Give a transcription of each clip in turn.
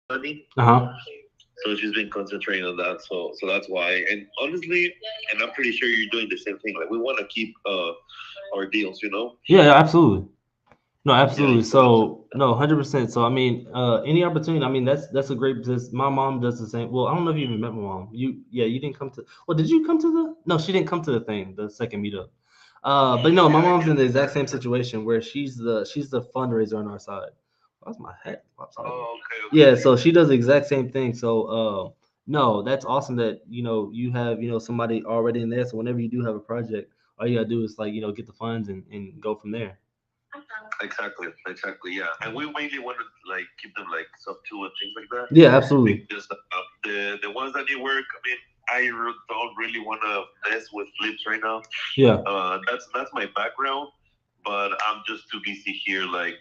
money. Uh-huh. So she's been concentrating on that. So that's why. And honestly, and I'm pretty sure you're doing the same thing. Like we want to keep our deals, you know. Yeah, yeah, absolutely. No, Yeah, absolutely. so So no, 100%. So I mean, any opportunity. I mean, that's a great business. My mom does the same. Well, I don't know if you even met my mom. Yeah, you didn't come to. Well, did you come to the? No, she didn't come to the thing, the second meetup. But no, my mom's in the exact same situation where she's the fundraiser on our side. That's my head. I'm sorry. oh, okay, Yeah, okay. so she does the exact same thing. So, no, that's awesome that you have somebody already in there. So whenever you do have a project, all you gotta do is like get the funds and go from there. Exactly, exactly, yeah. And we mainly want to like keep them like sub two and things like that Yeah, absolutely. because the ones that need work. I mean, don't really want to mess with flips right now. Yeah. That's my background, but I'm just too busy here, like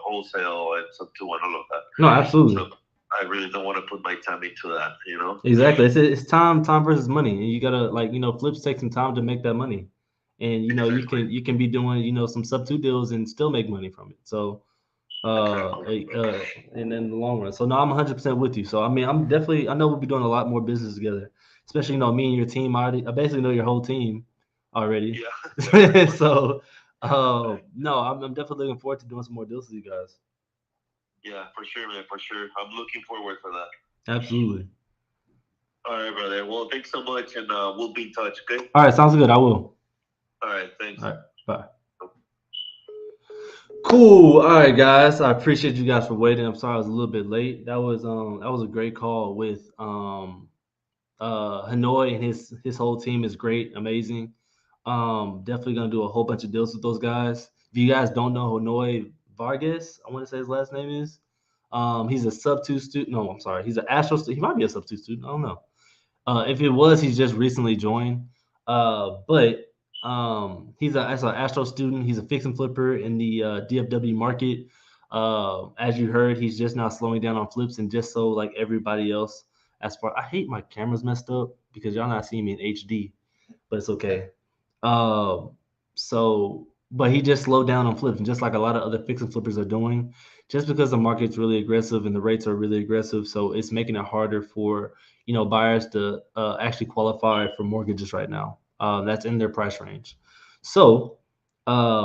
wholesale and sub two and all of that. No, So absolutely. I really don't want to put my time into that, you know. Exactly. It's time versus money, and you gotta like flips take some time to make that money, and you Exactly, can be doing some sub two deals and still make money from it. So exactly. and in the long run. So no, I'm 100% with you. So I mean, I know we'll be doing a lot more business together, especially me and your team. I basically know your whole team already. Yeah, definitely. So no, I'm definitely looking forward to doing some more deals with you guys. Yeah, for sure, man, for sure. I'm looking forward for that. Absolutely. All right, brother. Well, thanks so much, and we'll be in touch. Okay. All right, sounds good. I will. All right. Thanks. All right, bye. Cool. All right, guys. I appreciate you guys for waiting. I'm sorry I was a little bit late. That was a great call with Hanoi, and his whole team is great, amazing. Definitely gonna do a whole bunch of deals with those guys. If you guys don't know Hanoi Vargas, I want to say his last name is. He's a sub two student. No, I'm sorry. He's an Astro. He might be a sub two student. I don't know. If it was, he's just recently joined. But as an Astro student. He's a fix and flipper in the DFW market. As you heard, he's just now slowing down on flips, and just so like everybody else. I hate my camera's messed up because y'all not seeing me in HD, but it's okay. Um, but he just slowed down on flips, and just like a lot of other fix and flippers are doing, just because the market's really aggressive and the rates are really aggressive, so it's making it harder for buyers to actually qualify for mortgages right now. That's in their price range. So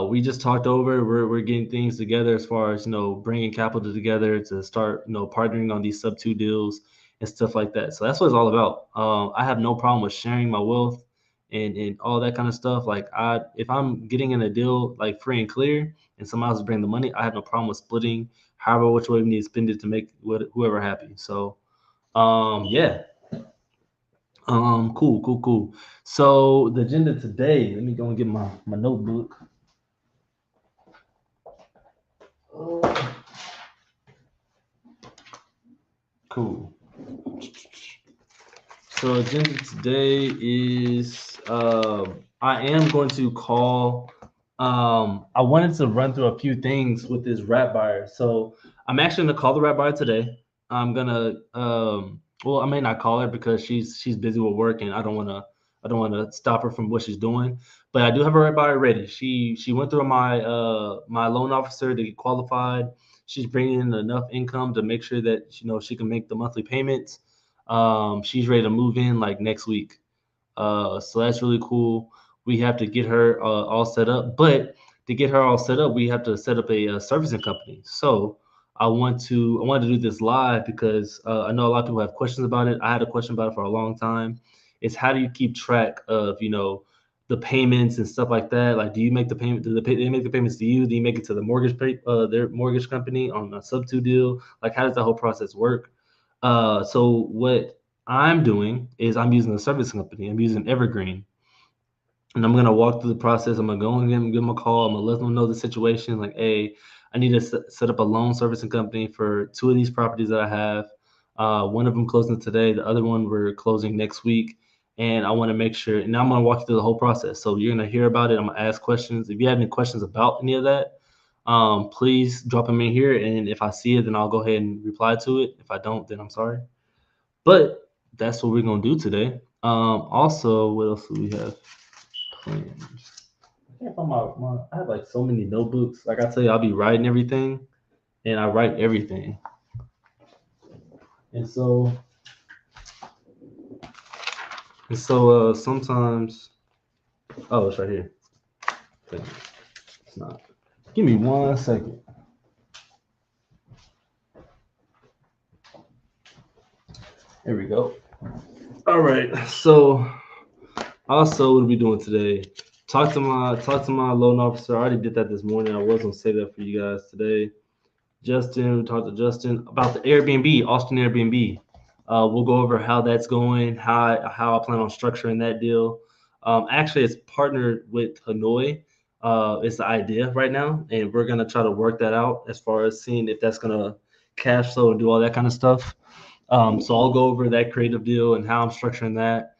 we just talked over. We're getting things together as far as bringing capital together to start partnering on these sub two deals and stuff like that. So that's what it's all about. I have no problem with sharing my wealth and all that kind of stuff. Like if I'm getting in a deal like free and clear, and somebody else is bringing the money, I have no problem with splitting. However, which way we need to spend it to make whoever happy. So yeah. Cool, cool, cool. So the agenda today, let me go and get my notebook. Uh, cool. So agenda today is I am going to call I wanted to run through a few things with this rat buyer. So I'm actually gonna call the rat buyer today. I'm gonna well, I may not call her because she's busy with work, and I don't wanna stop her from what she's doing. But I do have a rat buyer ready. She went through my loan officer to get qualified. She's bringing in enough income to make sure that she can make the monthly payments. She's ready to move in like next week. So that's really cool. We have to get her all set up, but to get her all set up, we have to set up a servicing company. So I wanted to do this live because I know a lot of people have questions about it. I had a question about it for a long time. It's how do you keep track of the payments and stuff like that? Like, do you make the payment? They make the payments to you? Do you make it to the their mortgage company on a sub two deal? Like, how does the whole process work? So what I'm doing is I'm using a service company. I'm using Evergreen, and I'm gonna walk through the process. I'm gonna go and give them a call. I'm gonna let them know the situation. Like, hey, I need to set up a loan servicing company for two of these properties that I have. One of them closing today. The other one we're closing next week. And I want to make sure. And I'm gonna walk you through the whole process. So you're gonna hear about it. I'm gonna ask questions. If you have any questions about any of that, please drop them in here. And if I see it, then I'll go ahead and reply to it. If I don't, then I'm sorry. But that's what we're gonna do today. Also, what else do we have planned? I can't find I have like so many notebooks. Like I tell you, I'll be writing everything, and I write everything. And sometimes, oh, it's right here. It's not. Give me 1 second. There we go. All right. So also, what are we doing today? Talk to my loan officer. I already did that this morning. I was gonna say that for you guys today. Justin, we talked to Justin about the Airbnb, Austin Airbnb. We'll go over how that's going, how I plan on structuring that deal. Actually, it's partnered with Hanoi. It's the idea right now, and we're gonna try to work that out as far as seeing if that's gonna cash flow and do all that kind of stuff. So I'll go over that creative deal and how I'm structuring that.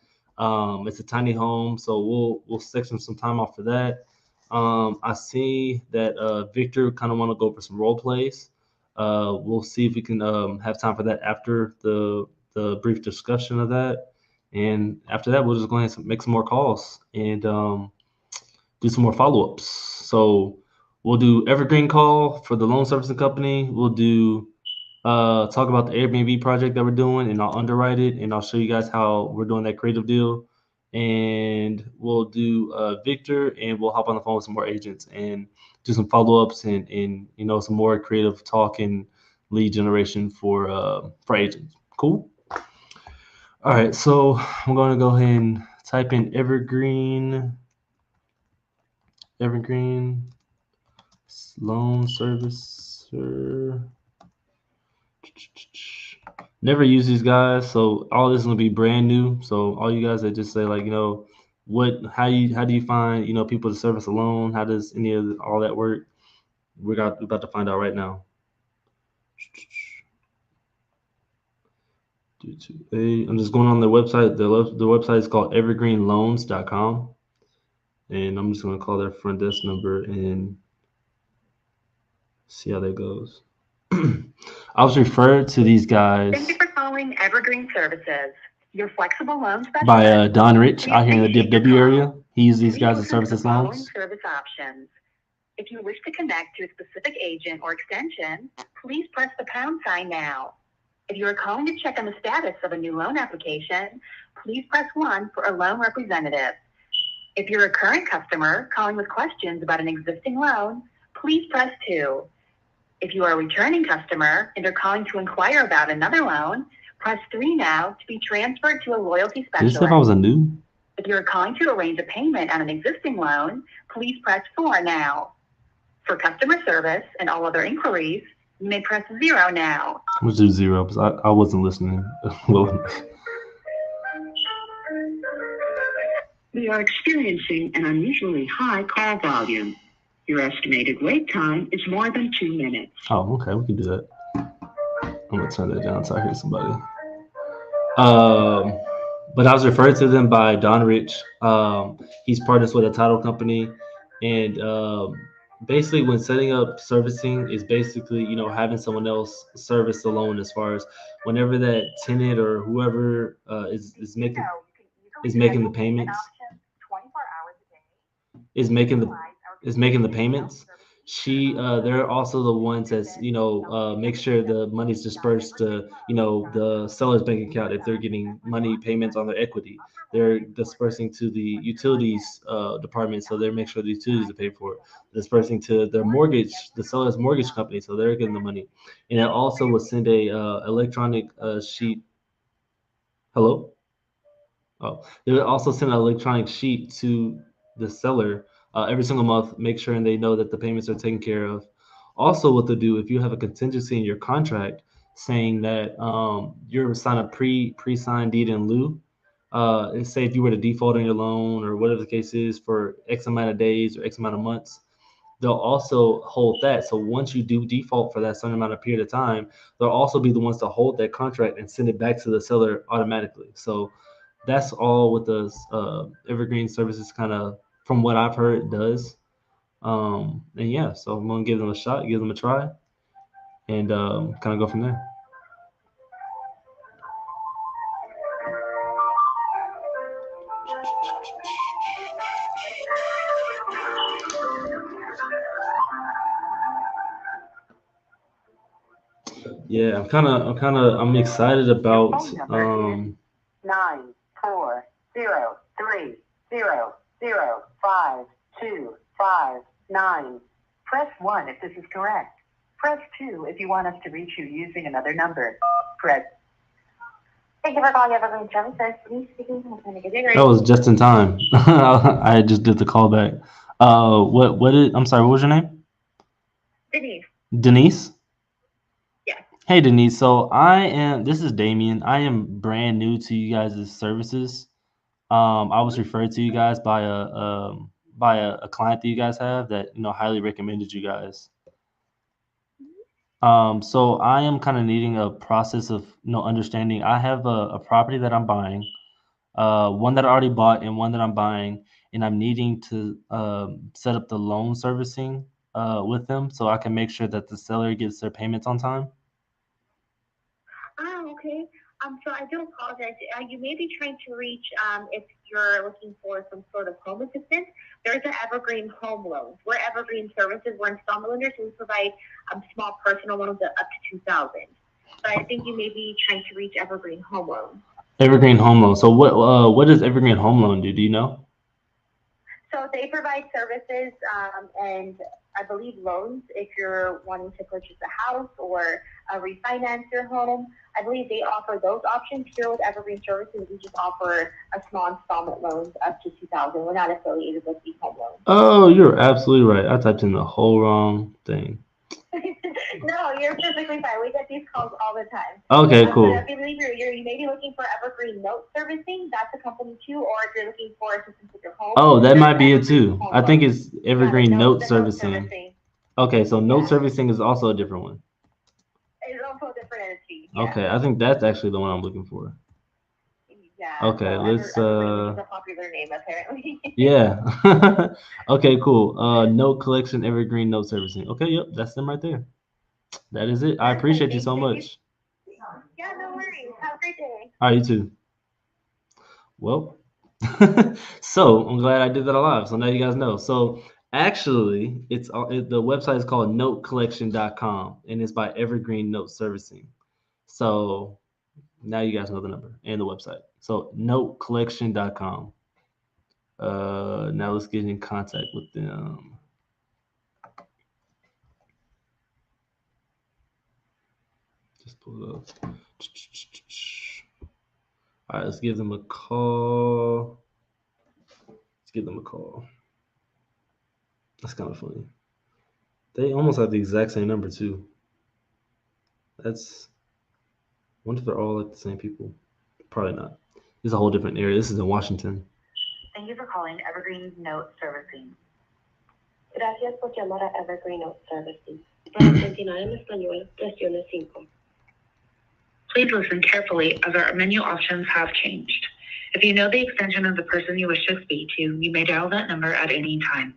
It's a tiny home, so we'll section some time off for that. I see that Victor kind of want to go for some role plays. We'll see if we can have time for that after the brief discussion of that. And after that, we'll just go ahead and make some more calls and do some more follow ups. So we'll do evergreen call for the loan servicing company. We'll do talk about the Airbnb project that we're doing, and I'll underwrite it, and I'll show you guys how we're doing that creative deal. And we'll do Victor, and we'll hop on the phone with some more agents and do some follow ups and some more creative talk and lead generation for agents. Cool. All right, so I'm going to go ahead and type in Evergreen loan servicer. Never use these guys, so all this is gonna be brand new. So all you guys that just say like, how do you find people to service a loan? How does any of all that work? We're about to find out right now. I'm just going on their website. The website is called evergreenloans.com, and I'm just gonna call their front desk number and see how that goes. I was referred to these guys. Thank you for calling Evergreen Services. Your flexible loan specialist by Don Rich out here in the DFW area. He uses these guys to service his following loans. service options. If you wish to connect to a specific agent or extension, please press the pound sign now. If you are calling to check on the status of a new loan application, please press 1 for a loan representative. If you're a current customer calling with questions about an existing loan, please press 2. If you are a returning customer and are calling to inquire about another loan, press 3 now to be transferred to a loyalty specialist. Did you say if I was a new? If you are calling to arrange a payment on an existing loan, please press 4 now. For customer service and all other inquiries, you may press 0 now. Let's do 0 because I wasn't listening. We are experiencing an unusually high call volume. Your estimated wait time is more than 2 minutes. Oh, okay, we can do that. I'm gonna turn that down so I hear somebody. But I was referred to them by Don Rich. He's partners with a title company, and basically, when setting up servicing is basically having someone else service the loan as far as whenever that tenant or whoever is making the payments. Is making the payments. They're also the ones that's make sure the money's dispersed to the seller's bank account if they're getting money payments on their equity. They're dispersing to the utilities department, so they make sure the utilities are paid for. Dispersing to their mortgage, the seller's mortgage company, so they're getting the money. And it also will send a electronic sheet. Hello. Oh, they would also send an electronic sheet to the seller every single month, make sure and they know that the payments are taken care of. Also, what to do if you have a contingency in your contract saying that you're signing a pre-signed deed in lieu, and say if you were to default on your loan or whatever the case is for X amount of days or X amount of months, they'll also hold that. So once you do default for that certain amount of period of time, they'll also be the ones to hold that contract and send it back to the seller automatically. So that's all what the Evergreen Services kind of, from what I've heard, does. And yeah, so I'm gonna give them a shot, give them a try, and kind of go from there. Yeah, I'm excited Your about phone number is 940300525. Press 1 if this is correct. Press 2 if you want us to reach you using another number. Press. Thank you for calling Evergreen Services. Please speaking. How can I get you? that was just in time. I just did the callback. I'm sorry, what was your name? Denise. Denise? Yeah. Hey Denise, this is Damien. I am brand new to you guys' services. I was referred to you guys by a client that you guys have that highly recommended you guys. So I am kind of needing a process of understanding. I have a property that I'm buying, one that I already bought and one that I'm buying, and I'm needing to set up the loan servicing with them so I can make sure that the seller gets their payments on time. Oh, okay. So I do apologize. You may be trying to reach, if you're looking for some sort of home assistance, there's an Evergreen Home Loans. We're Evergreen Services. We're installment lenders, so we provide small personal loans of up to $2,000. But I think you may be trying to reach Evergreen Home Loans. Evergreen Home Loan. So what does Evergreen Home Loan do? Do you know? So they provide services and I believe loans if you're wanting to purchase a house or refinance your home. I believe they offer those options here with Evergreen Services. We just offer a small installment loans up to $2,000. We're not affiliated with the home loans. Oh, you're absolutely right. I typed in the whole wrong thing. No, you're perfectly fine. We get these calls all the time. Okay, cool. But I believe you may be looking for Evergreen Note Servicing. That's a company too, or if you're looking for assistance with your home. Oh, that might be it Evergreen too. Home I think Loans. it's Evergreen Yeah, Note the Servicing. Okay, so note servicing is also a different one. It's also a different entity. Yeah. Okay, I think that's actually the one I'm looking for. Yeah. Okay, so let's Evergreen is a popular name apparently. yeah. Okay, cool. Note collection, Evergreen Note Servicing. Okay, yep, that's them right there. That is it. I appreciate you so much. Yeah, no worries. Have a great day. All right, you too. Well, so I'm glad I did that live. So now you guys know. So actually, the website is called notecollection.com and it's by Evergreen Note Servicing. So now you guys know the number and the website. So notecollection.com. Now let's get in contact with them. Just pull it up. All right, let's give them a call. Let's give them a call. That's kind of funny. They almost have the exact same number too. That's. I wonder if they're all like the same people. Probably not. This is a whole different area. This is in Washington. Thank you for calling Evergreen Note Servicing. Gracias por llamar a Evergreen Note Servicing. Para continuar en español, presione 5. Please listen carefully as our menu options have changed. If you know the extension of the person you wish to speak to, you may dial that number at any time.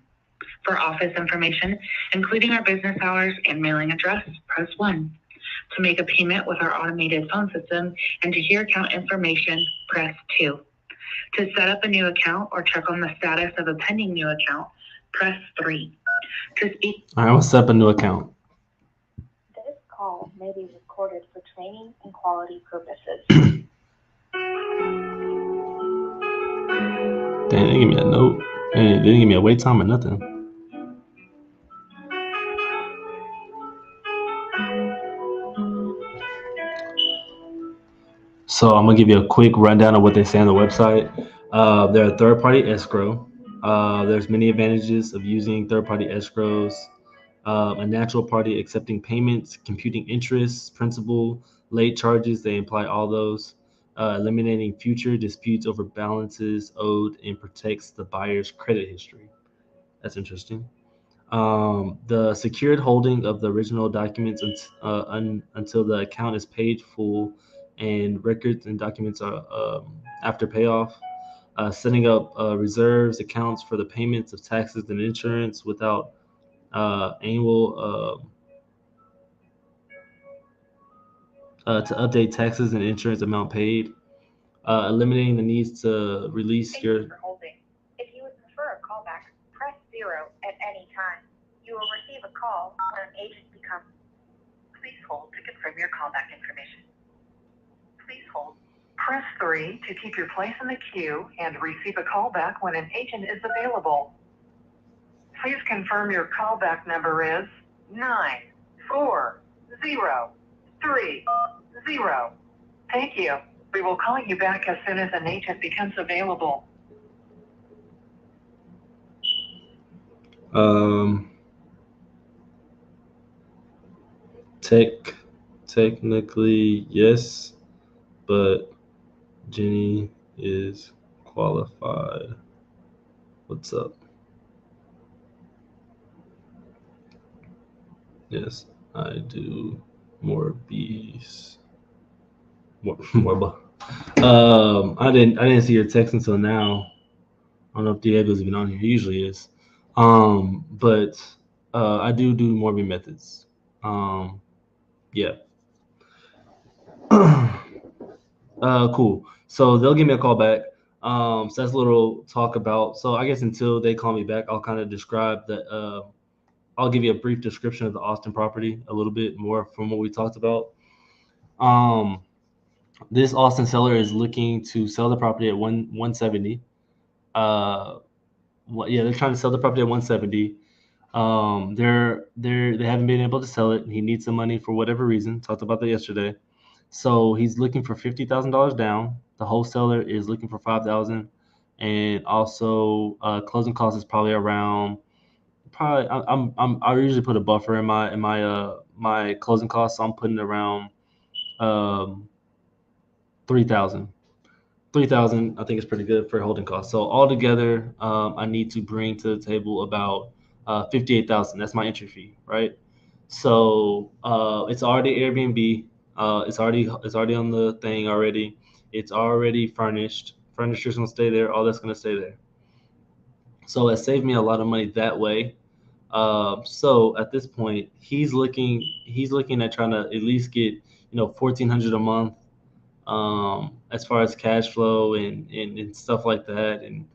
For office information, including our business hours and mailing address, press 1. To make a payment with our automated phone system and to hear account information, press 2. To set up a new account or check on the status of a pending new account, press 3. To speak. All right, I'm gonna set up a new account. This call may be recorded for training and quality purposes. Damn, they didn't give me a note. They didn't give me a wait time or nothing. So I'm gonna give you a quick rundown of what they say on the website. They're a third-party escrow. There's many advantages of using third-party escrows. A natural party accepting payments, computing interest, principal, late charges. They imply all those. Eliminating future disputes over balances owed and protects the buyer's credit history. That's interesting. The secured holding of the original documents until the account is paid full and records and documents are after payoff. Setting up reserves accounts for the payments of taxes and insurance without annual to update taxes and insurance amount paid. Eliminating the needs to release Thank your. you for holding. If you would prefer a callback, press 0 at any time. You will receive a call when an agent becomes. Please hold to confirm your call. Press 3 to keep your place in the queue and receive a callback when an agent is available. Please confirm your callback number is 94030. Thank you. We will call you back as soon as an agent becomes available. Technically, yes, but Jenny is qualified. What's up? Yes, I do more B's. More. I didn't see your text until now. I don't know if Diego's even on here. He usually is. But I do more B methods. Yeah. Cool. So they'll give me a call back. So that's a little talk about. So I guess until they call me back, I'll kind of describe that. I'll give you a brief description of the Austin property, a little bit more from what we talked about. This Austin seller is looking to sell the property at 170. They're trying to sell the property at 170. They haven't been able to sell it. He needs some money for whatever reason. Talked about that yesterday. So he's looking for $50,000 down. The wholesaler is looking for $5,000, and also closing costs is probably around. I usually put a buffer in my closing costs. So I'm putting around 3,000. 3,000 I think is pretty good for holding costs. So altogether, I need to bring to the table about 58,000. That's my entry fee, right? So it's already Airbnb. It's already on the thing already. It's already furnished. Furniture's gonna stay there. All that's gonna stay there. So it saved me a lot of money that way. So at this point, he's looking at trying to at least get 1,400 a month, as far as cash flow and stuff like that, and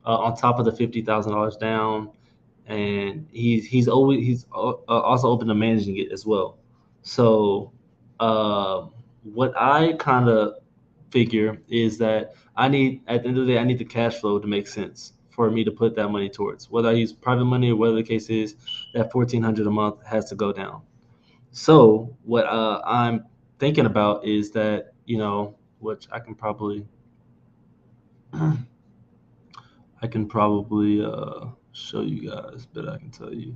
on top of the $50,000 down, and he's also open to managing it as well. So what I kind of figure is that at the end of the day, I need the cash flow to make sense for me to put that money towards. Whether I use private money or whatever the case is, that 1,400 a month has to go down. So what I'm thinking about is that, which I can probably show you guys, but I can tell you.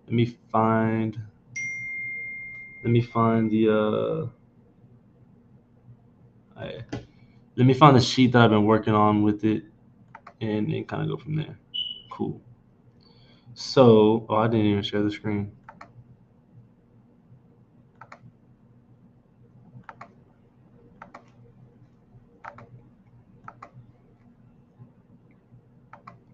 Let me find the let me find the sheet that I've been working on with it, and then kind of go from there. Cool. So, I didn't even share the screen.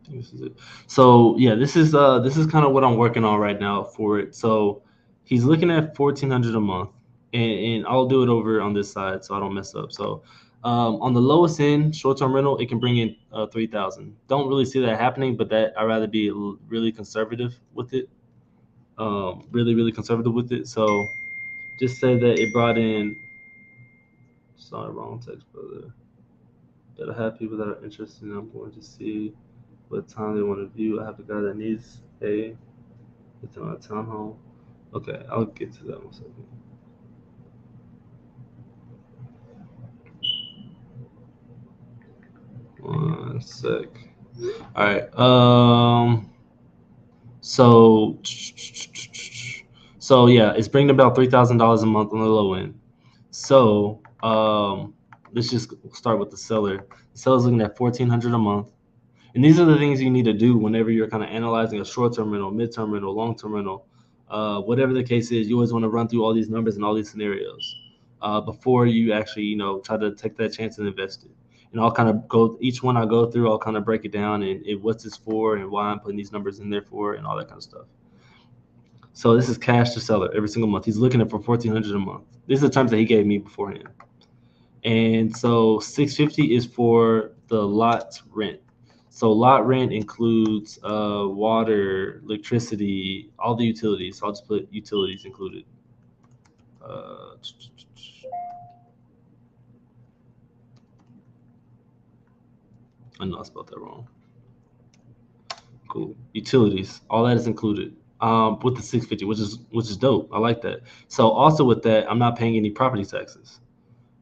This is it. So yeah, this is kind of what I'm working on right now for it. So he's looking at 1,400 a month, and I'll do it over on this side so I don't mess up. So on the lowest end, short-term rental, it can bring in 3,000. Don't really see that happening, but that I'd rather be really conservative with it. Really conservative with it. So just say that it brought in. Sorry, wrong text, brother. That I have people that are interested, and I'm going to see what time they want to view. I have a guy that needs it's on a townhome. Okay, I'll get to that 1 second. One sec. All right. So yeah, it's bringing about $3,000 a month on the low end. So let's just start with the seller. The seller's looking at 1,400 a month. And these are the things you need to do whenever you're kind of analyzing a short-term rental, mid-term rental, long-term rental, whatever the case is. You always want to run through all these numbers and all these scenarios before you actually, try to take that chance and invest it. And I'll kind of each one I go through, I'll kind of break it down and what's this for and why I'm putting these numbers in there for and all that kind of stuff. So this is cash to seller every single month. He's looking at for 1,400 a month. These are the terms that he gave me beforehand. And so 650 is for the lot rent. So lot rent includes water, electricity, all the utilities. So I'll just put utilities included. I know I spelled that wrong. Cool. Utilities, all that is included. With the 650, which is dope. I like that. So also with that, I'm not paying any property taxes.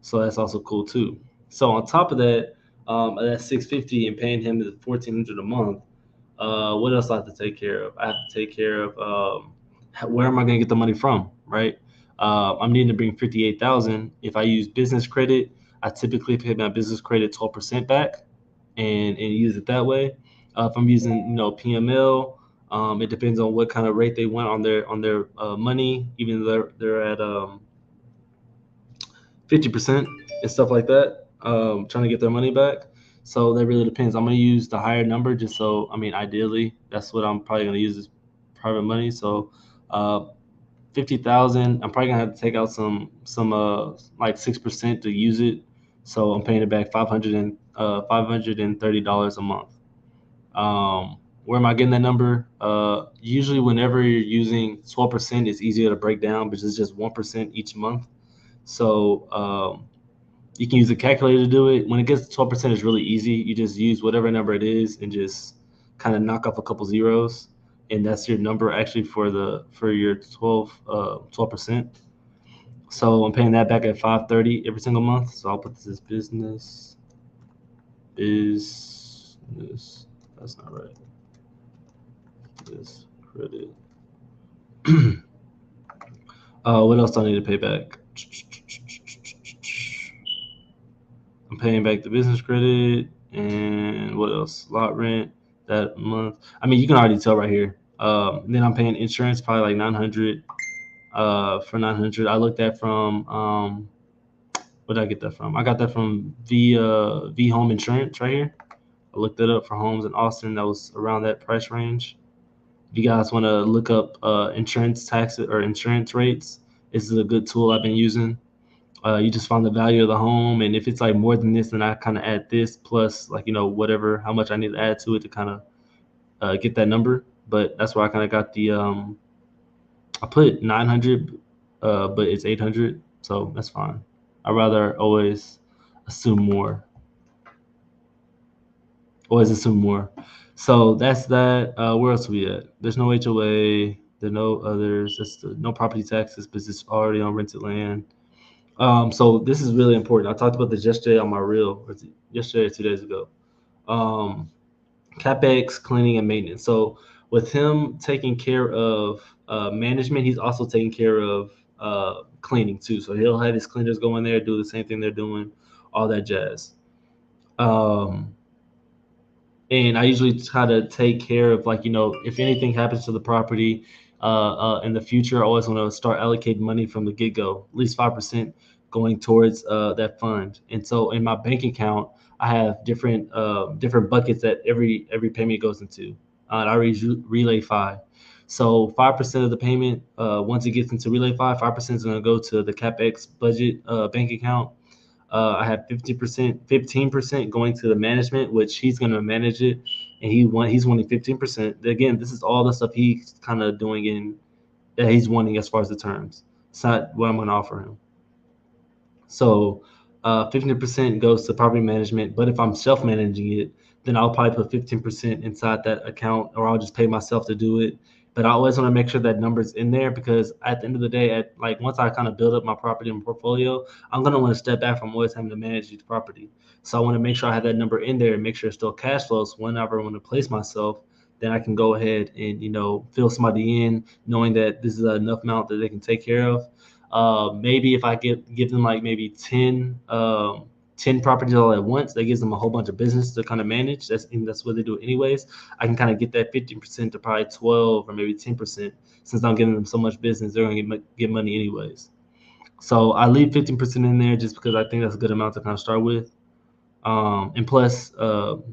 So that's also cool too. So on top of that 650 and paying him the 1,400 a month. What else I have to take care of? I have to take care of where am I going to get the money from, right? I'm needing to bring 58,000. If I use business credit, I typically pay my business credit 12% back, and use it that way. If I'm using PML, it depends on what kind of rate they want on their money. Even though they're at 50% and stuff like that, trying to get their money back. So that really depends. I'm gonna use the higher number just so ideally that's what I'm probably gonna use is private money. So 50,000. I'm probably gonna have to take out some like 6% to use it. So I'm paying it back $530 a month. Where am I getting that number? Usually whenever you're using 12%, it's easier to break down because it's just 1% each month. So you can use a calculator to do it. When it gets to 12%, it's really easy. You just use whatever number it is and just kind of knock off a couple zeros, and that's your number actually for your 12%. So I'm paying that back at 530 every single month. So I'll put this as business. That's not right. This credit. What else do I need to pay back? I'm paying back the business credit, and what else? Lot rent that month. I mean, you can already tell right here. Then I'm paying insurance, probably like 900. For 900, I looked at from where did I get that from? I got that from V Home Insurance right here. I looked it up for homes in Austin that was around that price range. If you guys want to look up insurance taxes or insurance rates, this is a good tool I've been using. You just find the value of the home, and if it's like more than this, then I kind of add this plus like whatever how much I need to add to it to kind of get that number. But that's where I kind of got the I put 900, but it's 800, so that's fine. I rather always assume more. Always assume more. So that's that. Where else are we at? There's no HOA. There's no others. No property taxes because it's already on rented land. So this is really important. I talked about this yesterday on my reel, yesterday or 2 days ago. CapEx, cleaning, and maintenance. So with him taking care of management, he's also taking care of cleaning too. So he'll have his cleaners go in there, do the same thing they're doing, all that jazz. And I usually try to take care of if anything happens to the property in the future, I always want to start allocating money from the get-go, at least 5% going towards that fund. And so in my bank account, I have different buckets that every payment goes into. And I relay 5. So 5% of the payment, once it gets into relay 5% is going to go to the CapEx budget bank account. I have 15% going to the management, which he's going to manage it, and he's wanting 15%. Again, this is all the stuff he's kind of doing that he's wanting as far as the terms. It's not what I'm going to offer him. So 15% goes to property management, but if I'm self-managing it, then I'll probably put 15% inside that account, or I'll just pay myself to do it. But I always want to make sure that number's in there because at the end of the day, once I kind of build up my property and portfolio, I'm going to want to step back from always having to manage each property. So I want to make sure I have that number in there and make sure it still cash flows whenever I want to place myself. Then I can go ahead and fill somebody in, knowing that this is enough amount that they can take care of. Maybe if I give them like maybe 10 properties all at once, that gives them a whole bunch of business to kind of manage. That's what they do anyways. I can kind of get that 15% to probably 12 or maybe 10%. Since I'm giving them so much business, they're going to get money anyways. So I leave 15% in there just because I think that's a good amount to kind of start with. And plus,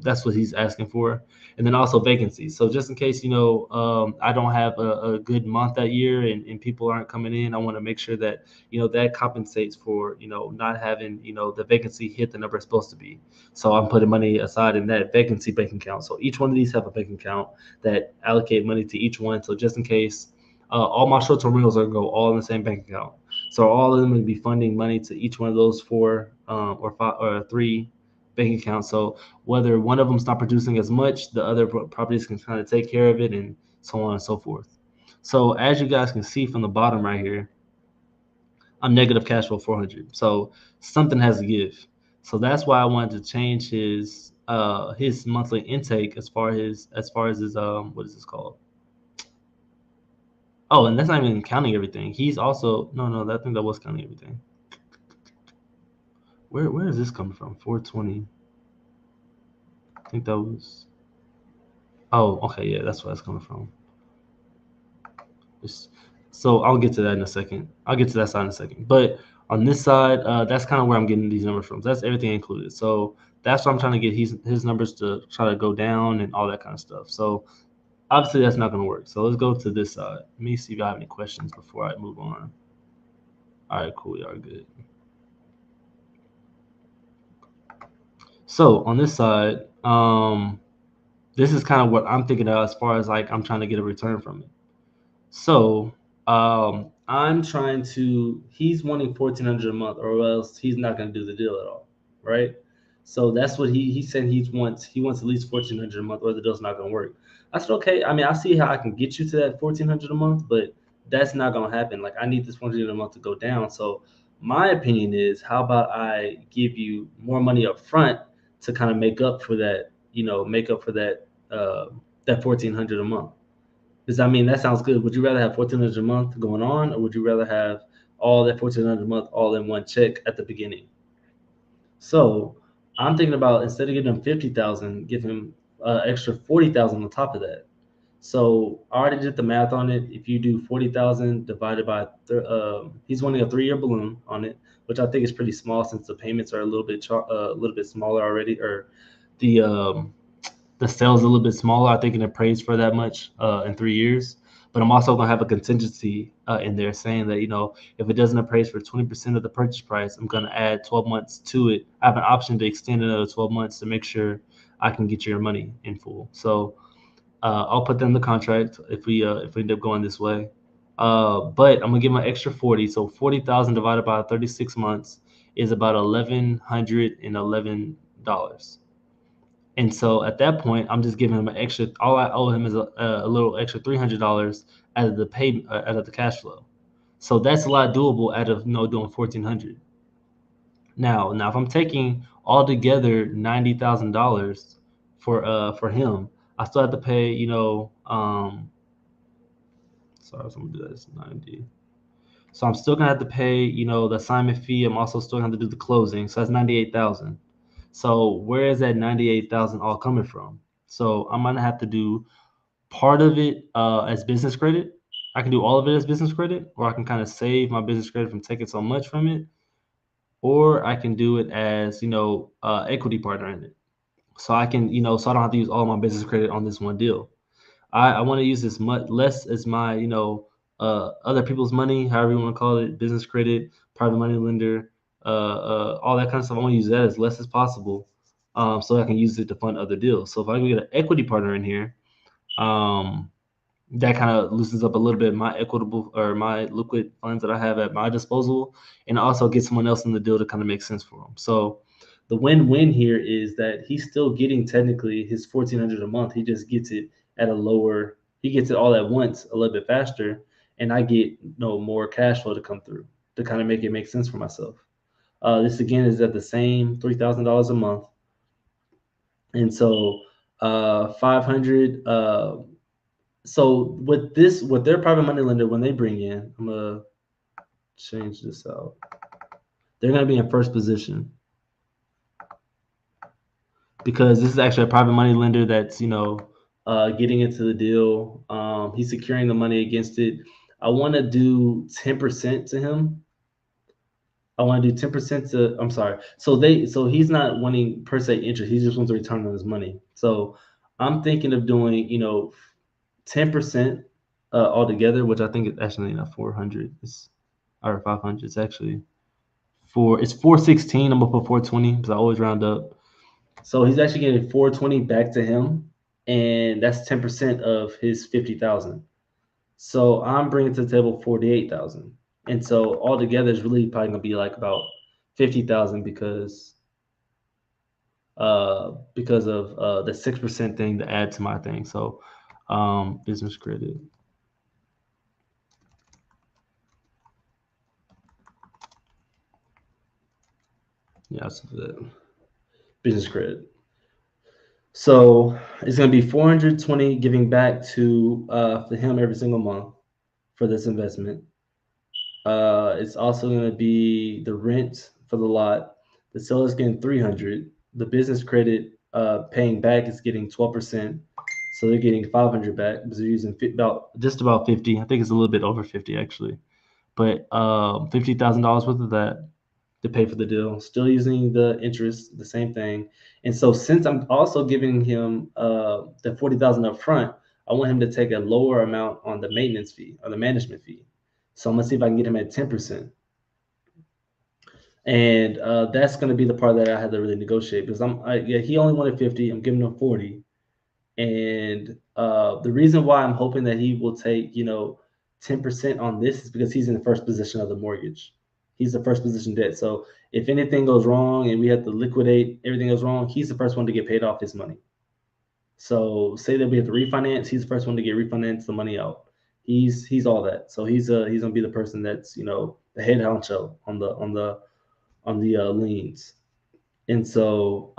that's what he's asking for. And then also vacancies. So just in case, I don't have a good month that year and people aren't coming in, I want to make sure that, that compensates for, not having, the vacancy hit the number it's supposed to be. So I'm putting money aside in that vacancy bank account. So each one of these have a bank account that allocate money to each one. So just in case, all my short-term rentals are going to go all in the same bank account. So all of them will be funding money to each one of those 4 or 5 or 3 bank account. So whether one of them's not producing as much, the other properties can kind of take care of it, and so on and so forth. So as you guys can see from the bottom right here, I'm negative cash flow 400. So something has to give. So that's why I wanted to change his monthly intake as far as his what is this called? Oh, and that's not even counting everything. He's also no, I think that was counting everything. Where is this coming from? 420. I think that was. Oh, okay, yeah, that's where that's coming from. So I'll get to that in a second. I'll get to that side in a second. But on this side, that's kind of where I'm getting these numbers from. So that's everything included. So that's what I'm trying to get his numbers to try to go down and all that kind of stuff. So obviously that's not going to work. So let's go to this side. Let me see if I have any questions before I move on. All right, cool. We are good. So on this side, this is kind of what I'm thinking of as far as like I'm trying to get a return from it. So I'm trying to. He's wanting 1,400 a month, or else he's not going to do the deal at all, right? So that's what he said he wants. He wants at least 1,400 a month, or the deal's not going to work. I said okay. I mean, I see how I can get you to that 1,400 a month, but that's not going to happen. Like I need this 1,400 a month to go down. So my opinion is, how about I give you more money up front to kind of make up for that. Make up for that 1,400 a month. Because I mean, that sounds good. Would you rather have 1,400 a month going on, or would you rather have all that 1,400 a month all in one check at the beginning? So I'm thinking about, instead of giving him 50,000, give him extra 40,000 on top of that. So I already did the math on it. If you do 40,000 divided by, he's wanting a 3-year balloon on it, which I think is pretty small since the payments are a little bit smaller already, or the the sales a little bit smaller. I think it appraised for that much in 3 years. But I'm also going to have a contingency in there saying that, if it doesn't appraise for 20% of the purchase price, I'm going to add 12 months to it. I have an option to extend another 12 months to make sure I can get your money in full. So I'll put that in the contract if we end up going this way. But I'm gonna give my extra 40. So 40,000 divided by 36 months is about $1,111. And so at that point, I'm just giving him an extra. All I owe him is a little extra $300 out of the out of the cash flow. So that's a lot doable out of doing 1,400. Now if I'm taking altogether $90,000 for him, I still have to pay. Sorry, so I'm gonna do this 90. So I'm still gonna have to pay the assignment fee. I'm also still gonna have to do the closing. So that's 98,000. So where is that 98,000 all coming from? So I'm gonna have to do part of it as business credit. I can do all of it as business credit, or I can kind of save my business credit from taking so much from it, or I can do it as equity partner in it. So I can so I don't have to use all my business credit on this one deal. I want to use this much less as my other people's money, however you want to call it, business credit, private money lender, all that kind of stuff. I want to use that as less as possible, so I can use it to fund other deals. So if I can get an equity partner in here, that kind of loosens up a little bit my equitable or my liquid funds that I have at my disposal, and also get someone else in the deal to kind of make sense for them. So the win-win here is that he's still getting technically his 1,400 a month. He just gets it at a lower. He gets it all at once, a little bit faster, and I get more cash flow to come through to kind of make it make sense for myself. This again is at the same $3,000 a month, and so 500. So with their private money lender, when they bring in, I'm gonna change this out. They're gonna be in first position because this is actually a private money lender that's getting into the deal. He's securing the money against it. I want to do 10% to him. I want to do 10% to. I'm sorry. So he's not wanting per se interest. He just wants a return on his money. So I'm thinking of doing 10% altogether, which I think is actually not 400. Or 500. It's actually it's 416. I'm gonna put 420 because I always round up. So he's actually getting 420 back to him, and that's 10% of his 50,000. So I'm bringing to the table 48,000, and so altogether it's really probably gonna be like about 50,000 because because of the 6% thing to add to my thing. So business credit. Yeah, so that business credit. So it's going to be 420 giving back to him every single month for this investment. It's also going to be the rent for the lot. The seller's getting 300. The business credit paying back is getting 12%. So they're getting 500 back because they're using about just about 50. I think it's a little bit over 50 actually, but $50,000 worth of that to pay for the deal. Still using the interest, the same thing. And so since I'm also giving him the 40,000 up front, I want him to take a lower amount on the maintenance fee or the management fee. So I'm gonna see if I can get him at 10%. And that's going to be the part that I had to really negotiate because yeah, he only wanted 50. I'm giving him 40. And the reason why I'm hoping that he will take, 10% on this is because he's in the first position of the mortgage. He's the first position debt. So if anything goes wrong and we have to liquidate, everything goes wrong, he's the first one to get paid off his money. So say that we have to refinance, he's the first one to get refinanced the money out. He's all that. So he's gonna be the person that's the head honcho on the liens. And so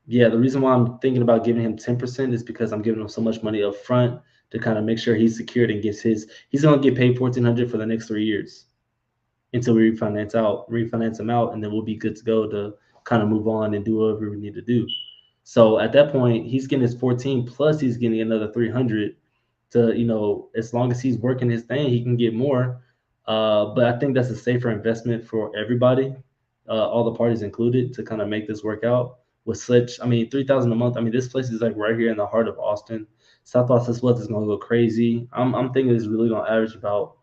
yeah, the reason why I'm thinking about giving him 10% is because I'm giving him so much money up front to kind of make sure he's secured and gets he's gonna get paid 1,400 for the next 3 years until we refinance him out, and then we'll be good to go to kind of move on and do whatever we need to do. So at that point, he's getting his 14 plus he's getting another 300 to, as long as he's working his thing, he can get more. But I think that's a safer investment for everybody, all the parties included, to kind of make this work out with such, 3,000 a month. This place is like right here in the heart of Austin. South Austin Wealth is going to go crazy. I'm thinking it's really going to average about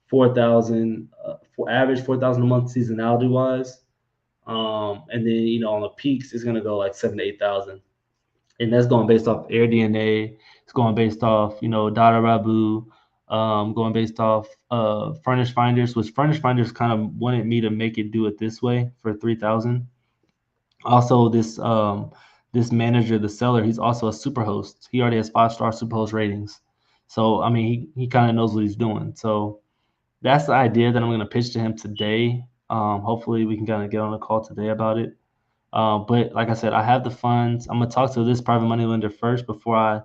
4,000, for average 4,000 a month seasonality wise. And then, on the peaks, it's going to go like 7 to 8,000. And that's going based off AirDNA. It's going based off, Data Rabu, going based off Furnish Finders, which Furnish Finders kind of wanted me to make it do it this way for 3,000. Also, this manager, the seller, he's also a super host. He already has 5-star super host ratings. So he kind of knows what he's doing. So that's the idea that I'm going to pitch to him today. Hopefully we can kind of get on a call today about it. But like I said, I have the funds. I'm gonna talk to this private money lender first before I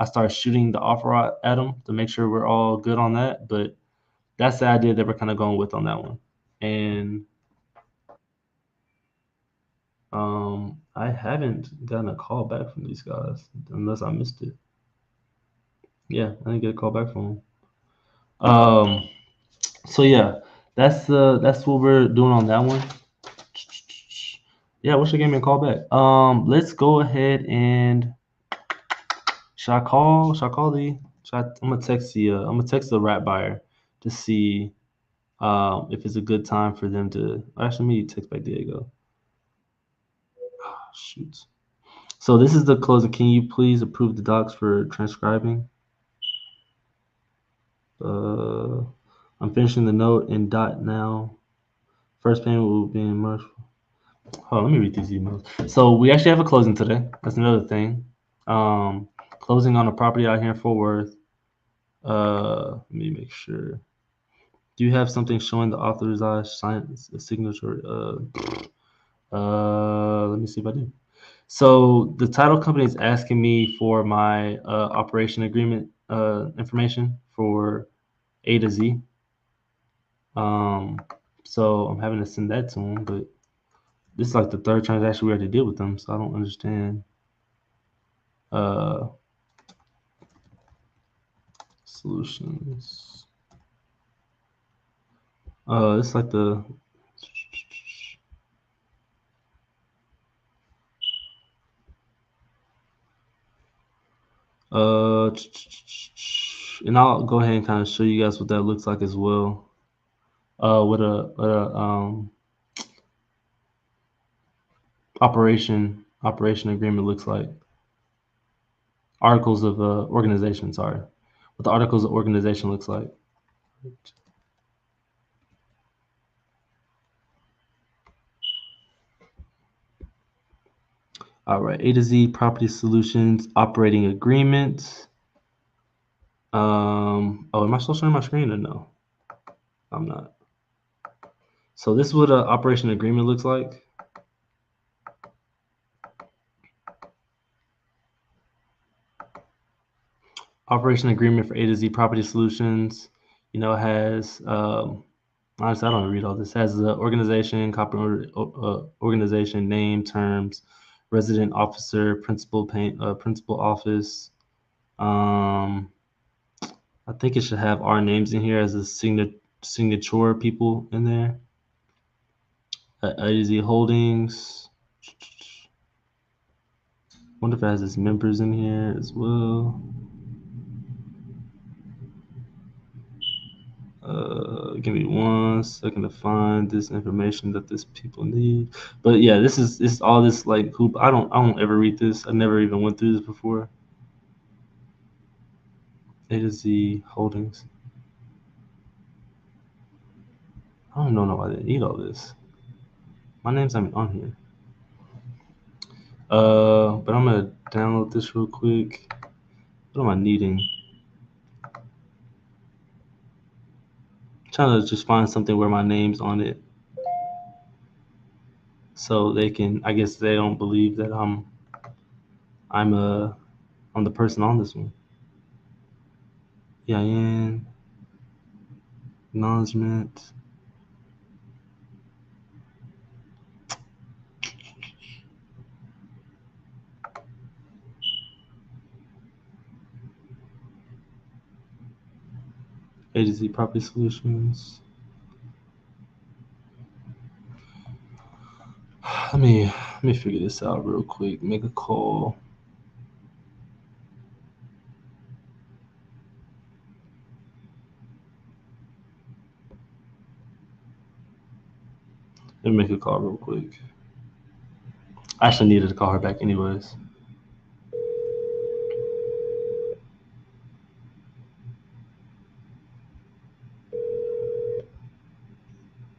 start shooting the offer at him to make sure we're all good on that. But that's the idea that we're kind of going with on that one. And I haven't gotten a call back from these guys unless I missed it. Yeah, I didn't get a call back from them. So yeah, that's what we're doing on that one. Yeah, I wish I gave me a call back. Let's go ahead and I'm gonna text the rat buyer to see if it's a good time for them to actually let me text back Diego. Oh, shoot. So this is the closing. Can you please approve the docs for transcribing? I'm finishing the note in dot now. First payment will be in March. Hold on, let me read these emails. So we actually have a closing today. That's another thing. Closing on a property out here in Fort Worth. Let me make sure. Do you have something showing the authorized signature? Let me see if I do. So the title company is asking me for my operation agreement information for A to Z. So I'm having to send that to them, but this is like the third transaction we had to deal with them, so I don't understand. Solutions. It's like the and I'll go ahead and kind of show you guys what that looks like as well. What a operation agreement looks like. Articles of organization, sorry. What the articles of organization looks like. All right, A to Z Property Solutions operating agreement. Oh, am I still showing my screen or no? I'm not. So this is what an operation agreement looks like. Operation agreement for A to Z Property Solutions. You know, it has honestly, I don't read all this. It has the organization, organization name, terms, resident officer, principal office. I think it should have our names in here as a signature people in there. AZ Holdings. Wonder if it has its members in here as well. Give me 1 second to find this information that this people need. But yeah, this is all this like hoop. I don't ever read this. I never even went through this before. A to Z Holdings. I don't know why they need all this. My name's not even on here. But I'm gonna download this real quick. What am I needing? I'm trying to just find something where my name's on it, so they can. I guess they don't believe that I'm the person on this one. EIN, acknowledgement. A to Z Property Solutions. Let me figure this out real quick. Make a call. Let me make a call real quick. I actually needed to call her back anyways.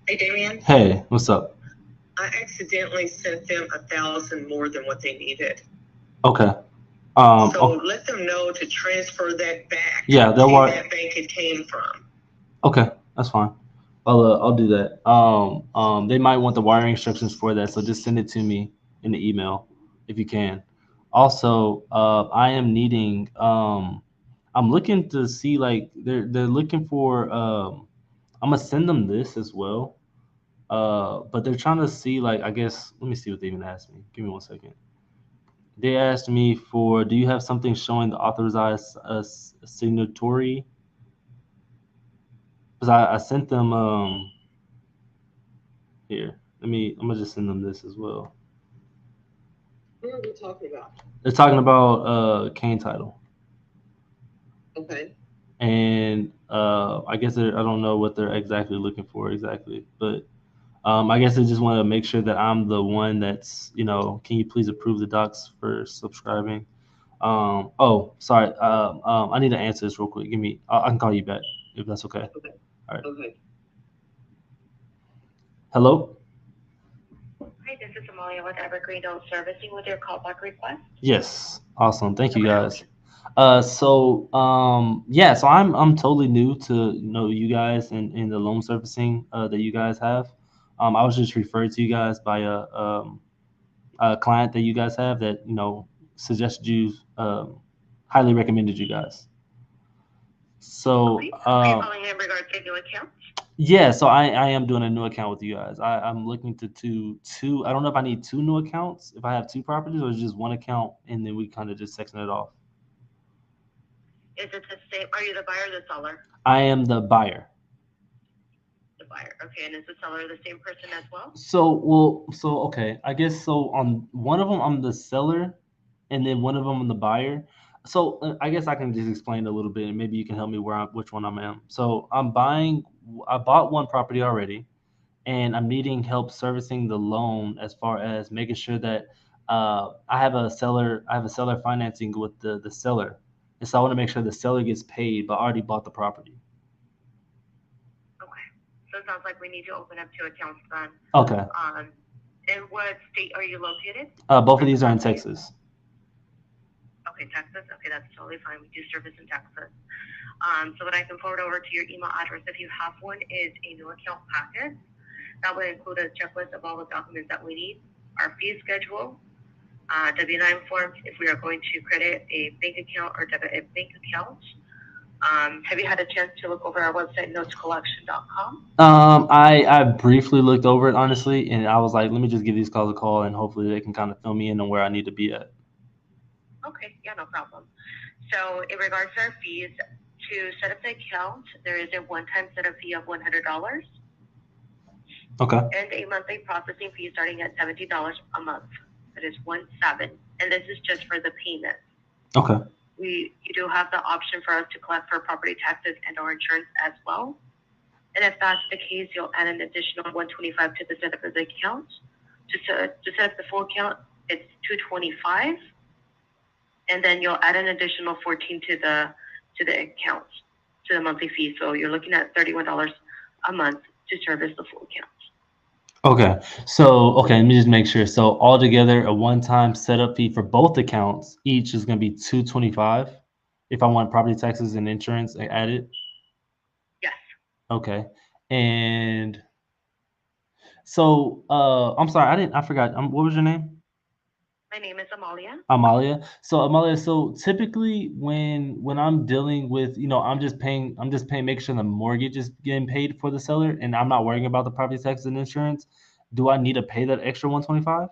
Hey, Damien. Hey, what's up? I accidentally sent them 1,000 more than what they needed. Okay. So let them know to transfer that back. Yeah, they'll to that bank it came from. Okay, that's fine. I'll do that. They might want the wiring instructions for that, so just send it to me in the email if you can. Also, I am needing. I'm looking to see like they're looking for. I'm gonna send them this as well. But they're trying to see like I guess. Let me see what they even asked me. Give me 1 second. They asked me for. Do you have something showing the authorized signatory? Because I sent them here. I'm gonna just send them this as well. Who are we talking about? They're talking about Kane title. Okay. And I guess I don't know what they're exactly looking for exactly, but I guess they just want to make sure that I'm the one that's, can you please approve the docs for subscribing? Oh, sorry. I need to answer this real quick. I can call you back if that's okay. Okay. All right. Okay. Hello? Hi, this is Amalia with Evergreen Home Servicing with your callback request. Yes. Awesome. Thank you guys. So I'm totally new to you guys and the loan servicing that you guys have. I was just referred to you guys by a client that you guys have that suggested you, highly recommended you guys. So are you calling in regards to new accounts? yeah, so I am doing a new account with you guys. I'm looking to two. I don't know if I need two new accounts, if I have two properties, or just one account, and then we kind of just section it off. Is it the same? Are you the buyer or the seller? I am the buyer. The buyer. Okay, and is the seller the same person as well? So okay. I guess so. On one of them, I'm the seller, and then one of them, I'm the buyer. So I guess I can just explain a little bit, and maybe you can help me which one I am. So I bought one property already, and I'm needing help servicing the loan as far as making sure that I have a seller financing with the seller, and so I want to make sure the seller gets paid, but I already bought the property. Okay, so it sounds like we need to open up two accounts then. Okay. And And what state are you located? Both of these are in Texas. Okay, Texas. Okay, that's totally fine. We do service in Texas. So what I can forward over to your email address, if you have one, is a new account packet. That would include a checklist of all the documents that we need, our fee schedule, W-9 forms if we are going to credit a bank account or debit a bank account. Have you had a chance to look over our website, notescollection.com? I briefly looked over it, honestly, and I was like, let me just give these calls a call, and hopefully they can kind of fill me in on where I need to be at. Okay, yeah, no problem. So in regards to our fees, to set up the account, there is a one-time setup fee of $100. Okay. And a monthly processing fee starting at $70 a month. That is 17, and this is just for the payment. Okay. You do have the option for us to collect for property taxes and/or insurance as well. And if that's the case, you'll add an additional $125 to the setup of the account. To set up the full account, it's $225, and then you'll add an additional $14 to the account, to the monthly fee. So you're looking at $31 a month to service the full account. Okay. So, let me just make sure. So altogether, a one-time setup fee for both accounts, each is going to be $225 if I want property taxes and insurance added? Yes. Okay. And so, I'm sorry, I forgot. What was your name? My name is Amalia. Amalia. So Amalia, so typically when I'm dealing with, I'm just paying, making sure the mortgage is getting paid for the seller, and I'm not worrying about the property taxes and insurance. Do I need to pay that extra 125?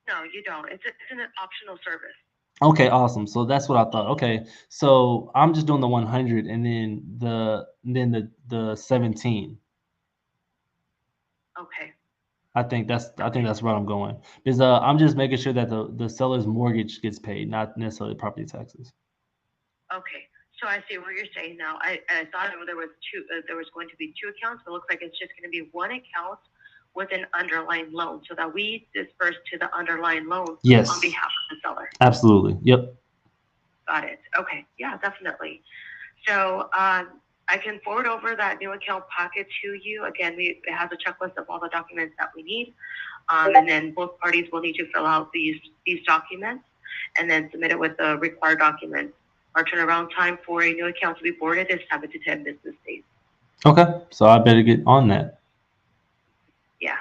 No, you don't. It's an optional service. Okay, awesome. So that's what I thought. Okay, so I'm just doing the 100, and then the 17. Okay. I think that's where I'm going, because I'm just making sure that the seller's mortgage gets paid, not necessarily property taxes. Okay. So I see what you're saying now. I thought there was going to be two accounts, but it looks like it's just going to be one account with an underlying loan, so that we disperse to the underlying loan Yes. on behalf of the seller. Absolutely. Yep. Got it. Okay. Yeah, definitely. So I can forward over that new account packet to you. Again, it has a checklist of all the documents that we need. And then both parties will need to fill out these documents and then submit it with the required documents. Our turnaround time for a new account to be boarded is 7 to 10 business days. Okay. So I better get on that. Yeah.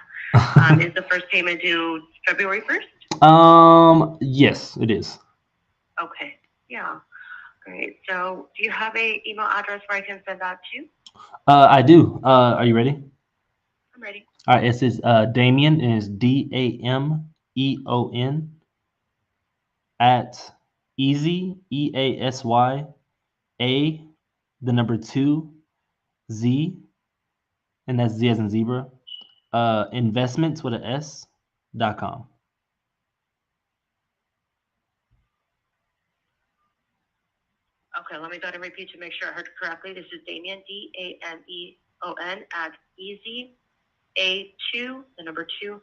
Is the first payment due February 1st? Yes, it is. Okay. Yeah. Great. So do you have a email address where I can send that to? I do. Are you ready? I'm ready. All right. It says Dameon, and it's DAMEON at easy EASY the number 2 Z, and that's Z as in zebra. Investments with an S.com. Okay, let me go ahead and repeat to make sure I heard correctly. This is Dameon, DAMEON at easy A2, the number 2,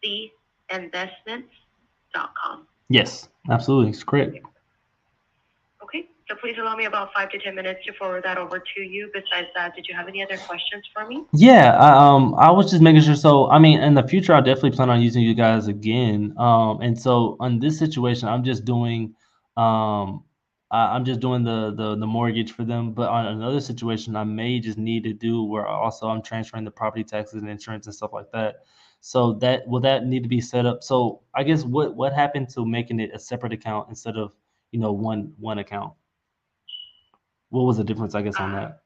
Z investments.com. Yes, absolutely. It's correct. Okay, so please allow me about 5 to 10 minutes to forward that over to you. Besides that, did you have any other questions for me? Yeah, I was just making sure. So, I mean, in the future, I definitely plan on using you guys again. And so on this situation, I'm just doing, I'm just doing the mortgage for them. But on another situation, I may just need to do where also I'm transferring the property taxes and insurance and stuff like that. So will that need to be set up? So I guess what happened to making it a separate account instead of one account? What was the difference, I guess, on that?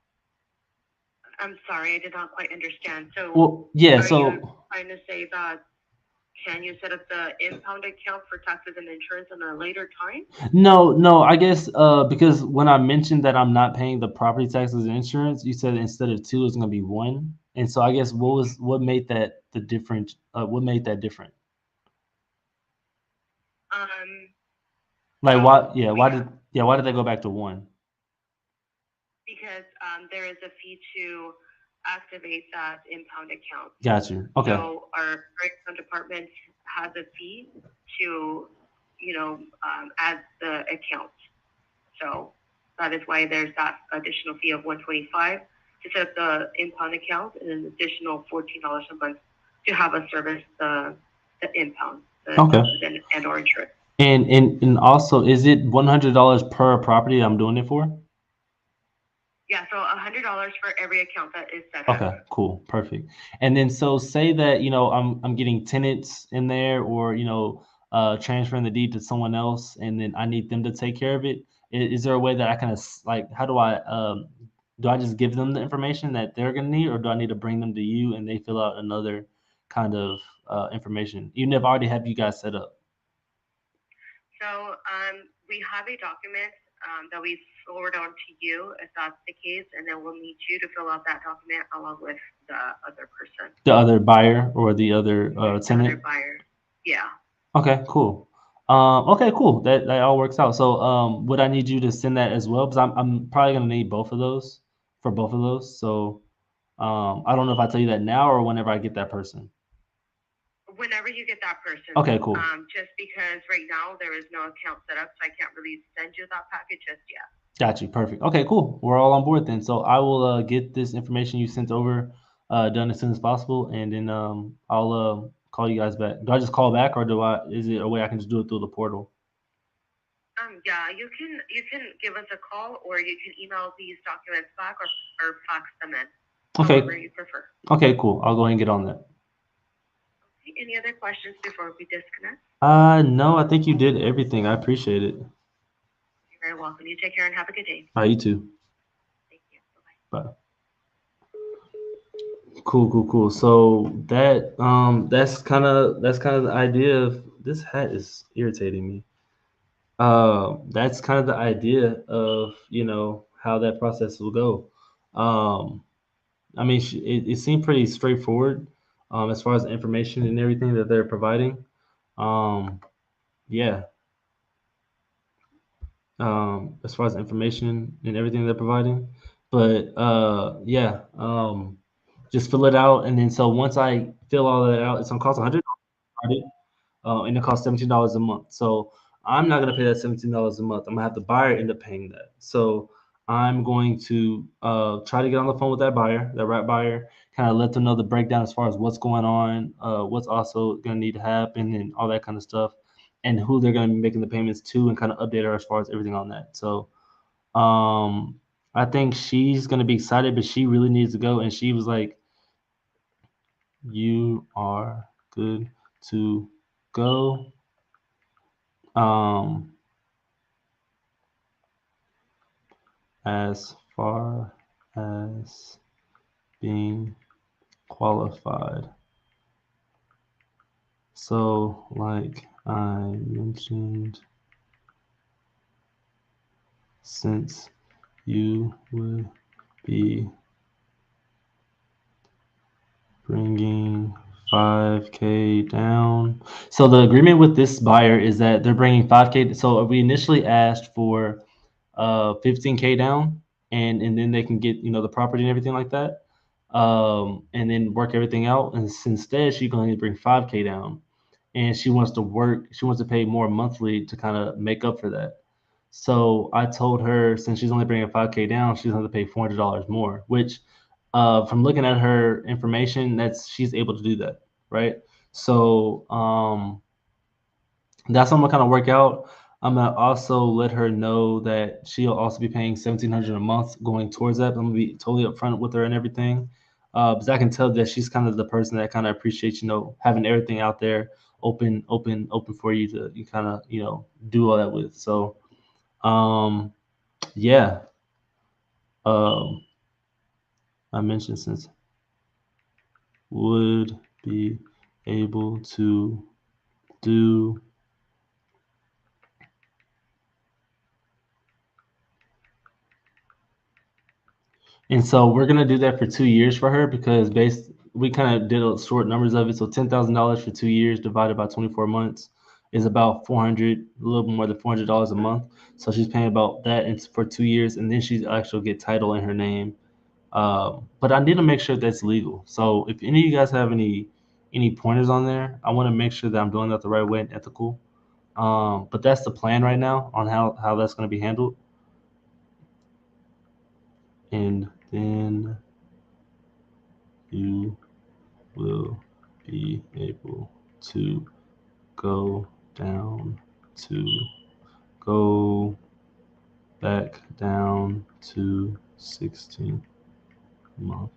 I'm sorry, I did not quite understand. So, well, yeah. Are So you trying to say that can you set up the impound account for taxes and insurance at a later time? no. I guess because when I mentioned that I'm not paying the property taxes and insurance, you said instead of 2, it's going to be 1. And so I guess what made that the different? What made that different? Like So why? Yeah. Why did they go back to 1? Because there is a fee to activate that impound account. Got you. Okay. So our account department has a fee to, add the account. So that is why there's that additional fee of $125 to set up the impound account, and an additional $14 a month to have us service the impound, the Okay. and or insurance. And also, is it $100 per property I'm doing it for? Yeah, so $100 for every account that is set up. Okay, cool, perfect. And then so say that I'm getting tenants in there, or transferring the deed to someone else, and then I need them to take care of it. Is there a way that I kind of like, how do I just give them the information that they're gonna need, or do I need to bring them to you and they fill out another kind of information, even if I already have you guys set up? So we have a document that we forward on to you if that's the case, and then we'll need you to fill out that document along with the other person. The other buyer or the other The tenant? other buyer. Yeah. Okay, cool. Okay, cool. That all works out. So, would I need you to send that as well? Because I'm probably gonna need both of those for both of those. So, I don't know if I tell you that now or whenever I get that person. Whenever you get that person. Okay, cool. Just because right now there is no account set up, so I can't really send you that package just yet. Got you. Perfect. Okay, cool. We're all on board then. So I will get this information you sent over done as soon as possible, and then I'll call you guys back. Do I just call back, or is it a way I can just do it through the portal? Yeah, you can give us a call, or you can email these documents back, or fax them in. Okay. However you prefer. Okay, cool. I'll go ahead and get on that. Okay, any other questions before we disconnect? No, I think you did everything. I appreciate it. You're very welcome. You take care and have a good day. You too. Thank you. Bye-bye. Bye. Cool. So that's kind of the idea of this hat is irritating me. That's kind of the idea of how that process will go. I mean, it seemed pretty straightforward as far as the information and everything that they're providing. Yeah. As far as information and everything they're providing, but yeah. Just fill it out, and then so once I fill all that out, it's gonna cost $100, and it costs $17 a month. So I'm not gonna pay that $17 a month. I'm gonna have the buyer end up paying that. So I'm going to try to get on the phone with that buyer, that rat buyer, kind of let them know the breakdown as far as what's going on, what's also gonna need to happen, and all that kind of stuff, and who they're gonna be making the payments to, and kind of update her as far as everything on that. So I think she's gonna be excited, but she really needs to go, and she was like, "You are good to go." As far as being qualified. So, like I mentioned, since you would be bringing 5K down. So the agreement with this buyer is that they're bringing 5K. So we initially asked for 15K down, and then they can get the property and everything like that, and then work everything out. And instead, she's going to bring 5K down, and she wants to pay more monthly to kind of make up for that. So I told her, since she's only bringing 5K down, she's going to pay $400 more, which from looking at her information, she's able to do that, right? So that's what I'm gonna kind of work out. I'm gonna also let her know that she'll also be paying $1,700 a month going towards that. I'm gonna be totally upfront with her and everything, because I can tell that she's kind of the person that kind of appreciates having everything out there open for you to kind of do all that with. So yeah. I mentioned since would be able to do and so we're gonna do that for 2 years for her, because we kind of did a short numbers of it. So $10,000 for 2 years divided by 24 months is about a little more than $400 a month. So she's paying about that for 2 years, and then she's actually get title in her name. But I need to make sure that's legal. So if any of you guys have any pointers on there, I want to make sure that I'm doing that the right way and ethical. But that's the plan right now on how that's going to be handled. And then you will be be able to go back down to 16 a month.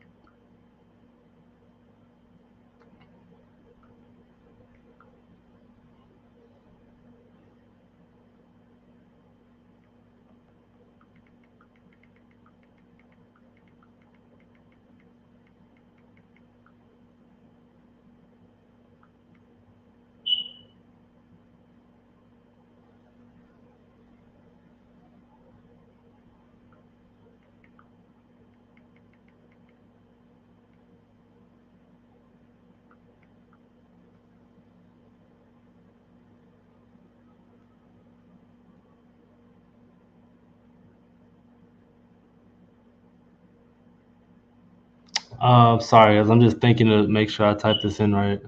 Sorry, guys. I'm just thinking to make sure I type this in right.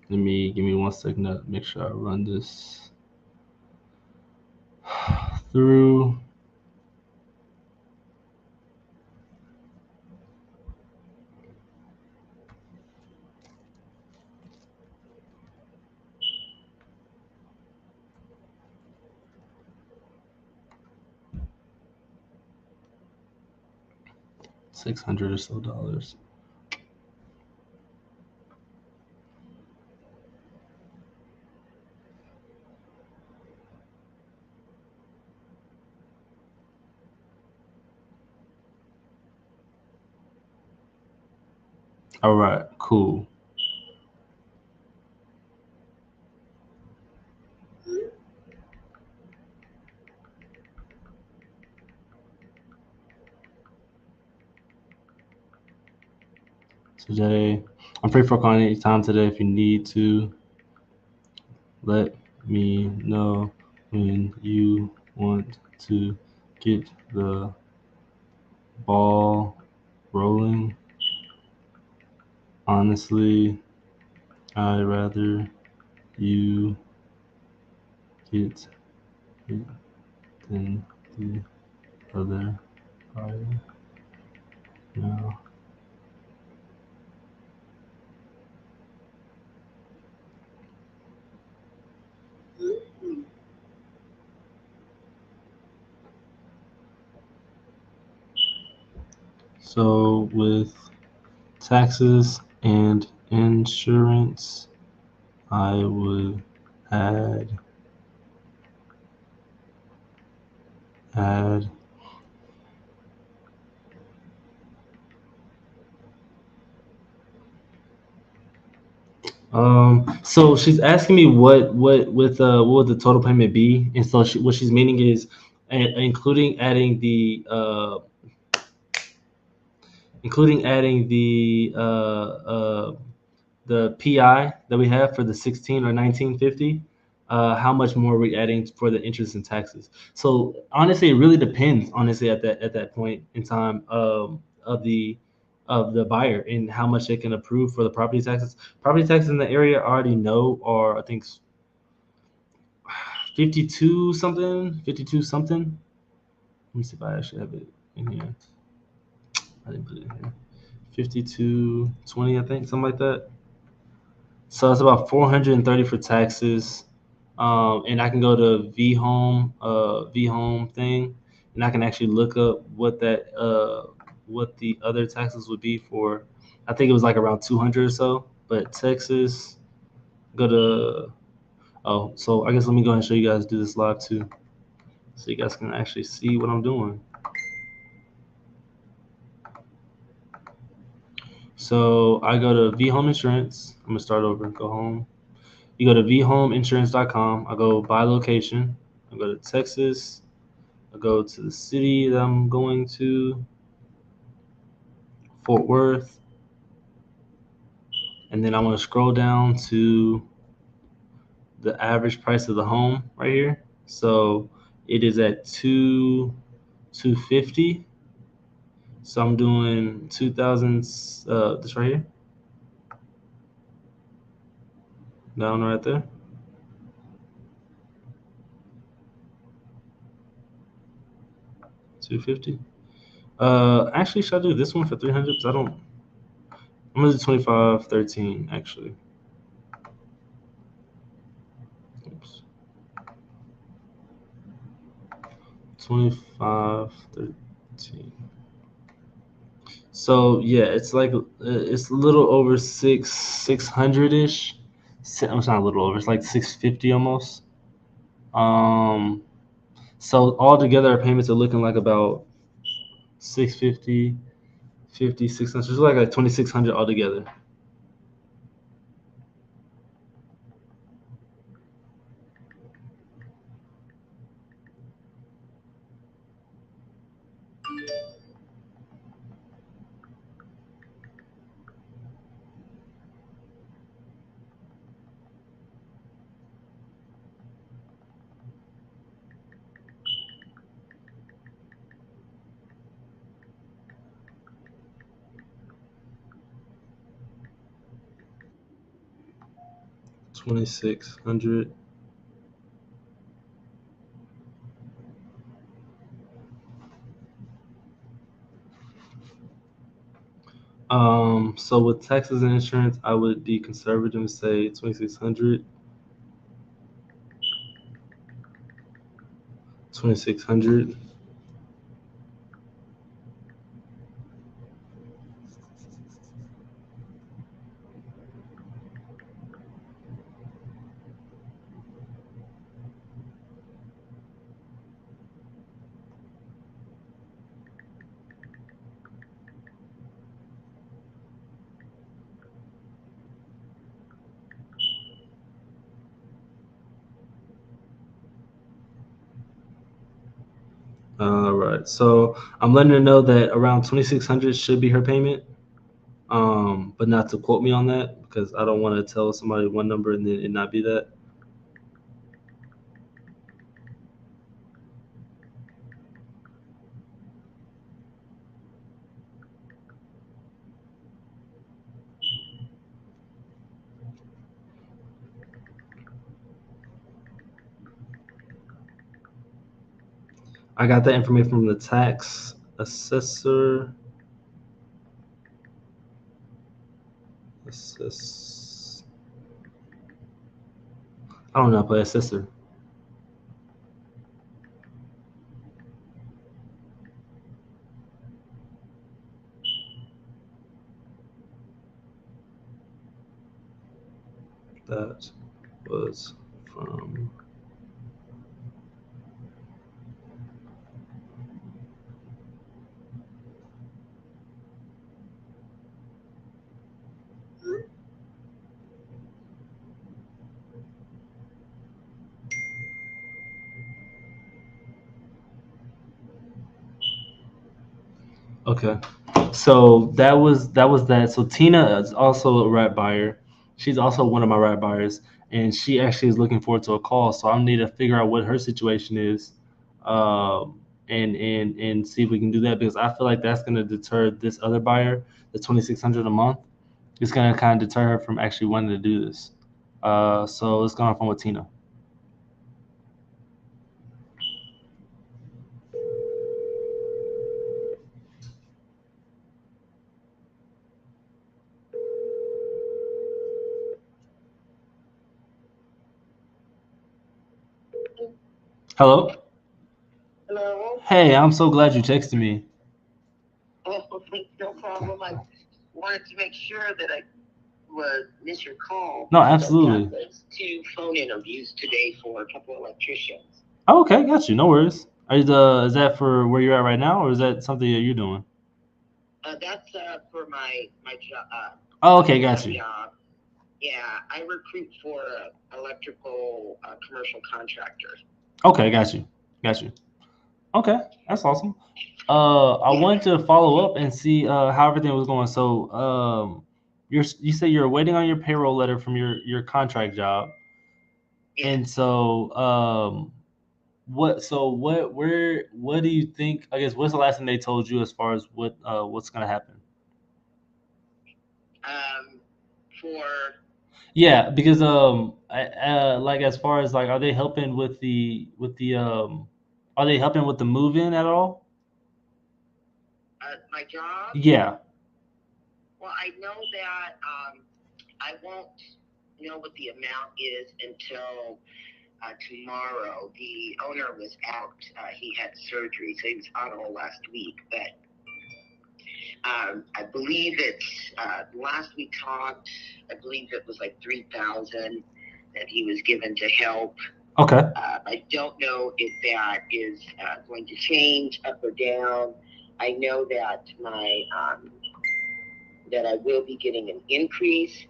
Give me 1 second to make sure I run this through. $600 or so dollars. All right, cool. Today, I'm free for calling anytime today. If you need to, let me know when you want to get the ball rolling. Honestly, I'd rather you get it than the other party now. So with taxes and insurance, I would add so she's asking me what would the total payment be, and so what she's meaning is including adding the PI that we have for the 16 or 1950. How much more are we adding for the interest and taxes? So honestly, it really depends. Honestly, at that point in time of the buyer and how much they can approve for the property taxes. Property taxes in the area I already know are, I think, 52 something. Let me see if I actually have it in here. I didn't put it in here. 52.20, I think, something like that. So it's about 430 for taxes. And I can go to VHome thing, and I can actually look up what the other taxes would be for. I think it was like around 200 or so. But Texas, go to so I guess let me go ahead and show you guys do this live too, so you guys can actually see what I'm doing. So I go to VHome Insurance. I'm gonna start over. Go home. You go to vhomeinsurance.com. I go by location. I go to Texas. I go to the city that I'm going to, Fort Worth. And then I'm going to scroll down to the average price of the home right here. So it is at 250. So I'm doing 2,000. This right here. Down right there. 250. Actually, should I do this one for 300? Because I don't. I'm gonna do 2513 actually. Oops. 2513. So yeah, it's like it's a little over 600 ish. It's not a little over. It's like 650 almost. So altogether, our payments are looking like about 650, 50, 600. It's like 2600 altogether. $2,600. So with taxes and insurance, I would be conservative and say 2,600. 2,600. All right. So I'm letting her know that around 2,600 should be her payment. But not to quote me on that because I don't want to tell somebody one number and then it not be that. I got that information from the tax assessor. I don't know, but assessor. That was from. Okay. So that was that. So Tina is also a rat buyer. She's also one of my rat buyers, and she actually is looking forward to a call. So I need to figure out what her situation is, and see if we can do that because I feel like that's going to deter this other buyer, the 2,600 a month. It's going to kind of deter her from actually wanting to do this. So let's go on phone with Tina. Hello. Hello. Hey, I'm so glad you texted me. Oh, no problem. I wanted to make sure that I would miss your call. No, because I've absolutely. got those 2 phone interviews today for a couple of electricians. Oh, okay, got you. No worries. Is that for where you're at right now, or is that something that you're doing? That's for my job. Oh, okay, got you. Job. Yeah, I recruit for electrical commercial contractors. Okay, got you. Okay, that's awesome. I wanted to follow up and see how everything was going. So, you say you're waiting on your payroll letter from your contract job, Yeah. and so what do you think? I guess what's the last thing they told you as far as what's gonna happen? For Yeah, because like as far as like, are they helping with the are they helping with the move in at all? My job? Yeah. Well, I know that I won't know what the amount is until tomorrow. The owner was out. He had surgery, so he was out all last week. But I believe it's last we talked. I believe it was like 3,000 that he was given to help. Okay. I don't know if that is going to change up or down. I know that that I will be getting an increase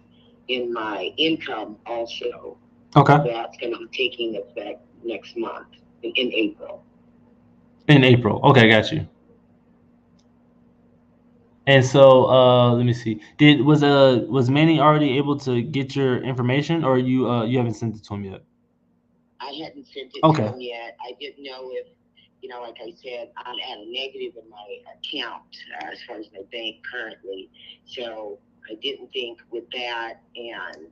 in my income also. Okay. That's going to be taking effect next month in April. In April. Okay, got you. And so, let me see. Was Manny already able to get your information, or you haven't sent it to him yet? I hadn't sent it Okay. to him yet. I didn't know if, like I said, I'm at a negative in my account as far as my bank currently. So I didn't think with that and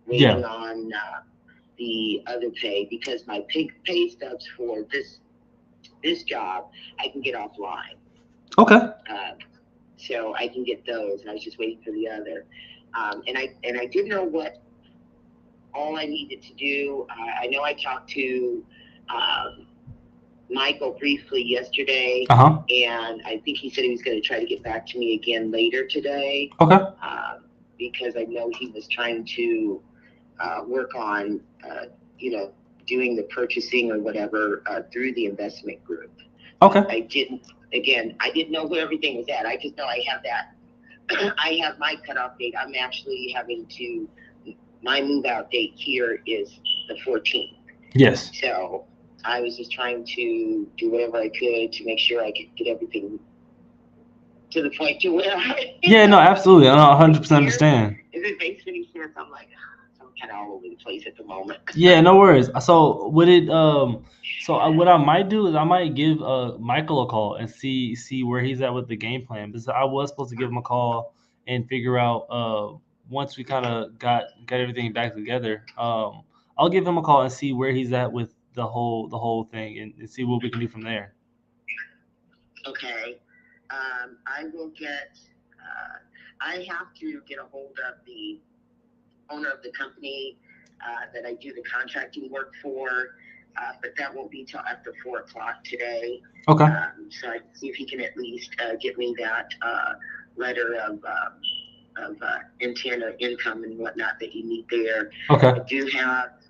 waiting on the other pay, because my pay stubs for this job I can get offline. Okay. So I can get those. I was just waiting for the other. And I didn't know what all I needed to do. I know I talked to Michael briefly yesterday, and I think he said he was going to try to get back to me again later today. Okay. Because I know he was trying to work on, doing the purchasing or whatever through the investment group. Okay. I didn't know where everything was at. I just know I have that. I have my cutoff date. I'm actually my move out date here is the 14th. Yes. So I was just trying to do whatever I could to make sure I could get everything to the point to where Yeah, no, absolutely. I 100% understand. If it makes any sense, I'm like, I'm kind of all over the place at the moment. Yeah, no worries. So what I might do is I might give Michael a call and see where he's at with the game plan, because I was supposed to give him a call and figure out once we kind of got everything back together. I'll give him a call and see where he's at with the whole thing, and see what we can do from there. Okay. I will get. I have to get a hold of the owner of the company that I do the contracting work for, but that won't be till after 4:00 today. Okay. So I can see if he can at least get me that letter of intent or income and whatnot that you need there. Okay.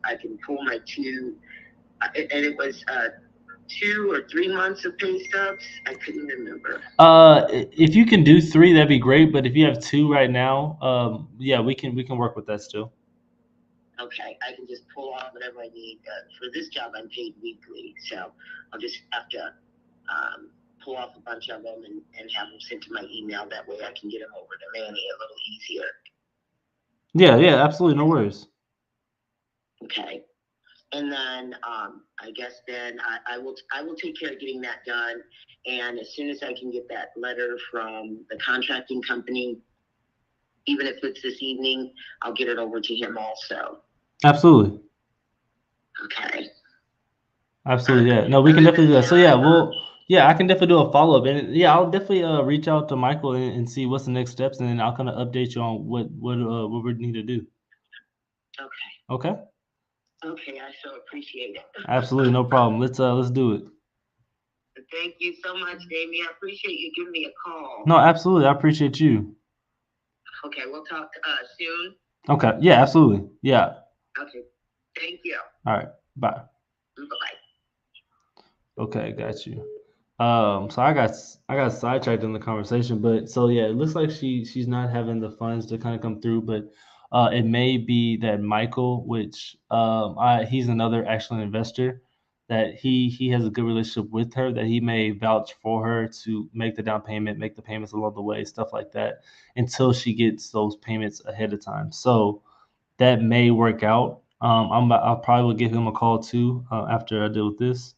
I can pull my and it was 2 or 3 months of pay stubs. I couldn't remember. If you can do 3, that'd be great. But if you have 2 right now, yeah, we can work with that still. Okay, I can just pull off whatever I need. For this job, I'm paid weekly, so I'll just have to pull off a bunch of them and have them sent to my email. That way I can get them over to Manny a little easier. Yeah, absolutely, no worries. Okay. And then I guess then I will take care of getting that done. And as soon as I can get that letter from the contracting company, even if it's this evening, I'll get it over to him also. Absolutely. Okay. Absolutely, yeah. No, we can definitely do that. So yeah, I can definitely do a follow up, and yeah, I'll definitely reach out to Michael and see what's the next steps, and then I'll kind of update you on what we need to do. Okay. Okay. Okay, I so appreciate it. Absolutely, no problem. Let's do it. Thank you so much, Damien. I appreciate you giving me a call. No, absolutely. I appreciate you. Okay, we'll talk soon. Okay. Yeah, absolutely. Yeah. Okay. Thank you. All right. Bye. Bye. Okay, got you. So I got sidetracked in the conversation, but so yeah, it looks like she's not having the funds to kind of come through, but it may be that Michael, which he's another actual investor, that he has a good relationship with her, that he may vouch for her to make the down payment, make the payments along the way, stuff like that, until she gets those payments ahead of time. So that may work out. I'll probably will give him a call too after I deal with this.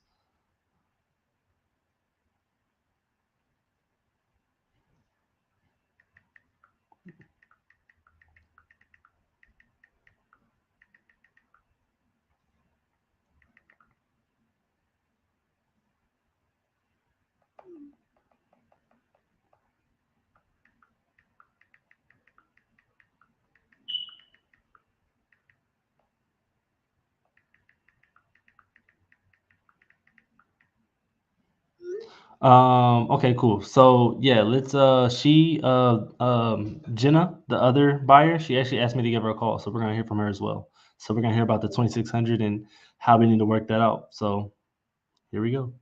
Okay, cool. So yeah, let's Jenna, the other buyer, she actually asked me to give her a call. So we're gonna hear from her as well. So we're gonna hear about the 2600 and how we need to work that out. So here we go.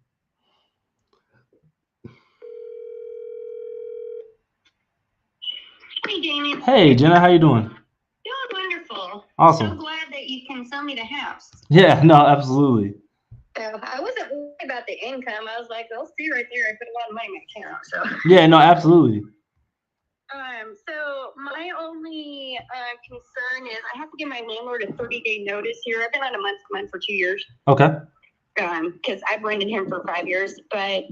Hey, Damien. Hey Jenna, how you doing? Doing wonderful. Awesome. So glad that you can sell me the house. Yeah, no, absolutely. So I wasn't worried about the income. I was like, I'll see right there. I put a lot of money in my account. So. Yeah, no, absolutely. So my only concern is I have to give my landlord a 30-day notice here. I've been on a month-to-month for 2 years. Okay. Because I've rented him for 5 years, but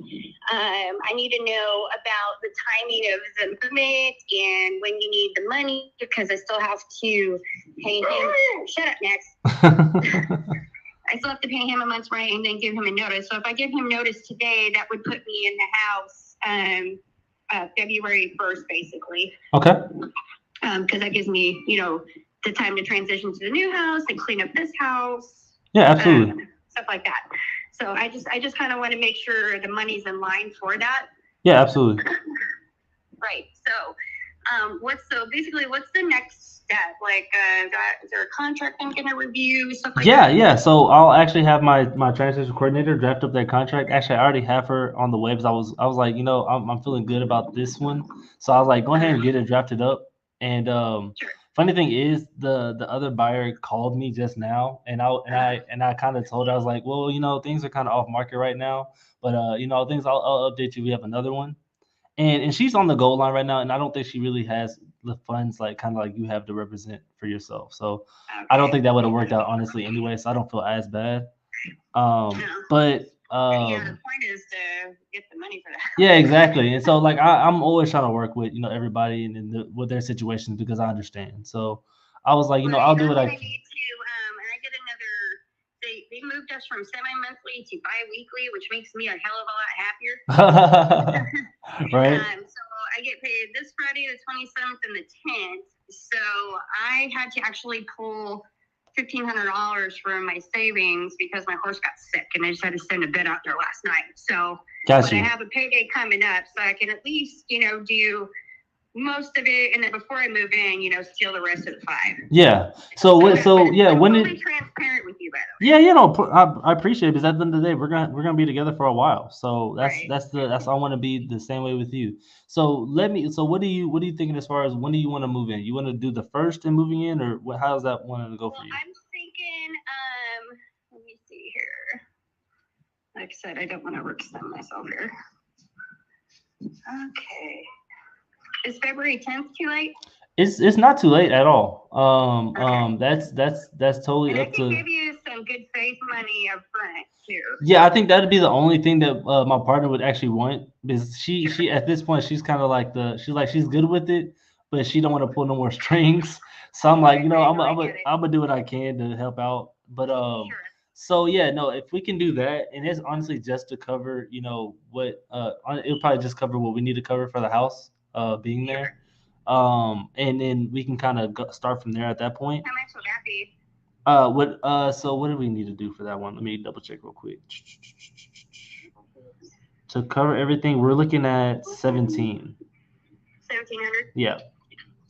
I need to know about the timing of the movement and when you need the money because I still have to pay him. Shut up, Max. I still have to pay him a month's rent and then give him a notice. So if I give him notice today, that would put me in the house February 1st, basically. Okay. Because that gives me, the time to transition to the new house and clean up this house. Yeah, absolutely. Stuff like that. So I just kind of want to make sure the money's in line for that. Yeah, absolutely. Right. So, what's the next step? Like, is there a contract I'm going to review? Stuff like that? Yeah. So I'll actually have my transition coordinator draft up that contract. Actually, I already have her on the webs. I was like, I'm feeling good about this one. So I was like, go ahead and get it drafted up. And Sure. funny thing is, the other buyer called me just now, and I kind of told her, I was like, well, things are kind of off market right now, but things I'll update you. We have another one. And she's on the goal line right now, and I don't think she really has the funds like kind of like you have to represent for yourself. So I don't think that would have worked out honestly anyway. So I don't feel as bad. But Yeah, the point is to get the money for that. yeah, exactly. And so like I'm always trying to work with everybody and with their situations because I understand. So I was like, I'll do what I can. And I get another. They moved us from semi-monthly to bi-weekly, which makes me a hell of a lot happier. Right. So I get paid this Friday, the 27th, and the 10th. So I had to actually pull $1,500 from my savings because my horse got sick, and I just had to send a bid out there last night. So, Gotcha. But I have a payday coming up, so I can at least, do most of it, and then before I move in, steal the rest of the 5. Yeah. So when I'm transparent with you, by the way. Yeah, I appreciate it because at the end of the day, we're gonna be together for a while. So that's I want to be the same way with you. So what are you thinking as far as when do you want to move in? You want to do the first and moving in, or how does that want to go for you? I'm thinking, let me see here. Like I said, I don't want to overextend myself here. Okay. Is February 10th too late? It's not too late at all. Okay. That's totally And up I can to. give you some good faith money up front too. Yeah, I think that'd be the only thing that my partner would actually want because she at this point she's kind of like she's good with it, but she don't want to pull no more strings. So I'm like, I'm gonna do what I can to help out. But Sure. so yeah, no, if we can do that, and it's honestly just to cover, what it'll probably just cover what we need to cover for the house being there. And then we can kind of start from there at that point. How much will that be? So what do we need to do for that one? Let me double check real quick. To cover everything, we're looking at 17. 1,700? Yeah.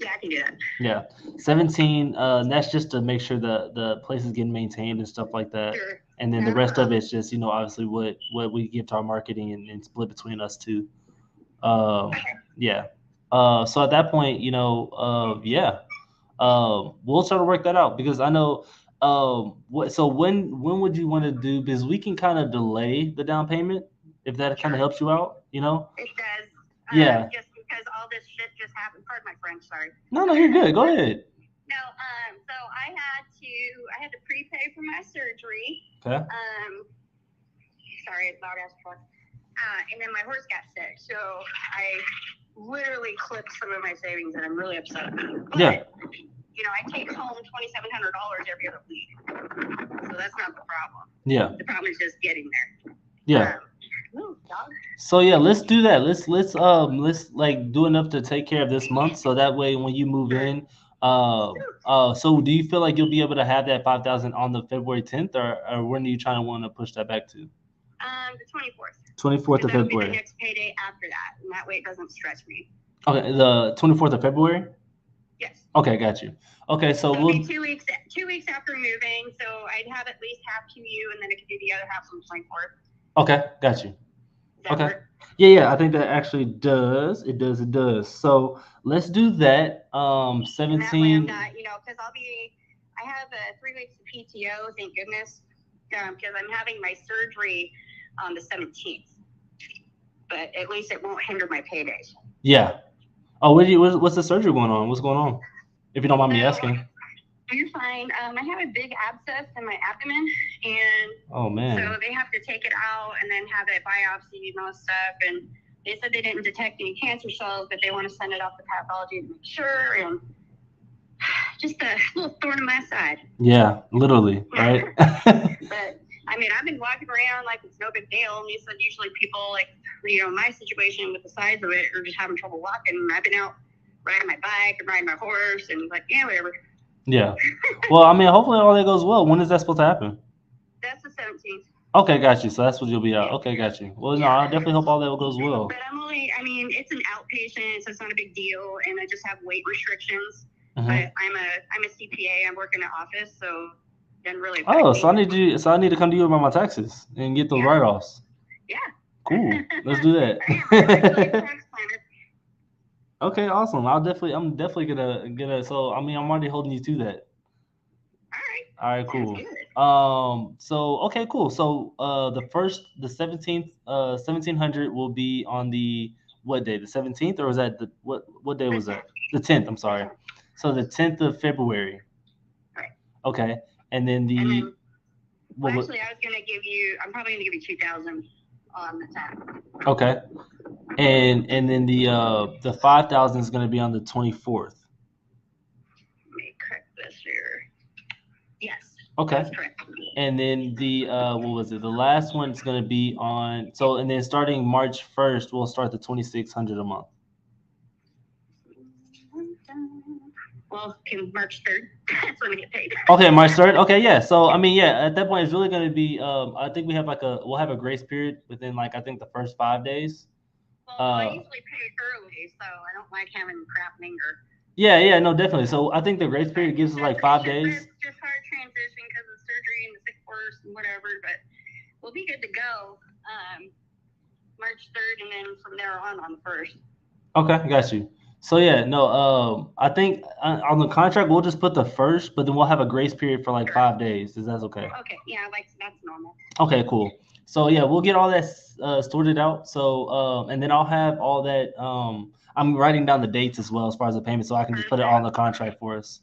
Yeah, I can do that. Yeah. 17. That's just to make sure the place is getting maintained and stuff like that. Sure. And then the rest of it's just, obviously what we give to our marketing and split between us two. Yeah. So at that point, yeah. We'll try to work that out because I know when would you want to do, because we can kind of delay the down payment if that kind of helps you out, It does. Yeah. Just because all this shit just happened. Pardon my French, sorry. No, you're good. Go ahead. No, so I had to prepay for my surgery. Okay. Sorry, it's loud ass truck. And then my horse got sick, so I literally clipped some of my savings, and I'm really upset about it. But, Yeah. I take home $2,700 every other week, so that's not the problem. Yeah. The problem is just getting there. Yeah. So yeah, let's do that. Let's like do enough to take care of this month, so that way when you move in, so do you feel like you'll be able to have that 5,000 on the February 10th, or when are you want to push that back to? The 24th. 24th of That'll be the February. next payday after that, and that way it doesn't stress me. Okay, the 24th of February? Yes. Okay, got you. Okay, so It'll we'll be 2 weeks after moving, so I'd have at least half to you, and then I could do the other half on the 24th. okay, got you. Does that Okay. work? Yeah, I think that actually does. It does. So let's do that. And that way I'm 17. not, because I have 3 weeks of PTO, thank goodness, because I'm having my surgery on the 17th. But at least it won't hinder my paydays. Yeah. Oh, what's the surgery going on? What's going on? If you don't mind me asking. You're fine. I have a big abscess in my abdomen, and Oh man. so they have to take it out and then have it biopsied and all this stuff. And they said they didn't detect any cancer cells, but they want to send it off to pathology to make sure. And just a little thorn in my side. Yeah, literally, right? But I mean, I've been walking around like it's no big deal. And they said usually people like, my situation with the size of it are just having trouble walking. And I've been out riding my bike and riding my horse and like, yeah, whatever. Yeah. Well, I mean, hopefully all that goes well. When is that supposed to happen? That's the 17th. Okay, got you. So that's what you'll be out. Okay, got you. Well, no, I definitely hope all that goes well. But it's an outpatient, so it's not a big deal. And I just have weight restrictions. Mhm. But I'm a CPA. I work in an office, so it doesn't really affect Oh, me. so I need to come to you about my taxes and get those Yeah. write-offs. Yeah. Cool. Let's do I am a that. tax planner. Okay, awesome. I'm definitely gonna get a. So I mean, I'm already holding you to that. All right. All right, cool. Sounds good. So okay, cool. So the 17th, 1700 will be on the what day? The 17th, or was that what day was that? The 10th. I'm sorry. So the 10th of February. Right. Okay, and then And then, what was- actually, I'm probably gonna give you 2,000 on the 10th. okay, and then the 5,000 is gonna be on the 24th. Let me correct this here. Yes. Okay. That's correct. And then the what was it? The last one's gonna be on and then starting March 1st, we'll start the 2,600 a month. Well, March 3rd. That's when I get paid. Okay, March 3rd. Okay, yeah. So I mean, yeah, at that point it's really gonna be I think we'll have a grace period within like I think the first 5 days. Well, I usually pay early, so I don't like having crap linger. Yeah, no, definitely. So I think the grace period gives us like 5 days. It's just hard transition because of surgery and the sick horse and whatever, but we'll be good to go. March 3rd, and then from there on the 1st. Okay, got you. So yeah, no, I think on the contract we'll just put the 1st, but then we'll have a grace period for like Sure. 5 days. Is that okay? Okay, yeah, that's normal. Okay, cool. So yeah, we'll get all that sorted out. So and then I'll have all that. I'm writing down the dates as well as far as the payment, so I can just put it all in the contract for us.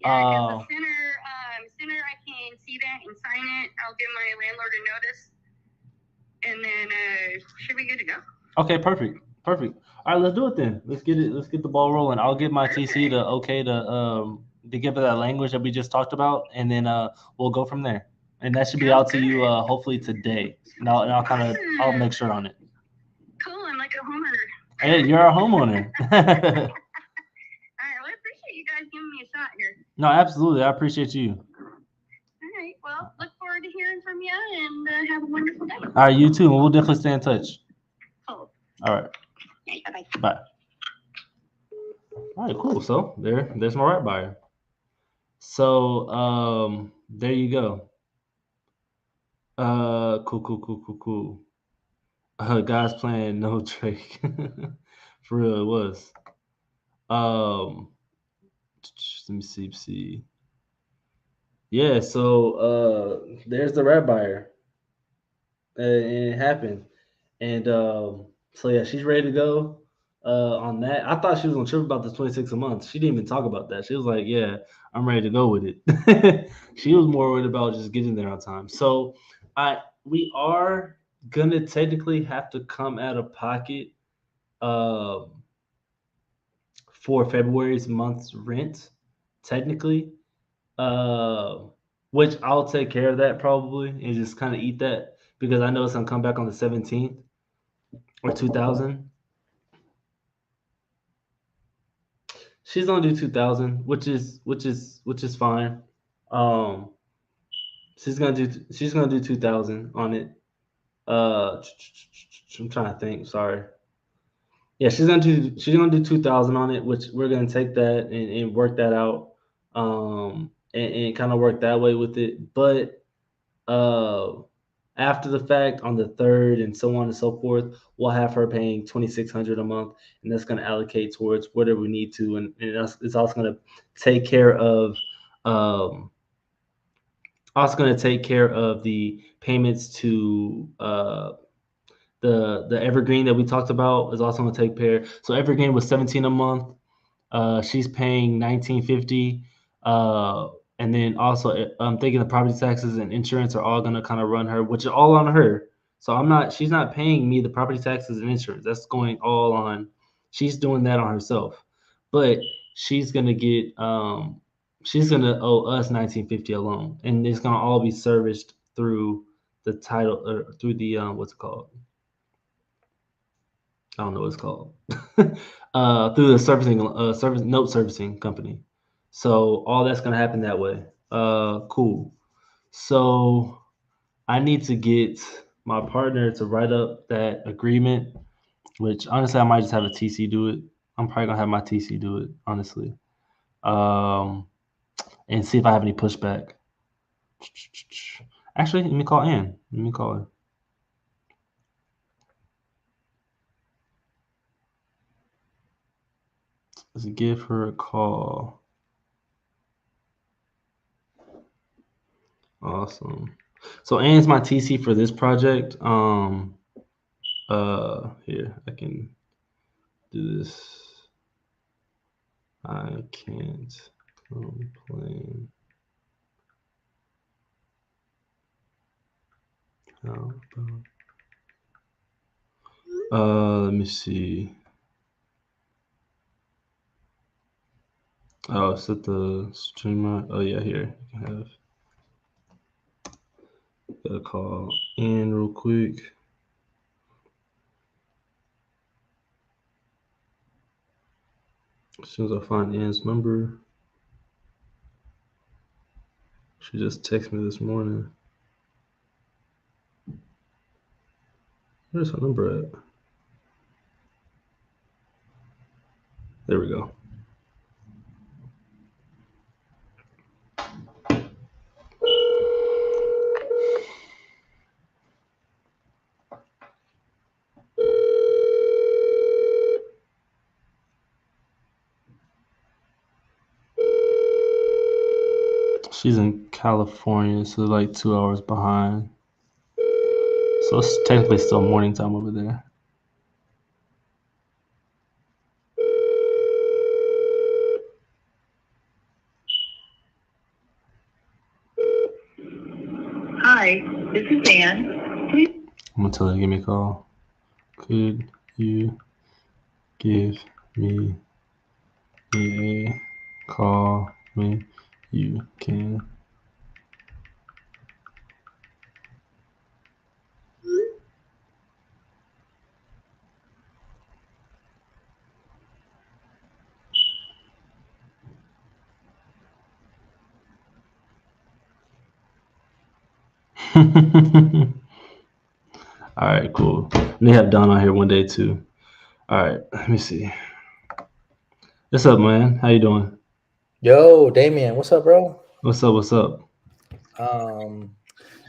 Yeah, because the sooner I can see that and sign it, I'll give my landlord a notice, and then should be good to go. Okay, perfect. All right, let's do it then. Let's get the ball rolling. I'll get my TC to give it that language that we just talked about, and then we'll go from there. And that should be out to you hopefully today. And I'll make sure on it. Cool, I'm like a homeowner. Hey, you're a homeowner. All right, well, I appreciate you guys giving me a shot here. No, absolutely. I appreciate you. All right, well, look forward to hearing from you, and have a wonderful day. All right, you too. And we'll definitely stay in touch. Cool. All right. Okay, bye-bye. Bye. All right, cool. So there's my rat buyer. So there you go. Cool. Guys playing no Drake. For real, it was. Let me see. Yeah, so there's the rat buyer. And it happened. And so yeah, she's ready to go on that. I thought she was gonna trip about the 26 a month. She didn't even talk about that. She was like, yeah, I'm ready to go with it. She was more worried about just getting there on time. So we are gonna technically have to come out of pocket for February's month's rent, technically. Which I'll take care of that probably and just kind of eat that because I know it's gonna come back on the 17th or 2,000. She's gonna do 2,000, which is fine. She's gonna do 2,000 on it. I'm trying to think. Sorry. Yeah, she's gonna do 2,000 on it, which we're gonna take that and work that out, and kind of work that way with it. But uh, after the fact, on the third and so on and so forth, we'll have her paying 2,600 a month, and that's gonna allocate towards whatever we need to, and it's also gonna take care of um, the payments to the Evergreen that we talked about is also going to take care. So Evergreen was 17 a month. She's paying 1950. And then also I'm thinking the property taxes and insurance are all going to kind of run her, which is all on her. So she's not paying me the property taxes and insurance. That's going all on. She's doing that on herself, but she's going to get she's going to owe us 1950 alone, and it's going to all be serviced through the title or through the what's it called? I don't know what it's called. Through the note servicing company. So all that's gonna happen that way. Cool. So I need to get my partner to write up that agreement, which honestly I might just have a TC do it. I'm probably gonna have my TC do it, honestly. And see if I have any pushback. Actually, let me call Ann. Let me call her. Let's give her a call. Awesome. So Ann's my TC for this project. Here, I can do this. I can't complain. How about, let me see. Oh, set the streamer. Oh yeah, here you can have. Gotta call in real quick. As soon as I find Ann's number, she just texted me this morning. Where's her number at? There we go. She's in California, so like 2 hours behind. So it's technically still morning time over there. Hi, this is Ann. Please. I'm gonna tell her to give me a call. Could you give me a call when you can? All right, cool. Let me have Don on here one day too. All right, let me see. What's up, man? How you doing? Yo, Damien, what's up, bro? What's up? What's up?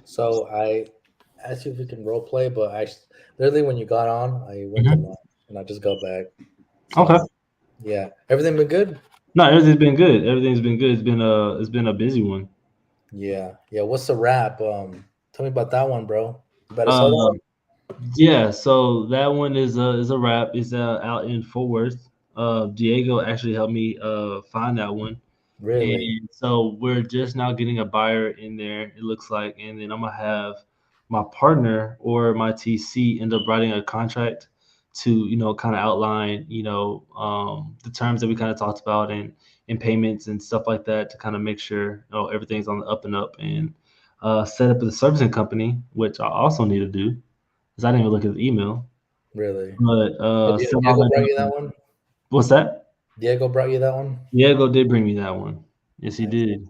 So I asked you if we can role play, but literally when you got on, I went to lunch and I just got back. So, Okay. Yeah, everything been good? No, everything's been good. Everything's been good. It's been a busy one. Yeah. What's the rap? Tell me about that one, bro. You better sell that one? Yeah, so that one is a wrap. It's out in Fort Worth. Diego actually helped me find that one. Really? And so we're just now getting a buyer in there, it looks like, and then I'm gonna have my partner or my TC end up writing a contract to kind of outline the terms that we kind of talked about and payments and stuff like that to kind of make sure everything's on the up and up, and set up the servicing company, which I also need to do because I didn't even look at the email. Really? But Diego brought you that one? What's that? Diego brought you that one? Diego did bring me that one. Yes, he did.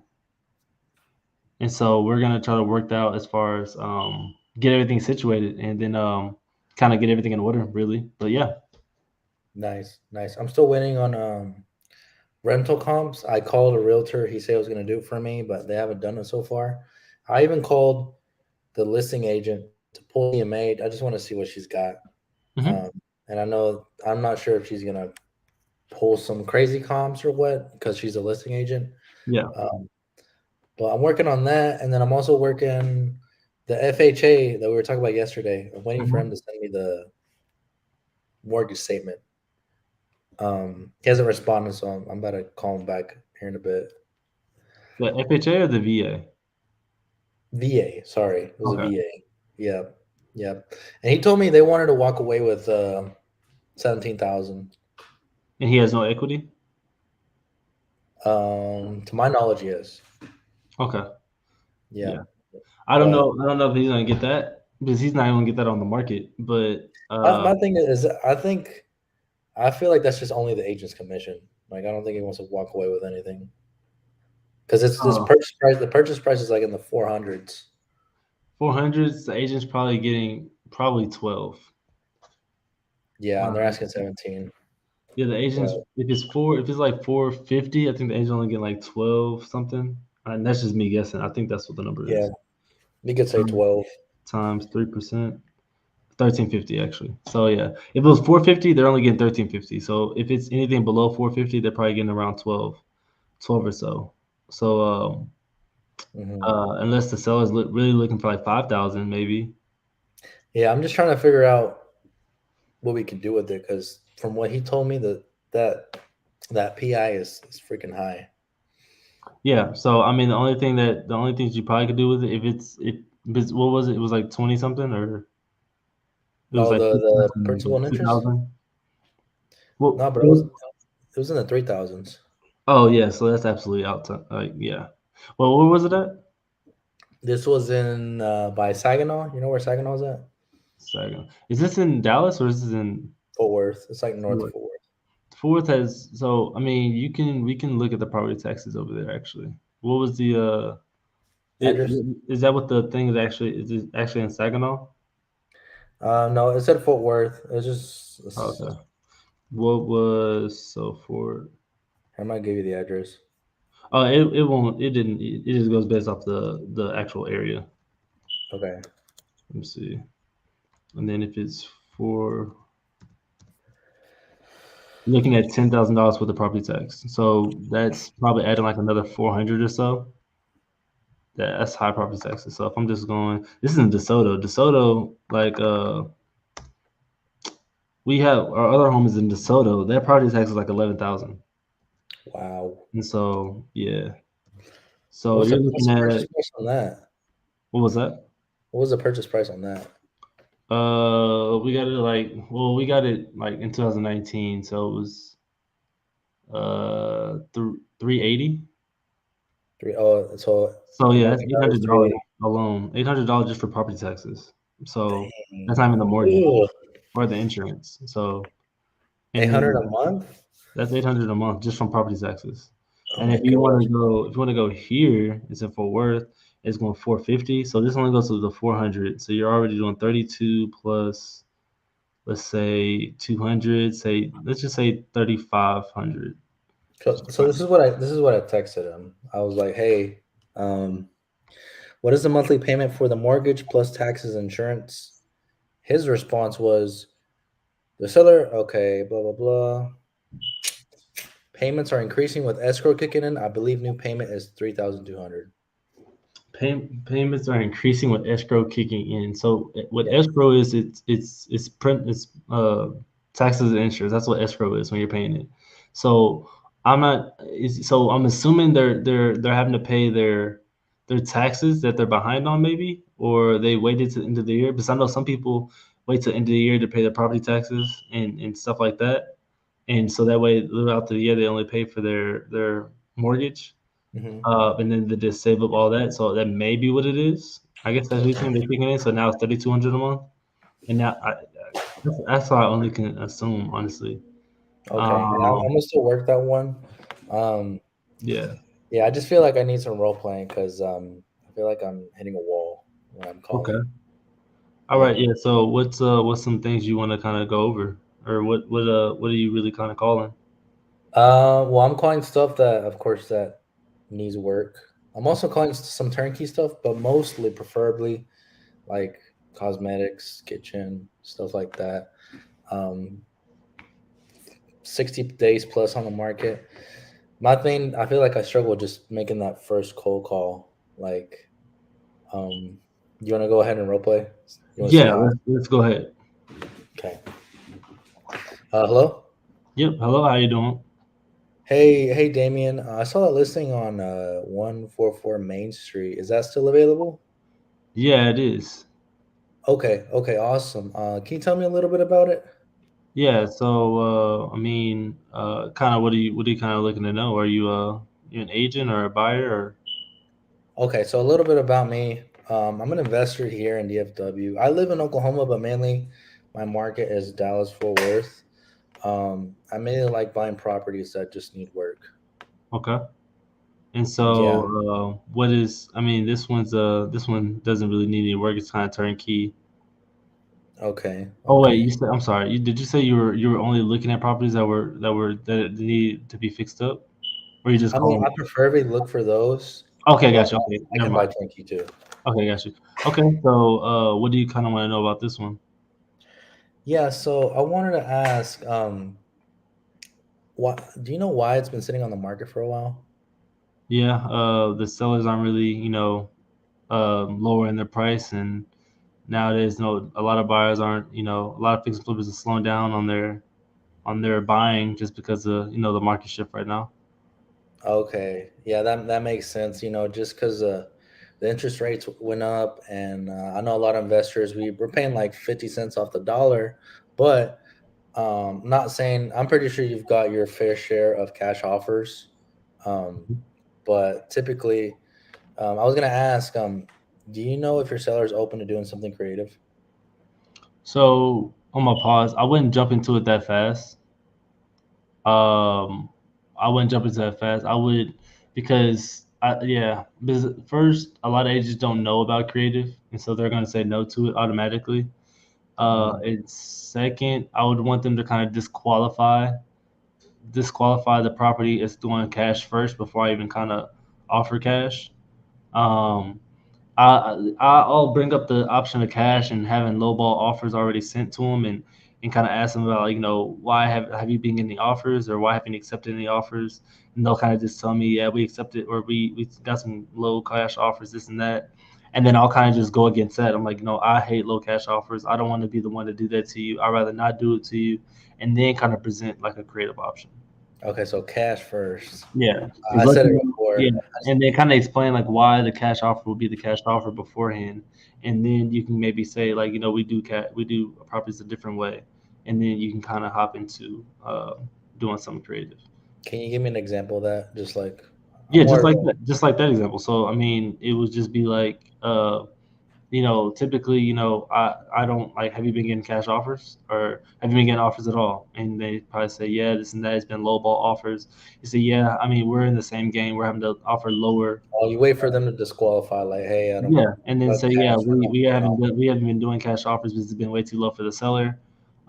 And so we're gonna try to work that out as far as get everything situated, and then kind of get everything in order, really. But yeah. Nice. I'm still waiting on rental comps. I called a realtor. He said he was going to do it for me, but they haven't done it so far. I even called the listing agent to pull me a maid. I just want to see what she's got. Mhm. And I'm not sure if she's going to pull some crazy comps or what, because she's a listing agent. Yeah. But I'm working on that. And then I'm also working the FHA that we were talking about yesterday. I'm waiting for him to send me the mortgage statement. He hasn't responded, so I'm about to call him back here in a bit. The FHA or the VA? VA, sorry, it was Okay. a VA. Yeah. And he told me they wanted to walk away with 17,000. And he has no equity? To my knowledge, yes. Okay. Yeah. I don't know. I don't know if he's gonna get that because he's not gonna get that on the market. But My thing is, I feel like that's just only the agent's commission. Like, I don't think he wants to walk away with anything because it's this purchase price. The purchase price is like in the 400s. 400s. The agent's probably getting 12. Yeah, and they're asking 17. Yeah, the agents. If it's like 450, I think the agent only getting like 12 something. And that's just me guessing. I think that's what the number is. Yeah, you could say 12 times 3%. 1350 actually. So yeah, if it was 450, they're only getting 1350. So if it's anything below 450, they're probably getting around 12 or so. So unless the seller's really looking for like 5,000 maybe. Yeah, I'm just trying to figure out what we can do with it, because from what he told me, that PI is freaking high. Yeah, so I mean the only things you probably could do with it, if what was it? It was like 20 something, or it was the principal and interest. Well, no, but it was in the 3,000s. Oh yeah, so that's absolutely out. Yeah. Well, where was it at? This was in by Saginaw. You know where Saginaw is at? Saginaw. Is this in Dallas or is this in Fort Worth? It's like north of Fort Worth. Fort Worth has, so I mean we can look at the property taxes over there actually. What was the address? Is that what the thing is actually? Is it actually in Saginaw? No, it said Fort Worth. It's just okay. What was for? I might give you the address. Oh, it won't. It didn't. It just goes based off the actual area. Okay. Let me see. And then if it's for looking at $10,000 for the property tax, so that's probably adding like another 400 or so. That's high property taxes. So if I'm just going, this is in DeSoto. DeSoto, like we have our other home is in DeSoto. Their property tax is like 11,000. Wow. And so yeah. So you're looking at purchase price on that. What was that? What was the purchase price on that? We got it like in 2019, so it was 380. So yeah, that's $800 alone. $800 just for property taxes. So that's not even the mortgage or the insurance. So 800 a month. That's 800 a month just from property taxes. And if you want to go here, it's in Fort Worth. It's going 450. So this only goes to the 400. So you're already doing 32 plus, let's say 200. Let's just say 3,500. So this is what I texted him. I was like, hey, what is the monthly payment for the mortgage plus taxes, insurance? His response was, the seller, okay, blah blah blah. Payments are increasing with escrow kicking in. I believe new payment is 3,200. Payments are increasing with escrow kicking in. So what escrow is, it's taxes and insurance. That's what escrow is when you're paying it. So I'm assuming they're having to pay their taxes that they're behind on, maybe, or they waited to the end of the year. Because I know some people wait till the end of the year to pay their property taxes and stuff like that. And so that way throughout the year they only pay for their mortgage. And then they just save up all that. So that may be what it is. I guess that's reason they're kicking in. So now it's 3,200 a month. And now that's how I only can assume, honestly. Okay. I'm gonna still work that one. Yeah. Yeah, I just feel like I need some role playing because I feel like I'm hitting a wall when I'm calling. Okay. All right, yeah. So what's some things you want to kind of go over, or what are you really kind of calling? Well, I'm calling stuff that, of course, that needs work. I'm also calling some turnkey stuff, but mostly, preferably, like cosmetics, kitchen, stuff like that. Um, 60 days plus on the market. My thing, I feel like I struggle just making that first cold call. Like, you want to go ahead and role play? You want to see Yeah, how? let's go ahead. Okay. Hello. Yep. Hello, how you doing? Hey, Damien. I saw that listing on 144 Main Street. Is that still available? Yeah, it is. Okay, awesome. Can you tell me a little bit about it? Yeah. So I mean, kind of what are you kind of looking to know? Are you an agent or a buyer or? Okay, so a little bit about me. I'm an investor here in DFW. I live in Oklahoma, but mainly my market is Dallas Fort Worth. I mainly like buying properties that just need work. Okay. And Yeah. so, what is? I mean, this one doesn't really need any work. It's kind of turnkey. Okay. Oh wait, Okay. you said I'm sorry. Did you say you were only looking at properties that need to be fixed up, or you just I mean, calling? I preferably look for those, Okay, but gotcha. Okay, I never can buy mind. turnkey too. Okay, gotcha. Okay, so what do you kind of want to know about this one? Yeah. So I wanted to ask, why do you know why it's been sitting on the market for a while? Yeah, the sellers aren't really, lowering their price, and nowadays, a lot of buyers aren't, a lot of fix and flippers are slowing down on their buying just because of the market shift right now. Okay, yeah, that makes sense. Just because the interest rates went up, and I know a lot of investors we're paying like 50 cents off the dollar, but not saying I'm pretty sure you've got your fair share of cash offers, um, but typically, I was gonna ask, do you know if your seller is open to doing something creative? So on my pause, I wouldn't jump into it that fast. Um, I wouldn't jump into that fast. I would because because first a lot of agents don't know about creative, and so they're going to say no to it automatically. Mhm. And second, I would want them to kind of disqualify the property as doing cash first before I even kind of offer cash. Um, I'll bring up the option of cash and having lowball offers already sent to them, and kind of ask them about, like, why have you been getting offers, or why haven't you accepted any offers? And they'll kind of just tell me, yeah, we accepted, or we got some low cash offers, this and that. And then I'll kind of just go against that. I'm like, no, I hate low cash offers. I don't want to be the one to do that to you. I'd rather not do it to you, and then kind of present like a creative option. Okay, so cash first. Yeah, I just let said it them know. before. Yeah, and then kind of explain like why the cash offer will be the cash offer beforehand, and then you can maybe say, like, we do properties a different way, and then you can kind of hop into doing something creative. Can you give me an example of that? Just like I'm Yeah, more. just like that example. So I mean, it would just be like, typically, I don't like, have you been getting cash offers, or have you been getting offers at all? And they probably say, yeah, this and that. It's been lowball offers. You say, yeah, I mean, we're in the same game. We're having to offer lower. Oh, you wait for them to disqualify, like, hey, I don't Yeah, and then but say, yeah, cash. We're not doing all. we haven't been doing cash offers because it's been way too low for the seller.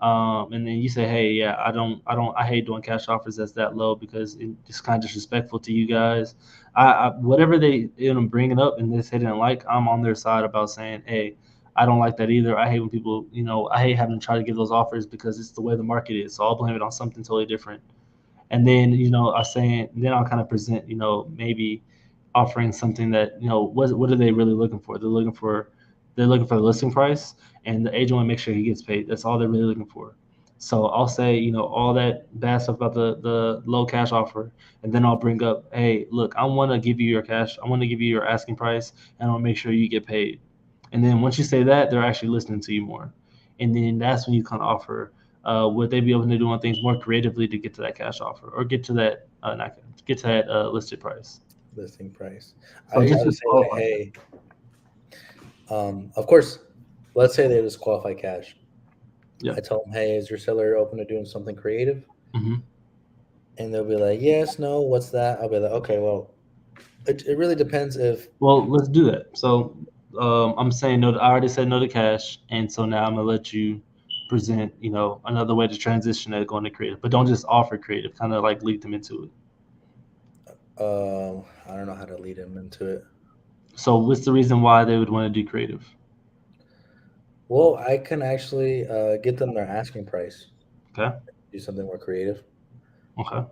And then you say, hey, yeah, I hate doing cash offers that's that low because it's kind of disrespectful to you guys. Whatever they end up bringing up and they say they didn't like, I'm on their side about saying, hey, I don't like that either. I hate when people, I hate having to try to give those offers because it's the way the market is. So I'll blame it on something totally different. And then then I'll kind of present, maybe offering something that, what are they really looking for? They're looking for the listing price, and the agent want to make sure he gets paid. That's all they're really looking for. So I'll say, all that bad stuff about the low cash offer, and then I'll bring up, hey, look, I want to give you your cash, I want to give you your asking price, and I'll make sure you get paid. And then once you say that, they're actually listening to you more. And then that's when you kind of offer, would they be able to do on things more creatively to get to that cash offer, or get to that not get to that listed price. Listing price. I So just usually to say like, qualify. hey, of course, let's say they disqualify cash. Yeah. I tell them, hey, is your seller open to doing something creative? Hmm. And they'll be like, yes, no, what's that? I'll be like, okay, well, it really depends if Well, let's do that. So I'm saying no. I already said no to cash, and so now I'm gonna let you present, another way to transition that going to creative, but don't just offer creative. Kind of like lead them into it. I don't know how to lead him into it. So, what's the reason why they would want to do creative? Well, I can actually get them their asking price. Okay. Do something more creative. Okay.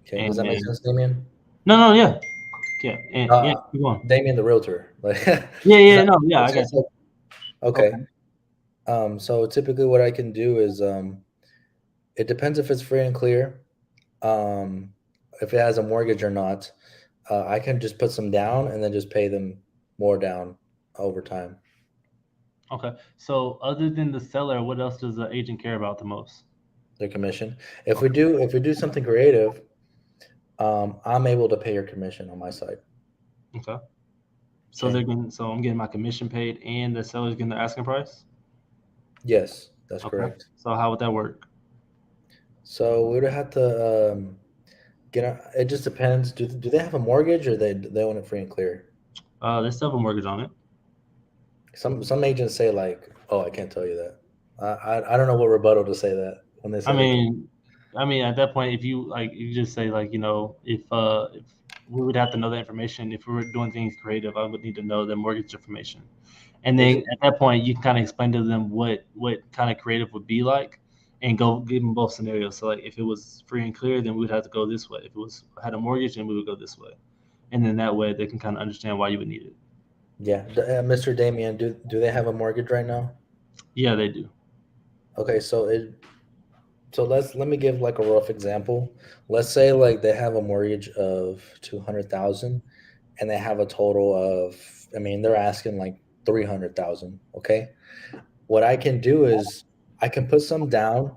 Okay, does And that make then sense, Damien? no, yeah, yeah, and yeah, Uh, keep going. Damien, the realtor. Like, does Yeah, yeah, that no, yeah, make I got sense? you. Okay. Okay. So typically, what I can do is, it depends if it's free and clear, um, if it has a mortgage or not. I can just put some down and then just pay them more down over time. Okay. So, other than the seller, what else does the agent care about the most? Their commission. If we Okay. do something creative, I'm able to pay your commission on my side. Okay. So Okay. I'm getting my commission paid, and the seller's getting their asking price. Yes, that's Okay. correct. So how would that work? So we would have to it just depends. Do they have a mortgage or they own it free and clear? They still have a mortgage on it. Some agents say like, "Oh, I can't tell you that." I don't know what rebuttal to say that when they I say they can. mean, at that point, if you like, you just say like, if we would have to know that information. If we were doing things creative, I would need to know the mortgage information. And We then can, at that point, you can kind of explain to them what kind of creative would be like, and go give them both scenarios. So like, if it was free and clear, then we would have to go this way. If it was had a mortgage, then we would go this way. And then that way, they can kind of understand why you would need it. yeah, Mr. Damien, do they have a mortgage right now? Yeah, they do. Okay, so let me give like a rough example. Let's say like they have a mortgage of 200,000 and they have a total of, I mean, they're asking like 300,000. Okay, what I can do is I can put some down